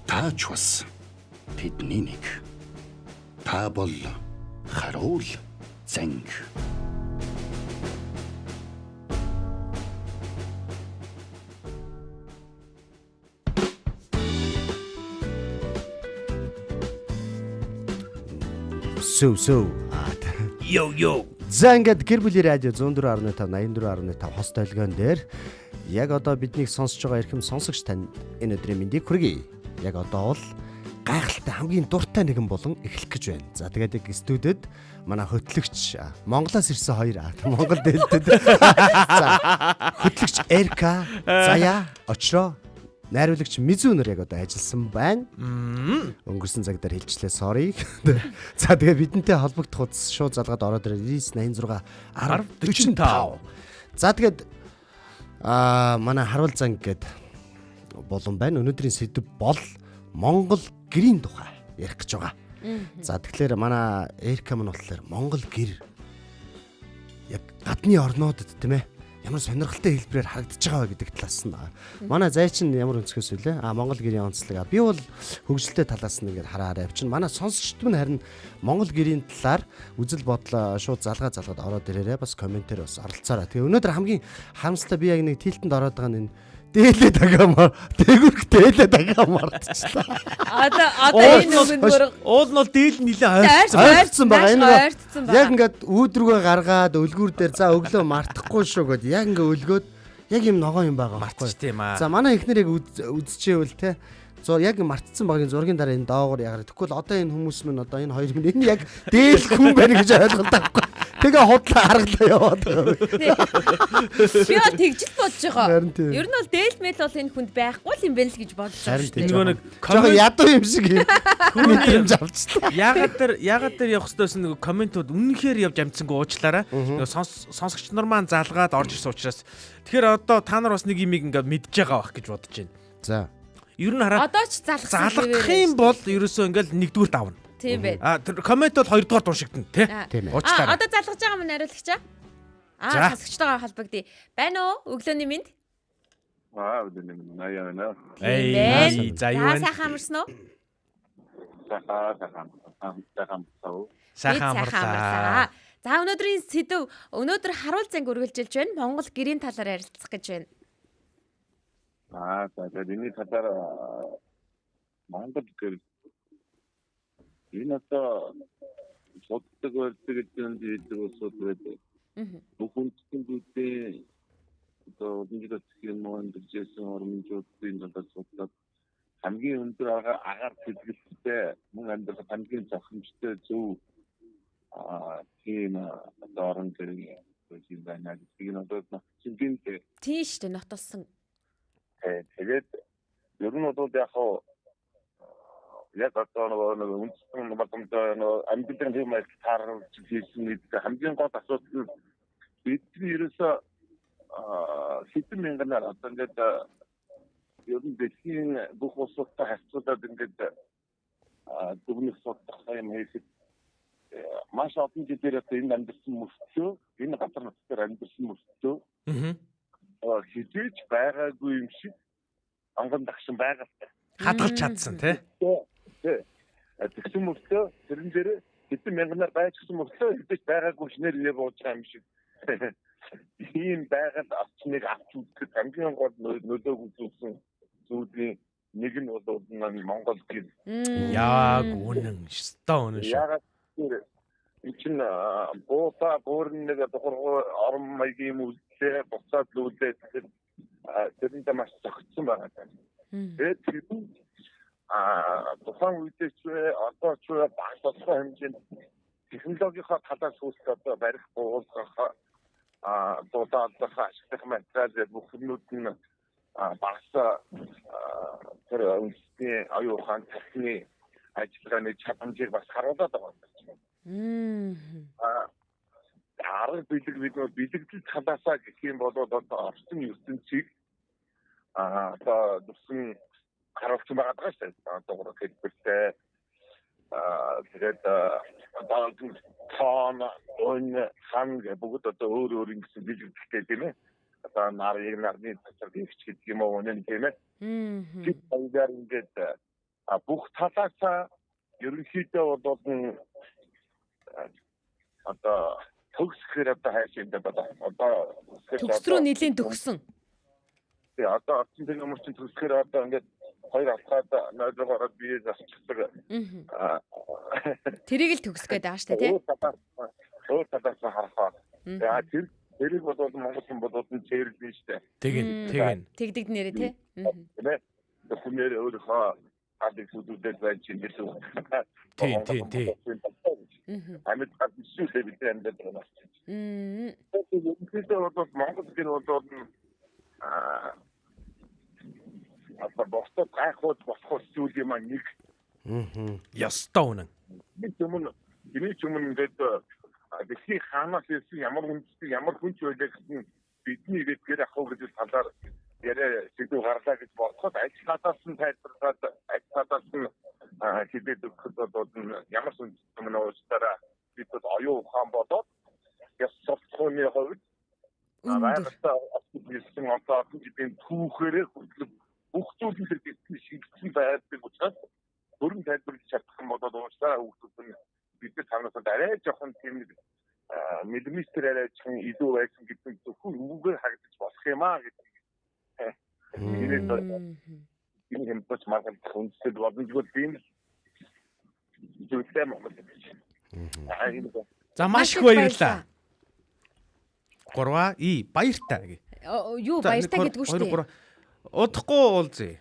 Таач бас тэдний нэг. Та бол харуул зэнг. Сөв. Йо. За ингээд гэр бүлийн радио 104.5 84.5 хост толгойн дээр яг одоо биднийг сонсож байгаа эрхэм сонсогч тань энэ өдрийн мэндийг хүргэе. Яг одоо бол гайхалтай хамгийн дуртай нэгэн болон эхлэх гэж байна. За тэгээд яг студиуд манай хөтлөгч Монголоос ирсэн хоёр Монгол дээлтэд. За хөтлөгч Эрка, Заяа, Очроо, найруулагч Мизүнөр яг одоо ажилласан байна. Өнгөрсөн цаг дээр хэлжлээ sorry. За тэгээд бидэнтэй холбогдох удас шууд залгаад ороод ирээ 986 1045. За тэгээд манай харуул зан гээд болон байна. Өнөөдрийн сэдв бол Монгол гэрийн тухай ярих гэж байгаа. За тэгэхээр манай Эрка мань болохоор Монгол гэр яг гадны орнуудад тийм ээ ямар сонирхолтой хэлбэрээр харагдаж байгаа вэ гэдэг талаас нь манай зай чинь ямар өнцгөөс үлээ Монгол гэрийн онцлог би бол хөгжилтэй талаас нь ингээд хараарай авчин манай сонсогчд нь харин Монгол гэрийн талаар үзэл бодлоо шууд залгаад ороод ирээрээ бас комментээр бас оролцоорой. Тэгээ өнөөдөр хамгийн харамсалтай би яг нэг тилтэнд ороод байгаа нь энэ дээлээ дагамаар дээгүрх дээлээ дагамаар мартчихлаа. Одоо энэ нөгөө уул нь бол дээл нилээ ойрцсон байгаа. Энэ яг ингээд өөдрөгөө гаргаад өлгүүр дээр за өглөө мартахгүй шүү гэд яг ингээд өлгөөд яг юм ногоо юм байгаа байхгүй. За манай эхнэр яг үзчихээвэл те яг мартцсан багийн зургийн дараа энэ доогоор ягараа. Тэгвэл одоо энэ хүмүүс минь одоо энэ хоёр минь энэ яг дээл хүн байна гэж ойлголоо байхгүй. Тэгээ худлаа харгалаа яваад байгаа. Би бол тэгжил бодож байгаа. Ер нь бол дээл мэл бол энэ хүнд байхгүй л юм байна л гэж бодож байгаа. Нөгөө нэг жоохон ядуу юм шиг мэдрэмж авчихлаа. Ягаад тэр явах хэвчээс нөгөө комментууд үнэнхээр явж амжсангүй уучлаарай. Нөгөө сонсогч нар маань залгаад орж ирсэн учраас тэгэхээр одоо та нар бас нэг юм ингээд мэдж байгаа байх гэж бодож байна. За. Ер нь хараад одоо ч залгах юм бол ерөөсөө ингээд нэгдүгээр давна. Тийм бай. Коммент бол хоёрдугаар дуушигдана тий. Уучлаарай. Одоо залгаж байгаа мөн хариулагчаа. Сонсогчтойгоо холбогдъё. Байна уу? Өглөөний мэнд. Өглөөний мэнд. Наяана. За юу вэ? Сайхан амарсан уу? Сайхан амарлаа. За өнөөдрийн сэдв өнөөдөр харуул занг үргэлжилж байна. Монгол гэрийн талаар ярилцах гэж байна. За энэ талаар Монгол гэр энэ одоо суддаг байдаг гэдэг нь улсууд байдаг. Бүх үндэстнүүдээ одоо нэгдэж юм өндөржсэн орнуудын талаар судлаад хамгийн өндөр агаар хэлбэртэй мөн амьдрал хамгийн зохимжтой зөв тийм одоо орон гэрийн зүйл байна гэдэг нь одоо чинь тийм шүү дээ нотолсон. Тэгээд ер нь бол яг одоо нэг үндэстэн батомтой амьдралын хэм маяг таарч хийсэн гэдэг хамгийн гол асуудал нь бидний ерөөсөө хэдэн мянганаар одоо ингээд ер нь дэлхийн бүх улсуудтай харьцуулаад ингээд дүгнэх судалх юм хийхэд маш олон жилээр одоо энэ амьдрсан мөртлөө энэ газар нутгаар амьдрсан мөртлөө хизээж байгаагүй юм шиг анган дагшин байгаатай хадгалж чадсан тий. Тэгсэн мөртлөө тэрэн дээр хэдэн мянганаар байжсан мөртлөө хизээж байгаагүй шинээр нэ бууж байгаа юм шиг ийм байгаль авчныг авч үзэх хамгийн гол нөлөөг үзүүлсэн зүйлийн нэг нь бол Монгол гэр. Яг үнэн шүү. Яг энэ чинь буурн нэг тухайн орон маягийн үйлдэл буцаад лүүлээд тэрэнд маш зохицсон байгаа. Тэгээд тухайн үедээ ч одоо ч баг толгой хэмжээнд технологийнхаа талаас үүсэх одоо барих буулгах дуудаалдах ашиглах материал бүхнүүд нь багасаа тэр үндэсний оюун ухаан техникийн ажиллагааны чадамжийг бас харуулдаг байна. Арга бэлэгдэл талаасаа гэх юм бол одоо орчин ертөнцийг одоо дүрсэн харуулж байгаа шүү дээ. Одоо хэлбэртэй тэгээд одоо тоон хан бүгд одоо өөр ингэсэн бэлэгдэлтэй тийм ээ. Одоо нарны цацар гихч гэдэг юм уу үнэн тийм ээ. Тэд баяр ингээд бүх талаасаа ерөнхийдөө бол одоо төгсгөр одоо хайшин одоо төгс рүү нэлийн төгсөн. Тэгээ одоо орчин тэр юмчин төгсгөр одоо ингээд хоёр алхаад нойлгоороо бие засчихдаг. Тэрийг л төгсгөөд байгаа шүү дээ, тий. Өөр талаас нь харахаа. Яа тэрийг бол Монгол хүн бол цэвэрлэн шүү дээ. Тэгэн. Тэгдэг нэрээ, тий. Тэ. Тэхнэр өөрийнхөө хадыг сүдүүдэд байж гэсэн. Тий. Амьд хадшилтэй бид амьд байна. Тэгээд бол Монгол гэр бол бостой гайхууд болох зүйл юм аа нэг. Ястаа үнэн. Бид өмнө ингээд дэлхийн хаанаас ирсэн ямар хүн ч байлаа гэсэн бидний ирээд гэр ахуу гэж талаар яриа сэдв гарлаа гэж бодоход ажил хатаас нь тайлбарлаад ажил хатаас нь хэдээд өгөхөд бол ямар ч юм уустараа бид оюун ухаан болоод яс софтхоны хувьд аваатаа асуултын одоо бидний түүхээрээ хүүхдүүд их шигдсэн байдаг учраас бүрэн тайлбарлаж чадах юм бол уустараа хүүхдүүд нь бид танаас арай жоохон тийм миллиметр арайчхан илүү байсан гэдэг зөвхөн үгээр харагдаж болох юм аа гэдэг. Энэ хэмтэж маргалдах үндэслэл боломжгүй тийм зүйлтэй Монгол. За маш их баярлалаа. 3 баяртай. Юу баяртай гэдгүү шүү дээ. Удахгүй уулзъя.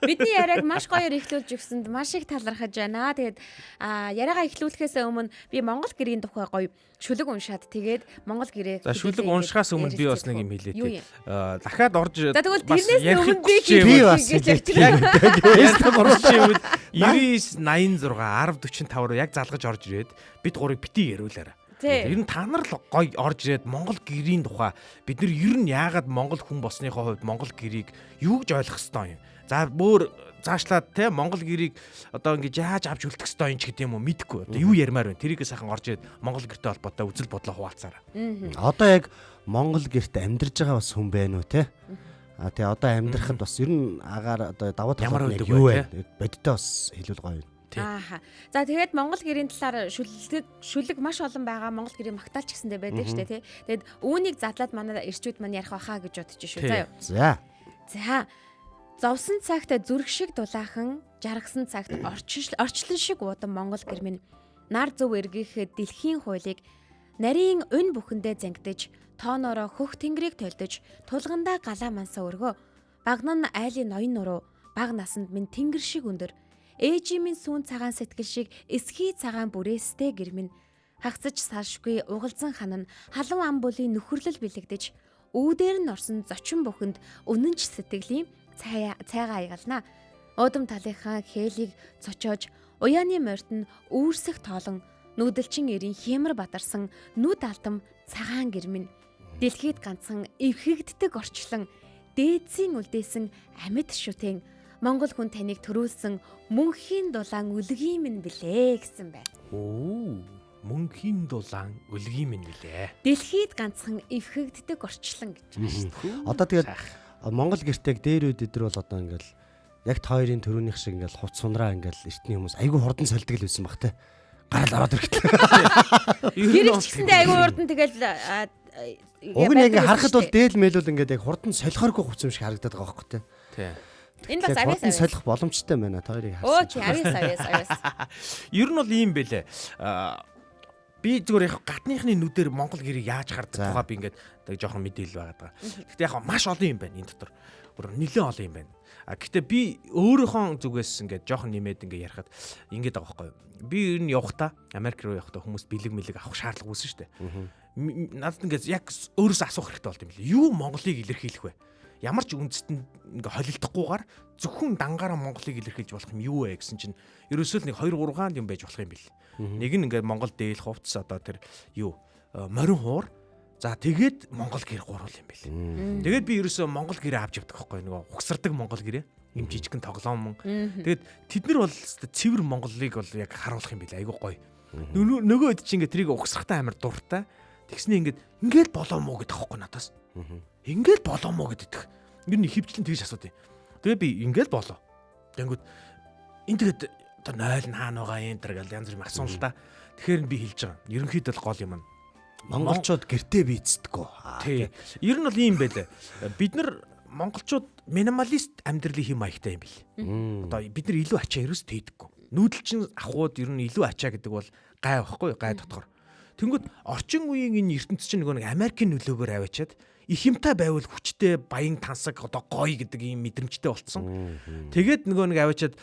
Бидний яриаг маш гоёор эхлүүлж өгсөнд маш их талархаж байна. Тэгээд яриагаа эхлүүлэхээс өмнө би Монгол гэрийн тухай гоё шүлэг уншаад тэгээд Монгол гэрээ. За шүлэг уншихаас өмнө би бас нэг юм хэлээ тий. Дахиад орж За тэгвэл тэрнээс өмнө би бас яг 99 86 10 45 руу яг залгаж орж ирээд бид гурыг бити яриулаарай. Ер нь та нар л гоё орж ирээд Монгол гэрийн тухай бид нар ер нь яагаад Монгол хүн болсныхоо хувьд Монгол гэрийг юу гэж ойлгох ёстой юм. За бүр заашлаад те Монгол гэрийг одоо ингэж яаж авч үлдэх ёстой юм ч гэдэг юм уу мэдэхгүй. Одоо юу ярмаар байна. Тэрийг сайхан орж ирээд Монгол гэртэй холбоотой үзэл бодлоо хуваалцаарай. Одоо яг Монгол гэрт амьдарж байгаа бас хүн байна уу те? Тэгээ одоо амьдрахад бас ер нь агаар одоо даваа талаар юу вэ? Бодтой бас хэлүүл гоё. Ааха. За тэгээд Монгол гэрийн талаар шүлэг маш олон байгаа. Монгол гэрийн магтаалч гэсэндээ байдаг шүү дээ, тий. Тэгээд үүнийг задлаад манай эрчүүд маань ярих байхаа гэж бодож шүү. За. За. Зовсон цагт зүрх шиг дулаахан, жаргасан цагт орчлон шиг уудан Монгол гэр минь нар зөв эргийхэд дэлхийн хуулийг нарийн өн бүхэндээ зангидж, тооноороо хөх тэнгэрийг толдож, тулгандаа галаа мансаа өргөө. Багнан айлын ноён нуруу, баг насанд минь тэнгэр шиг өндөр. Ээжийн минь сүүн цагаан сэтгэл шиг эсхий цагаан бүрээстэй гэр минь хагцаж салшгүй угалзан ханан халуун ам бүлийн нөхөрлөл бэлэгдэж үүдээр нь орсон зочин бүхэнд үнэнч сэтгэлийн цайгаа аягална. Уудам талынхаа хээлийг цочоож уяаны морьт нь үүрсэх тоолон нүүдэлчин эрийн хямар бадарсан нүд алтам цагаан гэр минь дэлхийд ганцхан эвхэгддэг орчлон дээдсийн үлдээсэн амьд шүтэн Монгол хүн таныг төрүүлсэн мөнхийн дулаан үлгийн минь билээ гэсэн байна. Мөнхийн дулаан үлгийн минь билээ. Дэлхийд ганцхан эвхэгддэг орчлон гэж байна шүү дээ. Одоо тэгээд Монгол гэртэг дээр үдээр бол одоо ингээл яг хоёрын төрөөнийх шиг ингээл хувц сунраа ингээл эртний хүмүүс айгүй хурдан солидог л байсан баг те. Гарал ороод ирэхтэй. Гэрч гэсэндээ айгүй хурдан тэгэл уг нь ингээ харахад бол дээл мэлүүл ингээд яг хурдан солихоргүй хувц юм шиг харагдаад байгаа байхгүй те. Тий. Энэ бас авьяас солих боломжтой байна та хоёрыг харсан. Оо чи авьяас. Ер нь бол ийм байлээ. Би зүгээр яг гадныхны нүдээр Монгол гэрийг яаж хардаг тухай би ингээд жоохон мэдээлэл байгаа. Гэхдээ яг маш олон юм байна энэ дотор. Бүр нэлээд олон юм байна. Гэхдээ би өөрийнхөө зүгээс ингээд жоохон нэмээд ингээд ярихад ингээд байгаа байхгүй юу. Би ер нь явахдаа Америк руу явахдаа хүмүүс бэлэг мэлэг авах шаардлага үүсэн шүү дээ. Надад ингээд яг өөрөөсөө асуух хэрэгтэй болт юм лээ. Юу Монголыг илэрхийлэх вэ? Ямар ч үндэстэн ингээ холилдохгүйгээр зөвхөн дангаараа Монголыг илэрхийлж болох юм юу вэ гэсэн чинь ерөөсөө л нэг 2 3 хаан юм байж болох юм бэл. Нэг нь ингээ Монгол дээл хувцс одоо тэр юу морин хуур. За тэгээд Монгол гэр гурвал юм бэл. Тэгээд би ерөөсөө Монгол гэрээ авч явдаг байхгүй нөгөө ухсардаг Монгол гэрээ. Им жижигхэн тоглоом. Тэгээд тэд нар бол цэвэр Монголыг бол яг харуулах юм бэл. Айгуу гоё. Нөгөө хэд чи ингээ трийг ухсрахтай амар дуртай. Тэгснэ ингээд болоо мó гэдэг байхгүй надаас. Ингээд болоо мó гэдэг. Ер нь хөвчлэн тэгж асуудیں۔ Тэгээ би ингээд болоо. Тэнгүүд энэ тэгээд одоо 0 хаана байгаа юм тэр гал янз бүр асуун л та. Тэгэхээр би хэлж байгаа. Ерөнхийдөө л гол юм. Монголчууд гэртээ бийцдэггүй. Тий. Ер нь бол ийм байлаа. Бид нар монголчууд минималист амьдралын хэм маягтай юм бэл. Одоо бид нар илүү ачаа ерөөс тейдэггүй. Нүүдэлчин ахуйд ер нь илүү ачаа гэдэг бол гай байхгүй гай дотор. Тэнгүүд орчин үеийн энэ ертөнц чинь нэг Америкийн нөлөөгөөр аваачаад их юмтай байвал хүчтэй баян тансаг одоо гоё гэдэг ийм мэдрэмжтэй болцсон. Тэгээд нэг аваачаад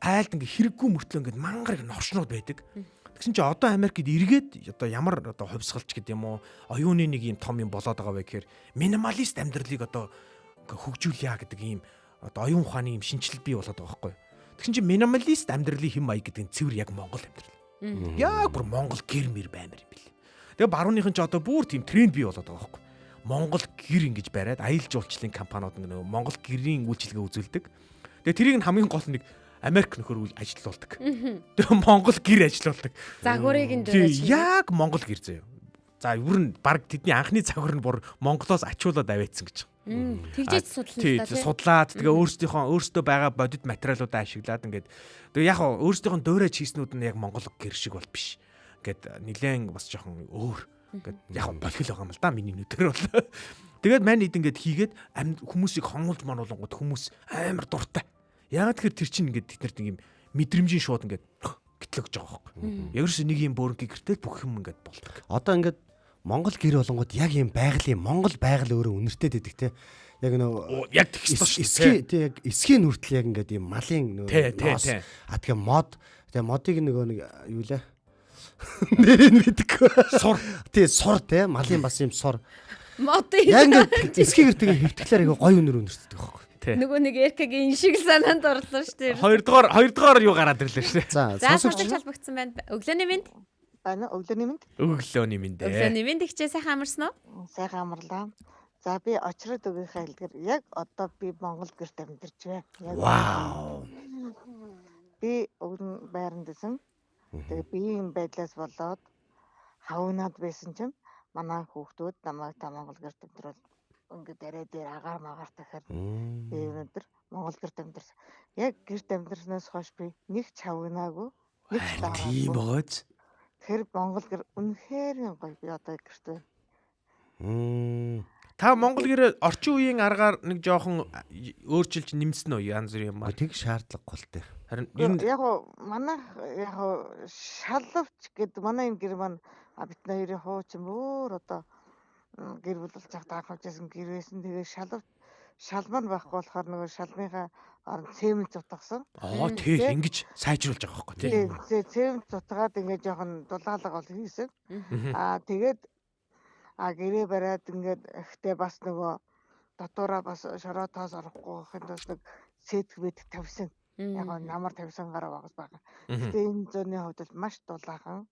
айлд ингээ хэрэггүй мөртлөө ингээ мангар новшнууд байдаг. Тэгсэн чинь одоо Америкт эргээд одоо ямар одоо хувьсгалч гэдэг юм уу оюуны нэг ийм том юм болоод байгаа вэ гэхээр минималист амьдралыг одоо хөгжүүлье гэдэг ийм одоо оюун ухааны ийм шинжилэл бий болоод байгаа байхгүй. Тэгсэн чинь минималист амьдралын хэм маяг гэдэг нь цэвэр яг Монгол амьдрал. Яг бүр Монгол гэр мэр баймар юм бэл. Тэгээ барууныхан ч одоо бүр тийм тренд бий болоод байгаа байхгүй. Монгол гэр ингэж бариад аялал жуулчлалын компаниуд нөгөө Монгол гэрийн үйлчилгээ үзүүлдэг. Тэгээ тэрийг нь хамгийн гол нэг Америк нөхөр ажилуулдаг. Тэгээ Монгол гэр ажилуулдаг. Загварыг нь дөрөж. Яг Монгол гэр заяа. За ер нь баг тэдний анхны загвар нь бүр Монголоос ачуулаад аваадсан гэж. Тэгжээч судлаа. Тий, судлаад тэгээ өөрсдөө байгаа бодит материалуудаа ашиглаад ингээд тэгээ яг өөрсдийнхөө дөөрэж хийснүүд нь яг Монгол гэр шиг бол биш. Ингээд нилээн бас жоохон өөр. Ингээд яг болхил байгаа юм л да миний нүдээр бол. Тэгээд мань ид ингээд хийгээд хүмүүсийг хонголж мануулгууд хүмүүс амар дуртай. Яг тэгэхээр тэр чинь ингээд тэднэрт нэг юм мэдрэмжийн шууд ингээд гэтлөгж байгаа байхгүй. Ягэрс нэг юм бөөрнгийн гэртэл бүх юм ингээд болдог. Одоо ингээд Монгол гэр болонгууд яг юм байгалийн Монгол байгаль өөрөө үнэртэй дэдэг те. Яг нөө яг эсхийн те яг эсхийн нүртэл яг ингээд юм малын нөө тэгээ мод тэгээ модыг нөгөө нэг юу лээ нэрийг мэдгүй сур тий сур те малын бас юм сур мод яг ингээд эсхийгэр тэгээ хөвтглээр яг гоё өнөр үнэртэй байхгүй. Нөгөө нэг эркагийн шиг санаанд орлоо шүү дээ. Хоёрдугаар юу гараад ирлээ шүү дээ. За сонсогч халбагдсан байна. Өглөөний мэнд. Байна өглөөний мэнд. Өглөөний мэнд. Өглөөний мэнд ихчээ сайхан амарсан уу? Сайхан амарлаа. За би очроод өгөхэй хэлдгэр яг одоо би Монгол гэрт амьдарч байна. Вау. Би өвгөн байранд исэн. Тэгээ биеийн байдлаас болоод хавнаад байсан чинь манай хүүхдүүд намайг та Монгол гэрт амьдрал ингээд арай дээр агаар магаар тахаар би өнөөдөр Монгол гэрт амьдарсан. Яг гэрт амьдарснаас хойш би нэг ч хавнаагүй. Нэг ч тийм бооч. Тэр Монгол гэр үнэхээр гоё би одоо гэрт байна. Та Монгол гэр орчин үеийн аргаар нэг жоохон өөрчилж нэмсэн үү янз бүр юм аа. Тэг шаардлагагүй л дээ. Харин яг манай яг шалвч гэдэг манай энэ гэр маань бид хоёрын хууч юм өөр одоо гэр бүлэлж захтаа хавчсан гэр байсан. Тэгээ шалман байхгүй болохоор нөгөө шалмынхаа орон цемент зутгасан. Тий ингэж сайжруулж байгаа байхгүй тий. Цемент зутгаад ингээд жоохон дулаалга бол хийсэн. Тэгээд гэрээ бариад ингээд ихтэй бас нөгөө дотоороо бас шороотоос орохгүй хин бас нэг сэтгвэд тавьсан. Яг намар тавьсан гараа багс байгаа. Гэтэ энэ зөний хувьд маш дулаахан.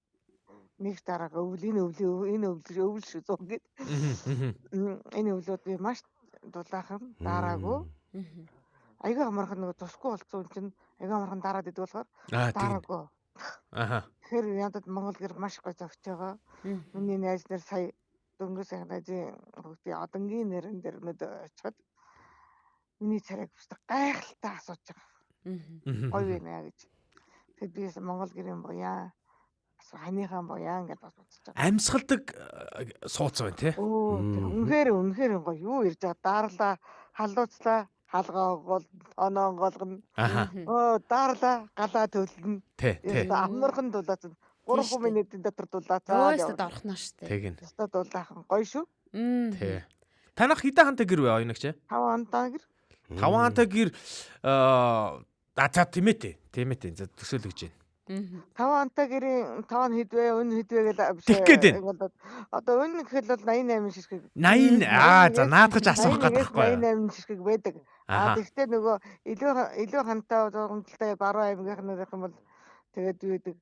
Нэг дараагаа өвөл шүү зов гэд. Энэ өвлүүд би маш дулаахан дараагүй. Айгаа амархан нөгөө тусгүй болцсон чинь айгаа амархан дараад идэв болохоор дараагүй. Тэгэхээр ядад Монгол гэр маш гоё зогч байгаа. Миний найз нар сая дөнгөс сайхнажийн бүгдийн одонгийн нэрэн дээр мэд очиход миний царайг бүстэг гайхалтай асууж байгаа. Гоё байна гэж. Тэгээд би Монгол гэрийн бояа ханыхан бояа гэдээ бас бодож байгаа. Амьсгалдаг сууц байна тий. Үнэхээр гоё юу ирж байгаа daарлаа халууцлаа халгаа гол оноон голгоно. Daарлаа галаа төлнө. Тий. Амархан дулаацсан 3 минутын дотор дулаацаа. Өөстөд орхоно шүү дээ. Тэгин. Өөстөд дулаахан гоё шүү. Тий. Танах хэдэн хантай гэр вэ оюунагч? 5 хантай гэр. 5 хантай гэр за тимэтэ. За төсөөлөж байна. 5 хантай гэрийн 5 хэдвэ өн хэдвэ гэдэг. Одоо өн гэхэл бол 88 ширхэг. 80 за наадгаж асуух гэдэг байхгүй. 88 ширхэг байдаг. Тэгвэл нөгөө илүү хантай зургамжтай баруун аймгийнхнэрх юм бол тэгээд байдаг.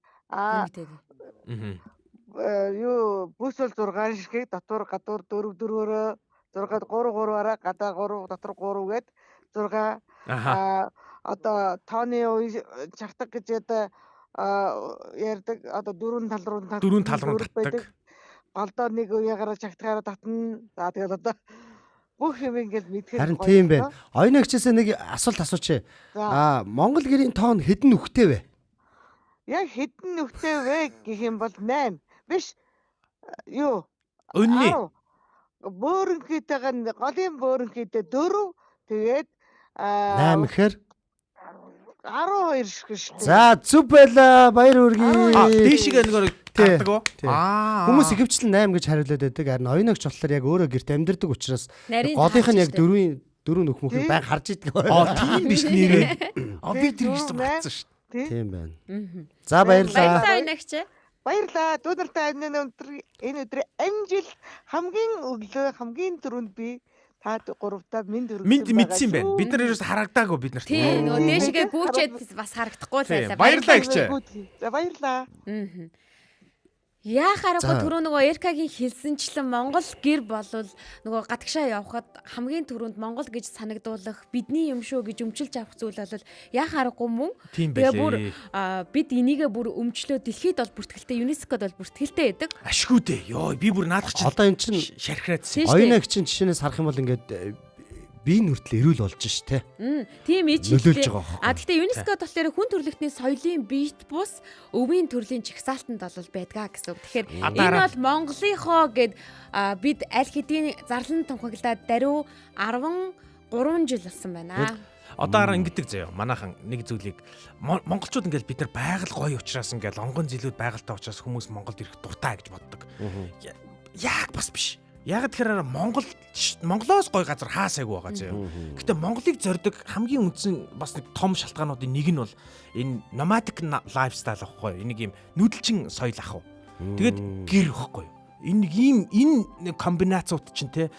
Юу бүс бол 6 ширхэг дотор гадуур 4-4-өөр 6 3-3-аараа гадаа 3 дотор 3 гээд 6 одоо тооны чагтаг гэж одоо ярддаг одоо дөрвөн тал руу татдаг. Голдоо нэг үегараа чагтгаараа татна. За тэгээд одоо бүх юм ингээд мэдхээр харин тийм байна. Оюунагчаас нэг асуулт асууч. Монгол гэрийн тоон хэдэн нүхтэй вэ? Яг хэдэн нүхтэй вэ гэх юм бол 8. Биш. Юу? Өнний. бөөрөнхийтэйгээ голын бөөрөнхийтэй 4 тэгээд 8 гэхээр 12 шиг шүү дээ. За зүв байла. Баяр хүргэе. Дээшгээ нөгөө гардаг уу? Хүмүүс ихэвчлэн 8 гэж хариулаад байдаг. Харин оюунагч болохоор яг өөрөө гэрт амьдардаг учраас голынх нь яг 4 нөхмөх байг харж идэг. Тийм биш нэрээ. Би тэр гэсэн батсан шүү дээ. Тийм байна. За баярлалаа. Баярлалаа. Дүүнартай энэ өдрийн амжилт хамгийн түрүүнд би та гуравтаа минь дөрөв. Минь мэдсэн байна. Бид нар ерөөс харагдаагүй бид нарт. Тийм нөгөө дээшгээ бүүчээд бас харагдахгүй байлаа. Баярлалаа гэж. За баярлалаа. Яахаараа түрүү нөгөө Эркагийн хэлсэнчлэн Монгол гэр болвол нөгөө гадагшаа явхад хамгийн түрүүнд Монгол гэж санагдуулах бидний юм шүү гэж өмчилж авах зүйл бол яахаарахгүй мөн. Тэгээ бүр бид энийгээ бүр өмчлөө дэлхийд бол бүртгэлтэй ЮНЕСКОд бол бүртгэлтэй байдаг. Ашгүй дээ. Йоо би бүр наадах чинь. Одоо эн чинь шархираадсэн. Оюунагч чинь жишээнээс харах юм бол ингээд биеийн хүртэл эрүүл болж штэ. Тийм ич нөлөөлж байгаа байхгүй. Гэхдээ ЮНЕСКО болохоор хүн төрөлхтний соёлын биет бус өвийн төрлийн чагсаалтанд бол байдгаа гэсэн үг. Тэгэхээр энэ бол Монголынхоо гэд бид аль хэдийн зарлан тунхаглаад даруй 13 жил болсон байна. Одоо ингэдэг заяа. Манайхан нэг зүйлийг монголчууд ингээл бид нар байгаль гоё учраас ингээл онгон зилүүд байгальтай учраас хүмүүс Монголд ирэх дуртай гэж боддог. Яг бас биш. Яг тэгэхээр Монголоос гоё газар хаасайг байгаа заяа. Гэтэ Монголыг зорддог хамгийн үндсэн бас нэг том шалтгаануудын нэг нь бол энэ nomadic lifestyle ахгүй. Энийг юм нүүдэлчин соёл ах уу. Тэгээд гэр ахгүй. Энэ комбинацууд чинь те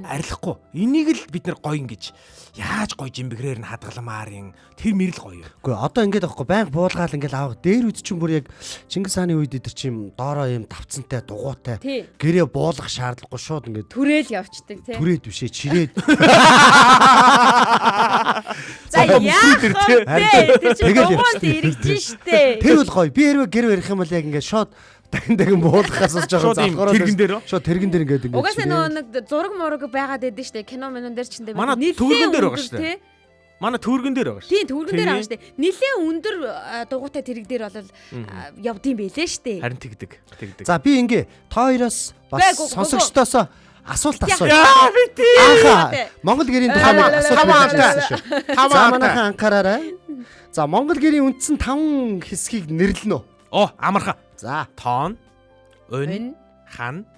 арилахгүй. Энийг л бид нар гоё ингэж яаж гоё жимбэгрээр нь хадгаламаар юм. Тэр мэрэл гоё. Үгүй одоо ингэж байхгүй байнга буулгаал ингээл авах. Дээр үед чинь бүр яг Чингис хааны үед идэр чинь доороо юм тавцантай дугуйтай гэрээ буулгах шаардлагагүй шууд ингээд түрээл явцдаг те. Түрээд бишээ чирээд. За яах вэ? Тэр дугуйд иргэжин штэ. Тэр бол гоё. Би хэрвээ гэр барих юм бол яг ингээд шууд дахин буулгахаас болж байгаа залхуураа тэргэн дээр шууд тэргэн дээр ингээд угаасаа нэг зураг мураг байгаад байдаг штэ кино минь дээр ч нэлээд манай түргэн дээр байгаа штэ. Манай түргэн дээр байгаа штэ. Тийм түргэн дээр байгаа штэ. Нилээн өндөр дугуйтай тэрэг дээр бол явдсан байлээ штэ. Харин тэгдэг. За би ингээ та хоёроос бас сонсогчдоос асуулт асууя. Яа би тийм. Анхаа Монгол гэрийн тухай асуулт байсан шүү. За манайхан анхаараарай. За Монгол гэрийн үндсэн 5 хэсгийг нэрлэнэ үү? Амархан. За тоон, өн, хан,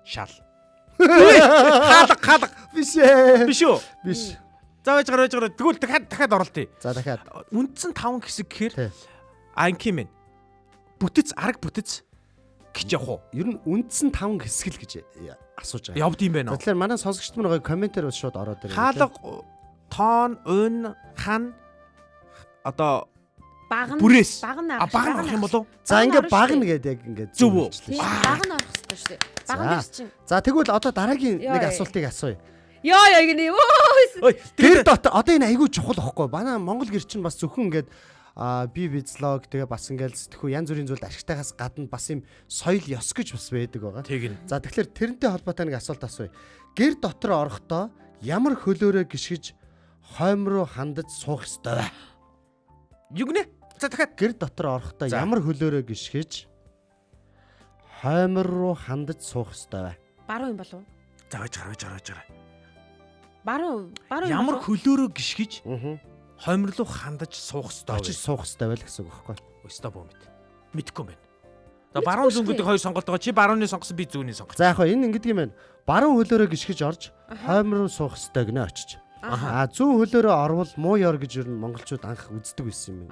шал. Хаалга биш ээ. Биш үү? Биш. За байж гараа. Тэгвэл дахиад оролтъё. За дахиад. Үндсэн 5 хэсэг гэхээр анким ээ. Бүтэц, арга бүтэц гэж явах уу? Ер нь үндсэн 5 хэсэг л гэж асууж байгаа. Явд юм байна уу? Тэгэхээр манай сонсогчд нар гоё комментээр бас шууд ороод ирээ. Хаалга, тоон, өн, хан одоо бүрээс багна авах юм болов? За ингээ багна гэдэг яг ингээ зөв үү? Багна орох хэрэгтэй шүү дээ. Багна гэж чинь. За тэгвэл одоо дараагийн нэг асуултыг асууя. Яа гинэ. Тэр дотор одоо энэ айгүй чухал واخхой. Манай Монгол гэр чинь бас зөвхөн ингээд би бизлог тэгээ бас ингээл сэтгхүү янз бүрийн зүйлд ашигтайгаас гадна бас юм соёл ёс гэж бас байдаг байгаа. За тэгэхээр тэрнтэй холбоотой нэг асуулт асууя. Гэр дотор орохдоо ямар хөлөөрөө гიშгэж хойм руу хандаж суух ёстой вэ? Юу гинэ? За дахиад гэр дотор орохдоо ямар хөлөөрөө гიშгэж хоймор руу хандаж суух ёстой вэ? Баруун юм болов уу? За байж гараа. Баруун ямар хөлөөрөө гიშгэж хоймор руу хандаж суух ёстой вэ? Очиж суух ёстой байл гэсэн үг байхгүй юу? Өстой боо мэд. Мэдхгүй байна. За баруун зүүн гэдэг хоёр сонголт байгаа. Чи барууны сонгосон, би зүүний сонгосон. За яг хоо энэ ингэдэг юм байна. Баруун хөлөөрөө гიშгэж орж хоймор руу суух ёстой гинэ очиж. Зүүн хөлөөрөө орвол муу ёр гэж ер нь монголчууд анх үздэг байсан юм.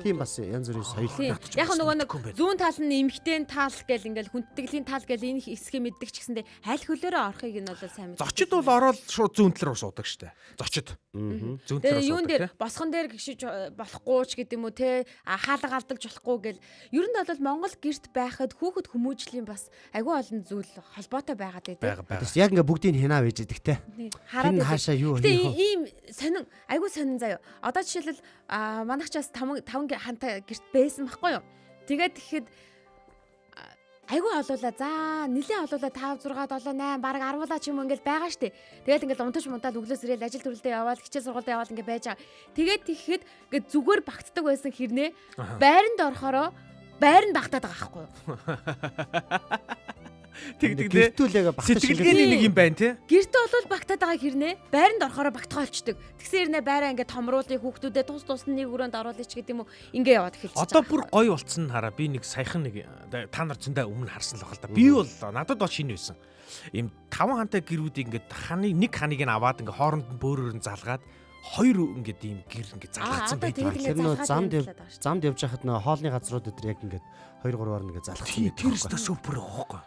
Тийм бас янз бүрийн соёл. Яг нөгөө нэг зүүн тал нь эмхтэн тал гэл ингээл хүндтгэлийн тал гэл энэ хэсгийг мэддэг ч гэсэндээ аль хөлөөрөө орохыг нь бол сайн мэддэг. Зочид бол ороод шууд зүүн тал руу суудаг штэ. Зочид. Зүүн тал руу суудаг. Юун дээр босгон дээр гიშиж болохгүй ч гэдэг юм уу те хаалга алдалж болохгүй гэл ер нь бол Монгол гэрт байхад хүүхэд хүмүүжлийн бас агүй олон зүйл холбоотой байгаад байдаг. Яг ингээ бүгдийг хянаа байж идэг те. Хараад хаашаа юу Тэгээ ийм сонин айгүй сонин заяа. Одоо жишээлбэл манайхчаас 5 хантай гэрт байсан байхгүй юу? Тэгээд тэгэхэд айгүй олуулаа. За нэлээд олуулаа 5 6 7 8 бараг 10 ч юм уу ингээл байгаа штэ. Тэгэл ингээл унтаж мунтаад өглөөс ирээл ажил төрөлдөө яваал хичээл сургуультай яваал ингээ байж байгаа. Тэгээд тэгэхэд ингээд зүгээр багтдаг байсан хэрнээ байранд орохороо байр нь багтаад байгаа байхгүй юу? Тэгдэг тий. Гэртүүл яг багтаж сэтгэлгээний нэг юм байна тий. Гэртээ бол багтаад байгаа хэрнээ байранд орохоор багтгаа олчдөг. Тэгсэн хэрнээ байраа ингээд томруулыг хүүхдүүдэд тус нэг өрөөнд оруулаач гэдэг юм уу ингээ яваад эхэлчихэж байгаа. Одоо бүр гоё болцсон хараа би нэг саяхан нэг та нар зөндөө өмнө харсан л байна л да. Би бол надад бол шинэ байсан. Ийм 5 хантай гэрүүдийг ингээд нэг ханыг нь аваад ингээд хооронд нь бөөрөөр нь залгаад хоёр ингээд ийм гэр ингээд залгацсан байдаг. Тэр нөө замд явж хахад нөө хоолны газрууд дээр яг ингээд 2-3-аар нэгэ залгасан байдаг. Тэр өстө супер байхгүй.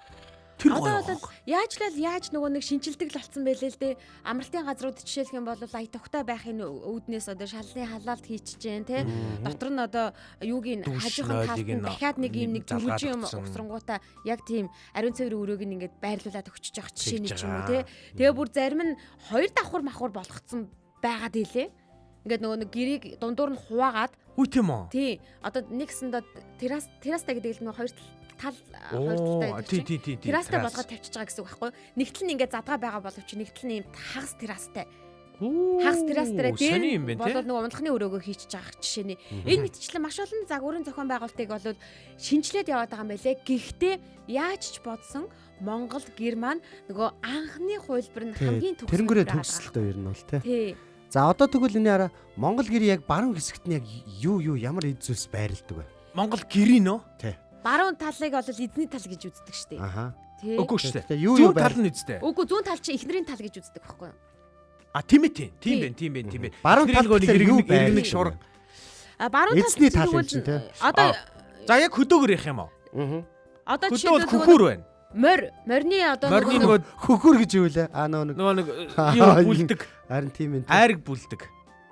Тэр одоо бол яаж нөгөө нэг шинжилдэг л болсон байлээ л дээ. Амралтын газрууд жишээлх юм бол ая тухтай байхын үүднээс одоо шалны халаалт хийчихэж जैन тий. Дотор нь одоо юугийн хажуухан талд дахиад нэг юм нэг зүрхжин юм угсрангуудаа яг тийм ариун цэвэр өрөөг нь ингээд байрлуулад өгчөж явах жишээний ч юм уу тий. Тэгээ бүр зарим нь хоёр давхар махур болгоцсон байгаад илээ. Ингээд нөгөө нэг гэрийг дундуур нь хуваагаад үгүй тийм үү. Тий. Одоо нэгсэндээ террастай гэдэг нь хоёр тал тий. Террастай болгоод тавьчихж байгаа гэсэн үг байхгүй. Нэгтэл нь ингээд задгаа байгаа боловч нэгтэл нь юм хагас террастай. Хагас террастай дээр болоод нөгөө ундлахны өрөөгөө хийчихэж байгаа жишээний. Энэ мэтчлэн маш олон загварын зохион байгуулалтыг бол шинжилээд яваад байгаа юм байлээ. Гэхдээ яаж ч бодсон Монгол гэр маань нөгөө анхны хувилбар нь хамгийн төгсгөл тэрнгэрээ төгсөлтөө ер нь бол тий. За одоо тэгвэл энэ хараа Монгол гэр яг баруун хэсэгт нь яг юу ямар эд зүйлс байрладаг вэ? Монгол гэрийн нөө? Тий. Баруун талыг бол эзний тал гэж үздэг шүү дээ. Аха. Үгүй шүү дээ. Юу тал нь үстэй. Үгүй зүүн тал чи эхнэрийн тал гэж үздэг байхгүй юу? А тийм ээ. Баруун тал нэг иргэнэг шуурга. Баруун тал эзний тал юм чинь тий. Одоо за яг хөдөөгөр явах юм уу? Одоо жишээлбэл хөхөр байна. Морины одоо нөгөө хөхөр гэж юу лээ? Нөгөө нэг юу бүлдэг. Харин тийм ээ. Айраг бүлдэг.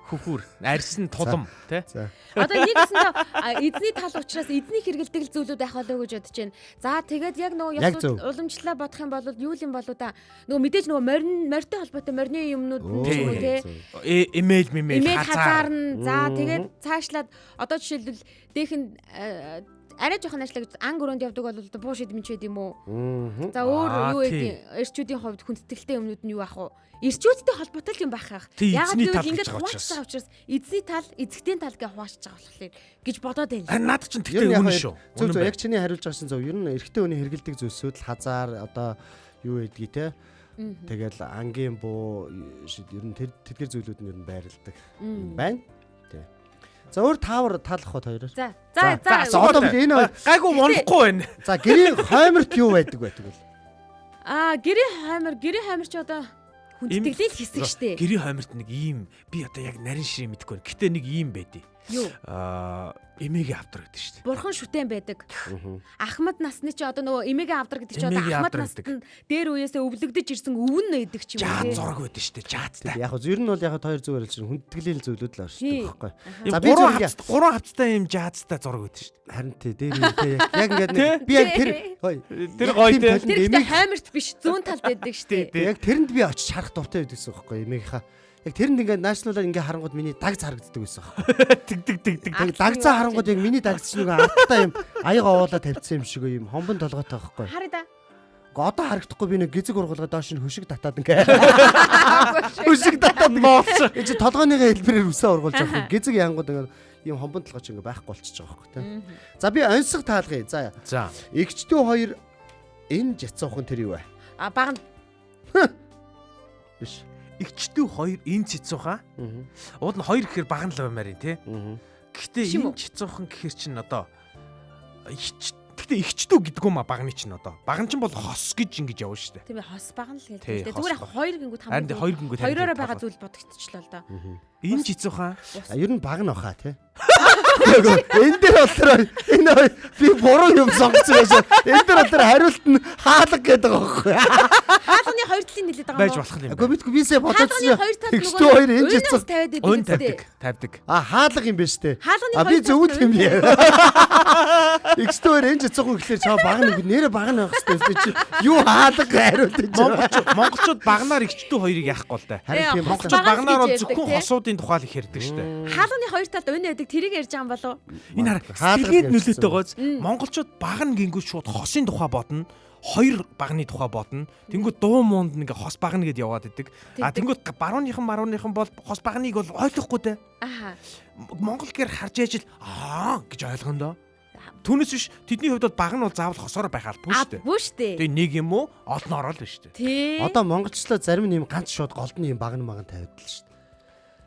Хөхөр, арьсан тулам тий. Одоо нэгсэндээ эзний тал учраас эзний хэрэгэлдэг зүйлүүд байх болоо гэж бодож байна. За тэгээд яг нөгөө уламжлалаа бодох юм бол юу юм болоо да. Нөгөө мэдээж нөгөө морьтой холбоотой морины юмнууд юм уу тий. Имэйл хазаар нь за тэгээд цаашлаад одоо жишээлбэл дээхэн арай жоохон ажиллаг анги өрөөнд явдаг бол буу шидмч байд юм уу? За өөр юу гэдэг эрчүүдийн хувьд хүндэтгэлтэй юмнууд нь юу ах вэ? Эрчүүдтэй холбоотой юм байх. Яг гэвэл ингэж хуваачж байгаа учраас эзний тал, эзэгтийн тал гэж хуваачж байгаа болохоор гэж бодоод байна. Наад чинь тэгтээ үнэн шүү. Зөв яг чиний хариулж байгаа чинь зөв. Ер нь эрэгтэй хүний хэрэгэлдэг зүйлсүүд л хазаар одоо юу гэдгийг те. Тэгэл ангийн буу ер нь тэдгэр зүйлүүд нь ер нь байрладаг. Байна. За өөр таавар талах хот хоёроор. За. Одоо энэ гайгүй унахгүй байна. За гэрийн хойморт юу байдаг вэ тэгвэл? Гэрийн хоймор ч одоо хүндэтгэлийн хэсэг штэ. Гэрийн хойморт нэг ийм би одоо яг нарийн ширээ мэдэхгүй байна. Гэтэ нэг ийм байдий. Юу? Эмээгийн авдар гэдэг шүү дээ. Бурхан шүтэн байдаг. Ахмад насны чи одоо нөгөө эмээгийн авдар гэдэг чи одоо ахмад наснд дээр үеэсээ өвлөгдөж ирсэн өвн нээдэг ч юм уу. Жаад зураг байдаг шүү дээ. Жаадтай. Яг зөв нь бол яг хоёр зүгээр л чинь хүндтгэлийн зүйлүүд л оршдог байхгүй. За би гурван хавцтай юм жаадтай зураг байдаг шүү дээ. Харин тий дээр яг ингээд би яг тэр гоё тий. Тэр хаймарт биш зүүн талд байдаг шүү дээ. Яг тэрэнд би очиж харах дуртай байдагсан байхгүй эмээгийнхаа. Яг тэрэнд ингээд наашнлаар ингээд харангууд миний дагц харагддаг байсан байхгүй. Тэг. Дагцаа харангууд яг миний дагц чинь нөгөө арттай юм аяга овоолаа тавьчихсан юм шиг юм хомбон толгойтой байхгүй. Харъя да. Одоо харагдахгүй би нэг гизэг ургуулгаа доош нь хөшиг татаад ингээ. Хөшиг татаад моолч. Эцэг толгойныхаа хэлбэрээр үсээ ургуулж байгаа. Гизэг янгууд ингээ ийм хомбон толгой ч ингээ байхгүй болчихж байгаа байхгүй тий. За би онцгой таалгая. За. Эгчдүү хоёр энэ жацуухан тэр юу вэ? Багна. Биш. Игчдүү хоёр энэ цэцүүхаа. Ууд нь хоёр гэхээр багна л баймаар юм тий. Гэхдээ энэ цэцүүхэн гэхээр чинь одоо гэхдээ игчдүү гэдэг юм а багны чинь одоо. Багн чинь бол хос гэж ингэж явна шүү дээ. Тийм ээ хос багна л гэдэг. Зүгээр хоёр гингүүд хамаагүй. Хоёр гингүүд хоёроо байгаа зүйл бодогдчихлоо л доо. Энэ цэцүүхэн ер нь багна баха тий. Энэ дээр болохоор энэ би буруу юм сонгоцсон байсан. Энэ дээр болохоор хариулт нь хаалга гэдэг байгаа байхгүй. Хаалганы хоёр талын нэлээд байгаа юм. Байж болох юм. Гэхдээ би бисээ бодоцсон. Тэгчтэй хоёр энэ жицс тавьдаг. Хаалга юм байна штэ. Би зөвүүл юм яа. Тэгчтэй хоёр энэ жицсгүй гэхэлэр чаа багна нэрэ багна байх штэ. Чи юу хаалга хариулт. Монголчууд багнаар игчдүү хоёрыг яахгүй л да. Харин монголчууд багнаар бол зөвхөн хосуудын тухай л их ярьдаг штэ. Хаалганы хоёр талд өнөө байдаг тэрийг ярьж байгаа юм болов. Энэ хараа сэтгэлгээд нөлөөтэй гоц. Монголчууд багна гингүүт шууд хосын тухай бодно. Хоёр багны тухай бодно. Тэнгүүд дуу муунд нэг хос багна гэд яваад идэг. Тэнгүүд барууныхан бол хос багныг бол ойлгохгүй дээ. Аха. Монгол гэр харж яж л гэж ойлгоно доо. Түүнээс биш тэдний хувьд бол баг нь бол заавал хосоор байх албагүй шүү дээ. Бүү шүү дээ. Тэгээ нэг юм уу олноороо л биш дээ. Тий. Одоо монголчлоо зарим нь юм ганц шууд голдны юм баг маган тавиад л шүү дээ.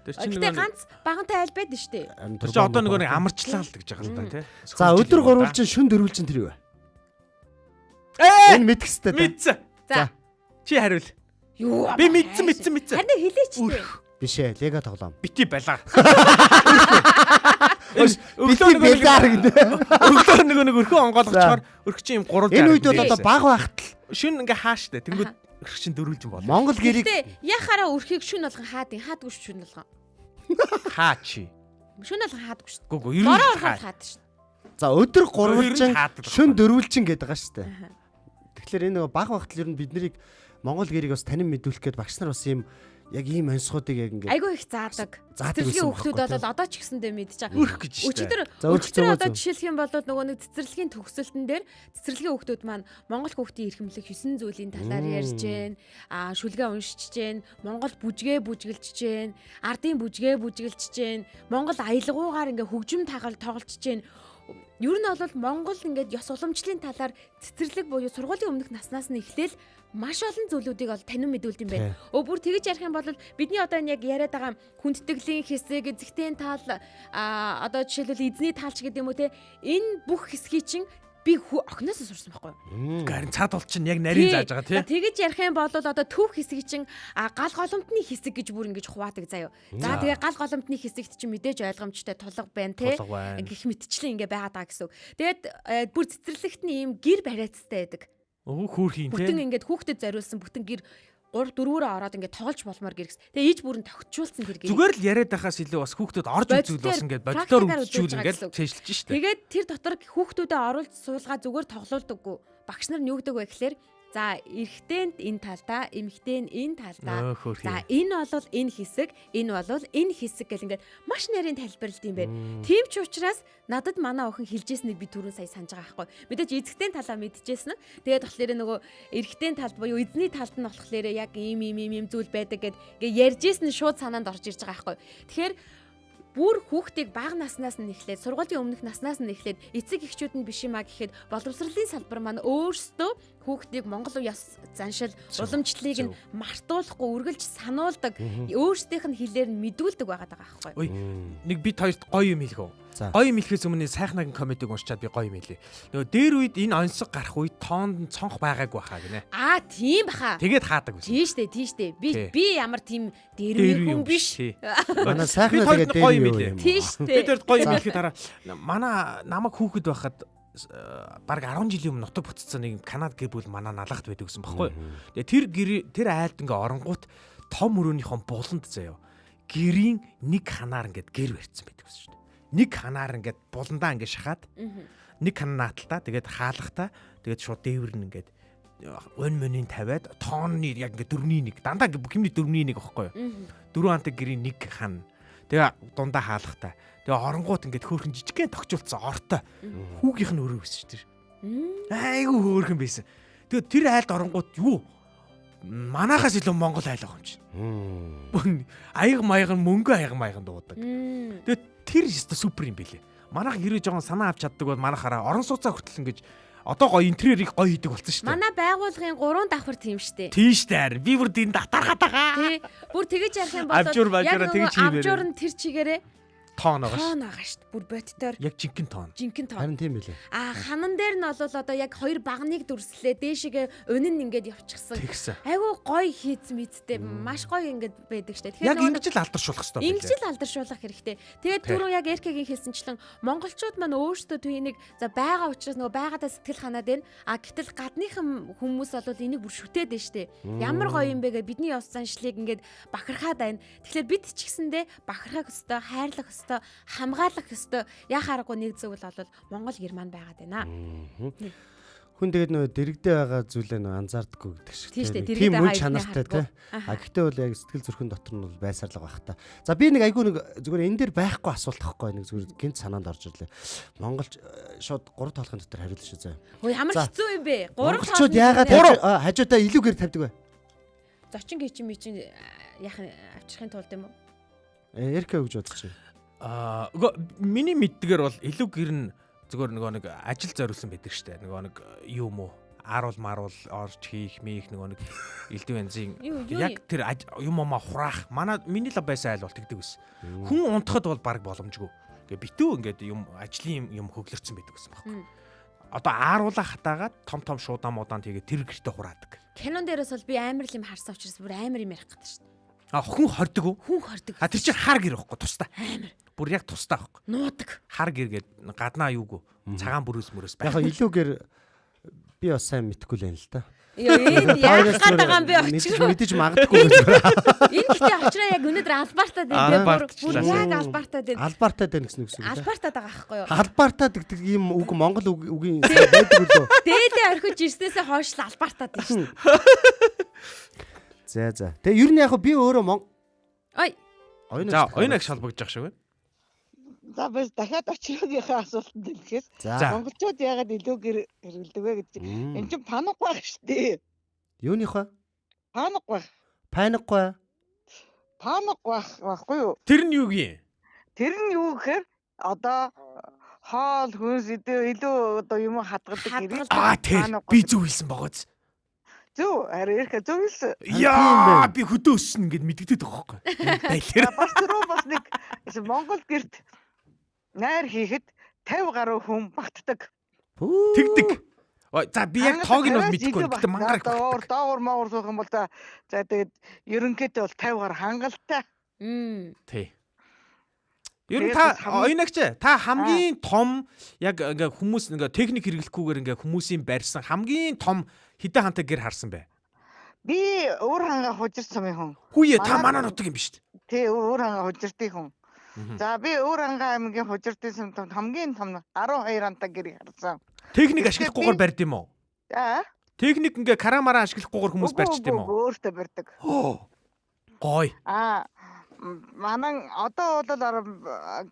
Гэтэ ганц багантай аль байдаг шүү дээ. Тэр чи одоо нэг амарчлаа л гэж байгаа л да тий. За өдөр гурвалжин шүн дөрвөлжин тэр юу вэ? Энэ мэдэх хэвээр. Мэдсэн. За. Чи хариул. Юу? Би мэдсэн. Харин хэлээч дээ. Бишээ, лего тоглоом. Бити байлаа. Бити байлаа гэдэг. Өглөө нэг өрхөө онгойлгочоор өрхчин юм 3 Энэ үед бол одоо баг байхад л шүн ингээ хааштай. Тэнгүүд өрхчин дөрвөлжин болоо. Монгол гэрийг яхаараа өрхийг шүн болгон хаадгүй шүн болгон. Хаачи. Шүн болгон хаадгүй шүү. Гүг ер нь хаад шүү. За өдөр гурвалжин шүн дөрвөлжин гэдэг байгаа шүү дээ. Тэгэхээр энэ нэг баг байхад л ер нь бид нарыг Монгол гэрийг бас танин мэдүүлэх гээд багш нар бас ийм яг ийм онцгоодыг яг ингээд айгүй их заадаг. Цэцэрлэгийн хүүхдүүд бол одоо ч гэсэндээ мэдчихэж байгаа. Өрх гэж шүү дээ. Өчигдөр одоо жишээлх юм бол нөгөө нэг цэцэрлэгийн төгсөлтөн дээр цэцэрлэгийн хүүхдүүд маань Монгол хүүхдийн эрхэмлэх 9 зүйлийн талаар ярьж гэн, шүлгээ уншиж гэн, Монгол бүжгээ бүжгэлж гэн, ардын бүжгээ бүжгэлж гэн, Монгол аялгаугаар ингээ хөгжим тоглож гэн. Ер нь бол Монгол ингээд ёс уламжлалын талаар цэцэрлэг буюу сургуулийн өмнөх наснаас нь эхлээл маш олон зүйлүүдийг бол танин мэдүүлд юм байна. Бүр тэгэж ярих юм бол бидний одоо энэ яг яриад байгаа хүндтгэлийн хэсэг, эзэгтэй тал одоо жишээлбэл эзний таалч гэдэг юм уу те энэ бүх хэсгийг чинь би охиноос сурсан байхгүй юу? Гарын цаад бол чинь яг нарийн зааж байгаа тий. Тэгэж ярих юм бол одоо төв хэсэг чинь гал голомтны хэсэг гэж бүр ингэж хуваадаг заяа. За тэгээ гал голомтны хэсэгт чинь мэдээж ойлгомжтой тулга байна тий. Гэх мэтчлэн ингэ байгаад байгаа гэсэн үг. Тэгээд бүр цэцэрлэгт нь ийм гэр бариацтай байдаг. Хүүхийн тий. Бүтэн ингээд хүүхдэд зориулсан бүтэн гэр 3-4-өөр ороод ингээд тоглож болмоор гэр гэсэн. Тэгээ ээж бүрэн тохицуулсан тэр гэр. Зүгээр л яриад байхаас илүү бас хүүхдэд орж үзүүл бас ингээд боддоор үзүүл ингээд цээжлж штэ. Тэгээд тэр дотор хүүхдүүдэд оруулж суулгаа зүгээр тоглоулдаггүй. Багш нар нь юу гэдэг вэ гэхээр за эрэгтэйнд энэ талдаа, эмэгтэй нь энэ талдаа. За энэ бол энэ хэсэг, энэ бол энэ хэсэг гэл ингээд маш нарийн тайлбарлалт юм байна. Тийм ч учраас надад манай охин хэлжсэнийг би түрүүн сая санаж байгаа байхгүй. Мэдээж эзэгтэй талаа мэдчихсэн. Тэгээд болохоор нөгөө эрэгтэй талд буюу эзний талд нь болохоор яг ийм зүйл байдаг гэд ярьжсэн шууд санаанд орж ирж байгаа байхгүй. Тэгэхээр бүр хүүхдийг бага наснаас нь эхлээд сургуулийн өмнөх наснаас нь эхлээд эцэг эхчүүд нь биш юмаа гэхэд боловсролын салбар маань өөрсдөө хүүхдийг Монгол ёс заншил уламжлалыг нь мартуулахгүй үргэлж сануулдаг өөрсдийнх нь хэлээр нь мэдүүлдэг байгаад байгаа байхгүй. Нэг бит хоёрт гоё юм хэлэх үү? Гоё юм хэлэхээс өмнө сайхнагийн комедиг уншчаад би гоё юм хэлээ. Нөгөө дээр үед энэ онцог гарах үед тоонд цонх байгаагүй баха гинэ. Тийм баха. Тэгээд хаадаг байсан. Тийш дээ. Би ямар тийм дээр үе хүн биш. Манай сайхнаа тэгээд дээр юм. Тийш Би дээ. тэр гоё юм хэлэхэд хараа манай намайг хүүхэд байхад баг 10 жилийн өмнө нутаг буцсан нэг Канад гэр бүл манай налахт байдаг гэсэн баггүй. Тэгээ тэр айлд ингээ оронгууд том өрөөнийхон буланд заяа. Гэрийн нэг ханаар ингээд гэр барьсан байдаг гэсэн шүү дээ. Нэг ханаар ингээд буландаа ингээд шахаад нэг ханаа нааталтаа тэгээд хаалгахтаа тэгээд шууд дээвэр нь ингээд өн мөнийн тавиад тооны яг ингээд дөрвний нэг дандаа хэмний дөрвний нэг баггүй. Дөрвөн хантай гэрийн нэг хан тэгээ дундаа хаалгахтаа тэгээ оронгууд ингээд хөөрхөн жижигхэн тогчулцсан ортой хүүгийнх нь өрөө өссөн шүү дээ. Айгу хөөрхөн байсан. Тэгээ тэр айлд оронгууд юу манахаас илүү Монгол айл байгаа юм чинь. Аяг маяг нь мөнгө аяг маяг дуудаг. Тэгээ тэр өстө супер юм бэлээ. Манайх хэрэг жоохон санаа авч чаддаг бол манайхаараа орон сууцаа хүртэл ингэж одоо гоё интерьерийг гоё хийдэг болсон шүү дээ. Манай байгууллагын 3 давхар тийм шүү дээ. Тийм шүү дээ. Би бүр тэнд татархаад байгаа. Тий. Бүр тэгэж ярих юм бол яг авжуур нь тэр чигээрээ тоон байгаа шүү. Тоон байгаа шүү. Бүр бодтоор. Яг жинхэнэ тоон. Жинхэнэ тоон. Харин тийм билээ. Ханан дээр нь бол одоо яг хоёр багныг дүрслээ. Дээшгээ өнөн ингээд явчихсан. Айгу гоё хийцэн мэдтэй. Маш гоё ингээд байдаг шүү дээ. Тэгэхээр яг ингэж л алдаршуулах хэрэгтэй. Ингэж л алдаршуулах хэрэгтэй. Тэгээд түрүү яг Эркегийн хэлсэнчлэн монголчууд маань өөрсдөө түүнийг за байгаа учраас нөгөө байгаадаа сэтгэл ханаад байна. Гэтэл гадныхан хүмүүс бол энийг бүр шүтээд байна шүү дээ. Ямар гоё юм бэ гэ бидний ёс заншлыг ингээд бахархаад байна. Тэгэхээр бид ч гэсэндээ бахархах ёстой, хайрлах ёстой, хамгаалах ёстой. Яхаа аргагүй нэг зөв бол Монгол Герман байгаад байна. Хүн тэгээд нөө дэрэгдээ байгаа зүйлээ нөө анзаардаггүй гэдэг шиг. Тийм үн чанартай тий. Гэхдээ бол яг сэтгэл зүрхэн дотор нь бол байсаарлага байх та. За би нэг айгүй нэг зүгээр энэ дээр байхгүй асуулт тахгүй нэг зүгээр гинт санаанд орж ирлээ. Монголч шууд 3 тоолохын дотор хариулж шүү заа. Өө ямар хэцүү юм бэ? 3 монголчууд яагаад хажуудаа илүү гэр тавьдаг вэ? Зочин гээч юм чинь яах авчрахын тулд юм уу? Эркэ гэж бодож чинь. Миний мэддгээр бол илүү гэр нь Зүгээр нөгөө нэг ажил зориулсан байдаг штэ. Нөгөө нэг юм уу? Аруул орж хийх нөгөө нэг элдв янзын яг тэр юм хураах. Миний л байсан айл бол тэгдэг ус. Хүн унтахад бол баг боломжгүй. Ингээ битүү ингээд юм ажлын юм хөглөрцөн байдаг гэсэн байхгүй. Одоо ааруулаа хатаагаад том шуудаан муудаан тэгээд тэр гэртээ хураадаг. Кинон дээрээс бол би амар л юм харсан учраас бүр амар юм ярих гэдэг шүү дээ. Хүн хордог уу? Хүн хордог. Тэр чинь хар гэр ихгүй тустай. Амар. Бүр яг тустай байхгүй. Нуудаг. Хар гэр гээд гаднаа юугүй. Цагаан бүрээс байх. Яг илүү гэр би бас сайн мэдхгүй л юм л та. Энэ яг гадаагаан би очиж мэдэж магадгүй гэж байна. Энэ гэхдээ очроо яг өнөөдөр албартаад байна. Бүр яг албартаад байна. Албартаад байна гэсэн үг шүү. Албартаад байгаа байхгүй юу? Албартаад гэдэг ийм үг Монгол үгийн байдаг үлээ. Дээлээ орхиж ирснээсээ хойш л албартаад байна шүү. За. Тэгээ ер нь яг би өөрөө За, оюунаг шалбагдж ах шиг байна. За бас дахиад очрогийнхаа асуултанд хэлэхээс монголчууд яагаад илүү гэр хэрэглэдэг вэ гэж. Энд чинь панк байх шүү дээ. Юуных вэ? Панк байх. Панк байхгүй юу? Тэр нь юу гин? Тэр нь юу гэхээр одоо хоол хүнс илүү одоо юм хадгалдаг гэрээ. Би зөв хэлсэн багоц. Зөв, арай ярих зөв хэлсэн. Яа, би хөдөө өссөн гэд мэддэгдээд байгаа байхгүй. Байлэр. Бас түрүү бас нэг Монгол гэрт найр хийхэд 50 гаруй хүн багтдаг. Тэгдэг. За би яг тоог нь бол мэдэхгүй. Гэтэ мангараг. Доогуур суух юм бол за тэгээд ерөнхийдөө бол 50 гаруй хангалттай. Тий. Ер нь та оюунагч та хамгийн том яг ингээ хүмүүс ингээ техник хэрэглэхгүйгээр ингээ хүмүүсийн барьсан хамгийн том хэдэн хантай гэр харсан бэ? Би өөр хангаа хужирсан юм хүн. Хүүе та манай нутаг юм биш үү? Тий, өөр хангаа хужиртыг хүн. За би өөр хангаа аймгийн хужиртын хамгийн том 12 хантай гэрийг харсан. Техник ашиглахгүйгээр барьд юм уу? За. Техник ингээ карамараа ашиглахгүйгээр хүмүүс барьчд юм уу? Өөртөө барьдаг. Гой. Манай одоо бол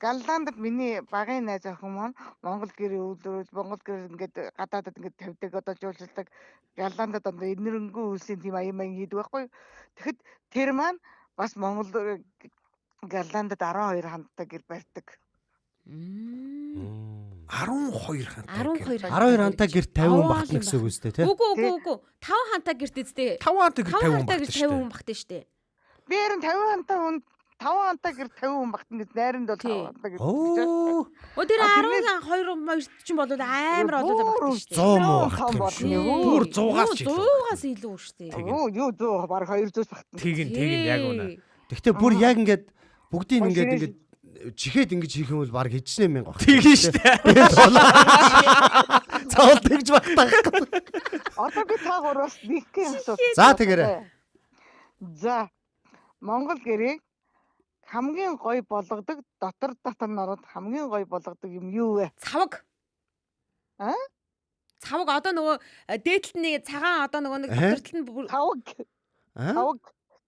Галландд миний багын найз охин маань Монгол гэрээ үйлдвэрлэж Монгол гэр ингээд гадаадд ингээд тавьдаг одоо жуулчилдаг Галландд одоо энэрэнгүй үйлсийн тийм аян хийдэг байхгүй. Тэгэхэд тэр маань бас Монгол Галландд 12 хантай гэр барьдаг. 12 хантай. 12 хантай гэр 50 хүн багтна гэсэн үг үстэй тий. Үгүй. 5 хантай гэрт үстэй. 5 хантай гэр 50 хүн багтна шүү дээ. Би харин 50 хантай хүн 5 хантай гэр 50 хүн багтна гэж найранд бол 5 хантай гэр. Тэр 12 чинь бол амар олоо багтна шүү дээ. 100 муу багтна. Бүр 100-аас илүү шүү дээ. Юу 100 баг 200 багтна. Тэгин яг үнэ. Гэхдээ бүр яг ингээд бүгдийг ингээд чихээд ингэж хийх юм бол баг хичнээн мянга баг. Тэгэн шүү дээ. Цаавал тэгж багтаах. Одоо би та гураас нэгхэн асуулт. За тэгээрэй. За Монгол гэрийг хамгийн гоё болгодог дотор нь ороод хамгийн гоё болгодог юм юу вэ? Цаваг. Цаваг одоо нөгөө дээдлэлт нэг цагаан одоо нөгөө нэг доторт нь цаваг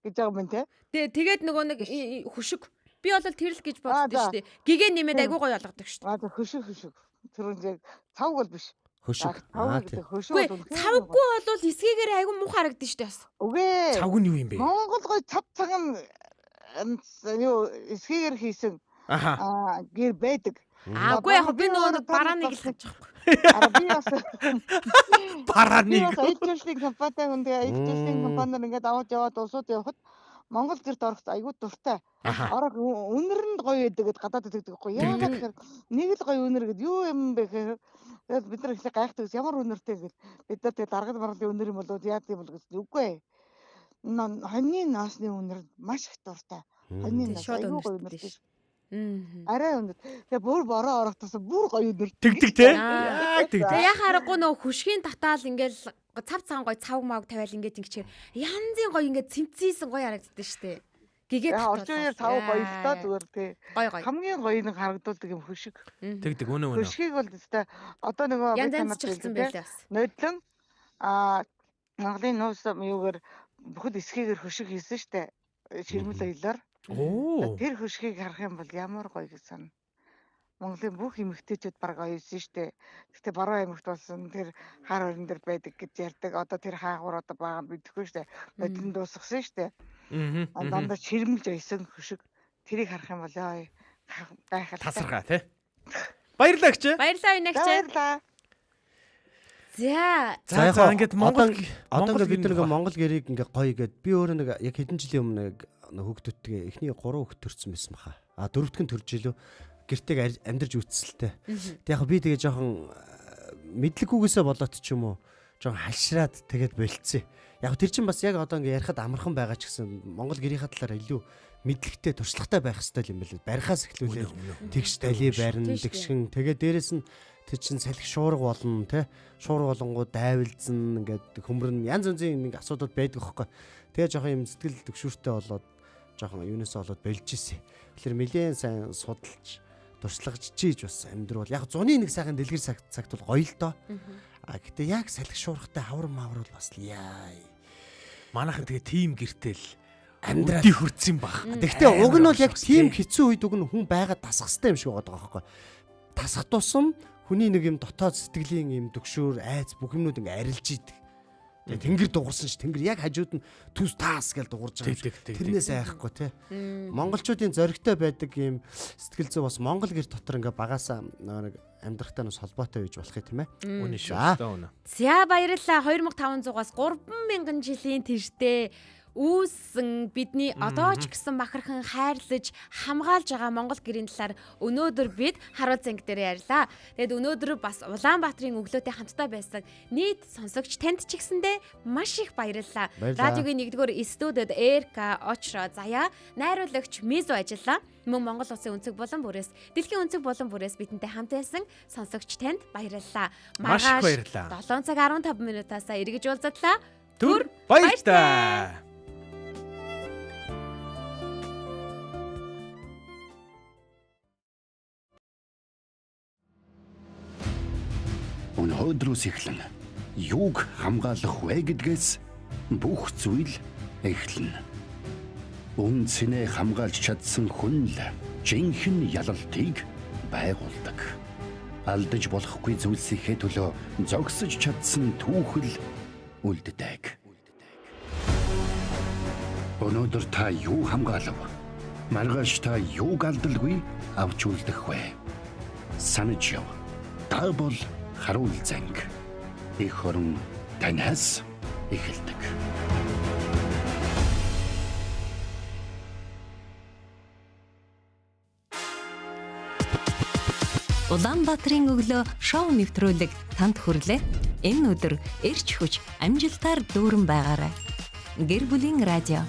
гэж байгаа юм те. Тэгээд нөгөө нэг хөшиг. Би бол тэрл гэж боддог шүү дээ. Гэгээ нэмээд айгуу гоё болгодог шүү дээ. Хөшиг. Тэр яг цаваг бол биш. Хөшиг. Цаваггүй бол эсгээгээр айгуу муухай харагдаж шүү дээ бас. Үгүй. Цаваг нь юу юм бэ? Монгол гоё цав цагаан юу эсгээгээр хийсэн гэр байдаг. Үгүй яг би нөгөө барааныг л хаж байгаа. Би бас барааныг эдгэрлийн компанитай хүн тэгээ эдгэрлийн компаниар ингээд аваад яваад улсууд явахад Монгол гэрт орох айгуу дуртай. Орог үнэр нь гоё байдаг гэд гадаад тэгдэг байхгүй. Яагаад гэхээр нэг л гоё үнэр гэд юу юм бэ гэхээр бид нар их гайхдаг ямар үнэртэй гэд бид нар тэгээ даргал марлын үнэр юм болоо яа гэм бол гэсэн үгүй. Хоньны наасны үнэр маш их дуртай. Хоньны наас айгуу гоё үнэртэй. Арай үнэр. Тэгээ бүр бороо орохдоос бүр гоё үнэр. Тэгдэг те. Тэгээ яхаарахгүй нөө хөшгийн татаал ингээл цав цагаан гоё цав мааг тавиал ингээд ингэчээр янзын гоё ингээд цэмцээсэн гоё харагддаг штэ. Гэгээд орчин үеэр цав гоё л тоо зүгээр тий. Гоё. Хамгийн гоё нэг харагдуулдаг юм хөшиг. Тэгдэг үнэ. Хөшгийг бол тест одоо нөгөө янз янз чилсэн байлаа бас. Нодлон Монголын нуус юугаар бүхэл эсхийгээр хөшиг хийсэн штэ. Ширмэл соёлоор. Тэр хөшгийг харах юм бол ямар гоё гэсэн. Монголын бүх эмэгтэйчүүд баг оёсон штэ. Гэхдээ баруун эмэгт болсон тэр хар хорин дээр байдаг гэж ярьдаг. Одоо тэр хаагуур одоо байгаа бидэхгүй штэ. Нодлон дуусгасан штэ. Дандаа ширмэлж оёсон хөшиг. Тэрийг харах юм бол гайхал тасархаа тий. Баярлалаа гэж. Баярлалаа инагч. Баярлалаа. За ингээд Монгол одоо бид нэг Монгол гэрийг ингээ гоё гээд би өөрөө нэг яг хэдэн жилийн өмнө хүүхдүүдтэйгээ эхний 3 хүүхд төрсэн байсан баха. А дөрөвдгөн төрж илүү гэртэйг амьдарч үтсэлтэй. Тэг яг би тэгээ жоохон мэдлэггүйгээсээ болоод ч юм уу жоохон халшраад тэгээд болцсон. Яг тэр чинь бас яг одоо ингээ ярихад амархан байгаа ч гэсэн Монгол гэрийнхаа талаар илүү мэдлэгтэй туршлагатай байх хэрэгтэй юм байна. Барихаас эхлүүлээд тэгш дали барина тэгшин тэгээд дээрэс нь тэр чин салхи шуурга болно те шуурга болонгууд дайвалзсан ингээд хөмрөн янз янзын нэг асуудал байдаг хөөхгүй. Тэгээ жоохон юм сэтгэл төгшүүртэй болоод жоохон юунаас болоод болж исэн. Тэгэхээр нэлээд сайн судалж туршлагаж чийж бас амьдрал яг зуны нэг сайхан дэлгэр цагт бол гоё л доо. А гэтээ яг салхи шуургатай хавар мавар бол бас яа. Манайхан тэгээ тим гэртэл амьдрал хүрсэн баг. Гэхдээ уг нь бол яг тийм хэцүү үед уг нь хүн байгаад тасах хэрэгтэй юм шиг байгаа байхгүй. Тасах тусам хүний нэг юм дотоод сэтгэлийн юм төгшөөр айц бүх юмнууд ингээ арилж идэг. Тэгээ тэнгэр дуурсан ш тэнгэр яг хажууд нь түс таас гэж дуурж байгаа юм. Тэрнээс айхгүй те. Монголчуудын зоригтой байдаг юм сэтгэл зүй бас Монгол гэр дотор ингээ багасаа нэг амьдрахтай нь холбоотой байж болох юм ээ. Үнэ шүү. За баярлалаа 2500-аас 3000 жилийн тэртээ үүсэн бидний одоо ч гэсэн махархан хайрлаж хамгаалж байгаа Монгол гэрийн талаар өнөөдөр бид харуул зэнг дээр ярьлаа. Тэгэд өнөөдөр бас Улаанбаатарын өглөөтэй хамтдаа байсан нийт сонсогч танд ч гэсэндээ маш их баярлалаа. Радиогийн 1-р студиуд Эрка, Очро, Заяа, найруулагч Мизо ажиллаа. Мөн Монгол улсын өнцөг болон бүрээс дэлхийн өнцөг болон бүрээс бидэнтэй хамт байсан сонсогч танд баярлалаа. Маш их баярлалаа. 7 цаг 15 минутаас эргэж уулзлаа. Түр баярлалаа. Өнөөдрөөс эхлэн юуг хамгаалах вэ гэдгээс бүх зүйл эхэлнэ. Үнцнээ хамгаалж чадсан хүн л жинхэнэ ялалтыг байгуулдаг. Алдаж болохгүй зүйлсийнхээ төлөө зогсож чадсан түүхэл үлддэг. Өнөөдөр та юу хамгаалав? Маргааш та юуг алдалгүй авч үлдэх вэ? Санаж яв. Та бол харуул зэнг. Эх хорон танаас эхэлдэг. Улаанбаатарын өглөө шоу нэвтрүүлэг танд хүрлээ. Энэ өдөр эрч хүч амжилтаар дүүрэн байгаарай. Гэр бүлийн радио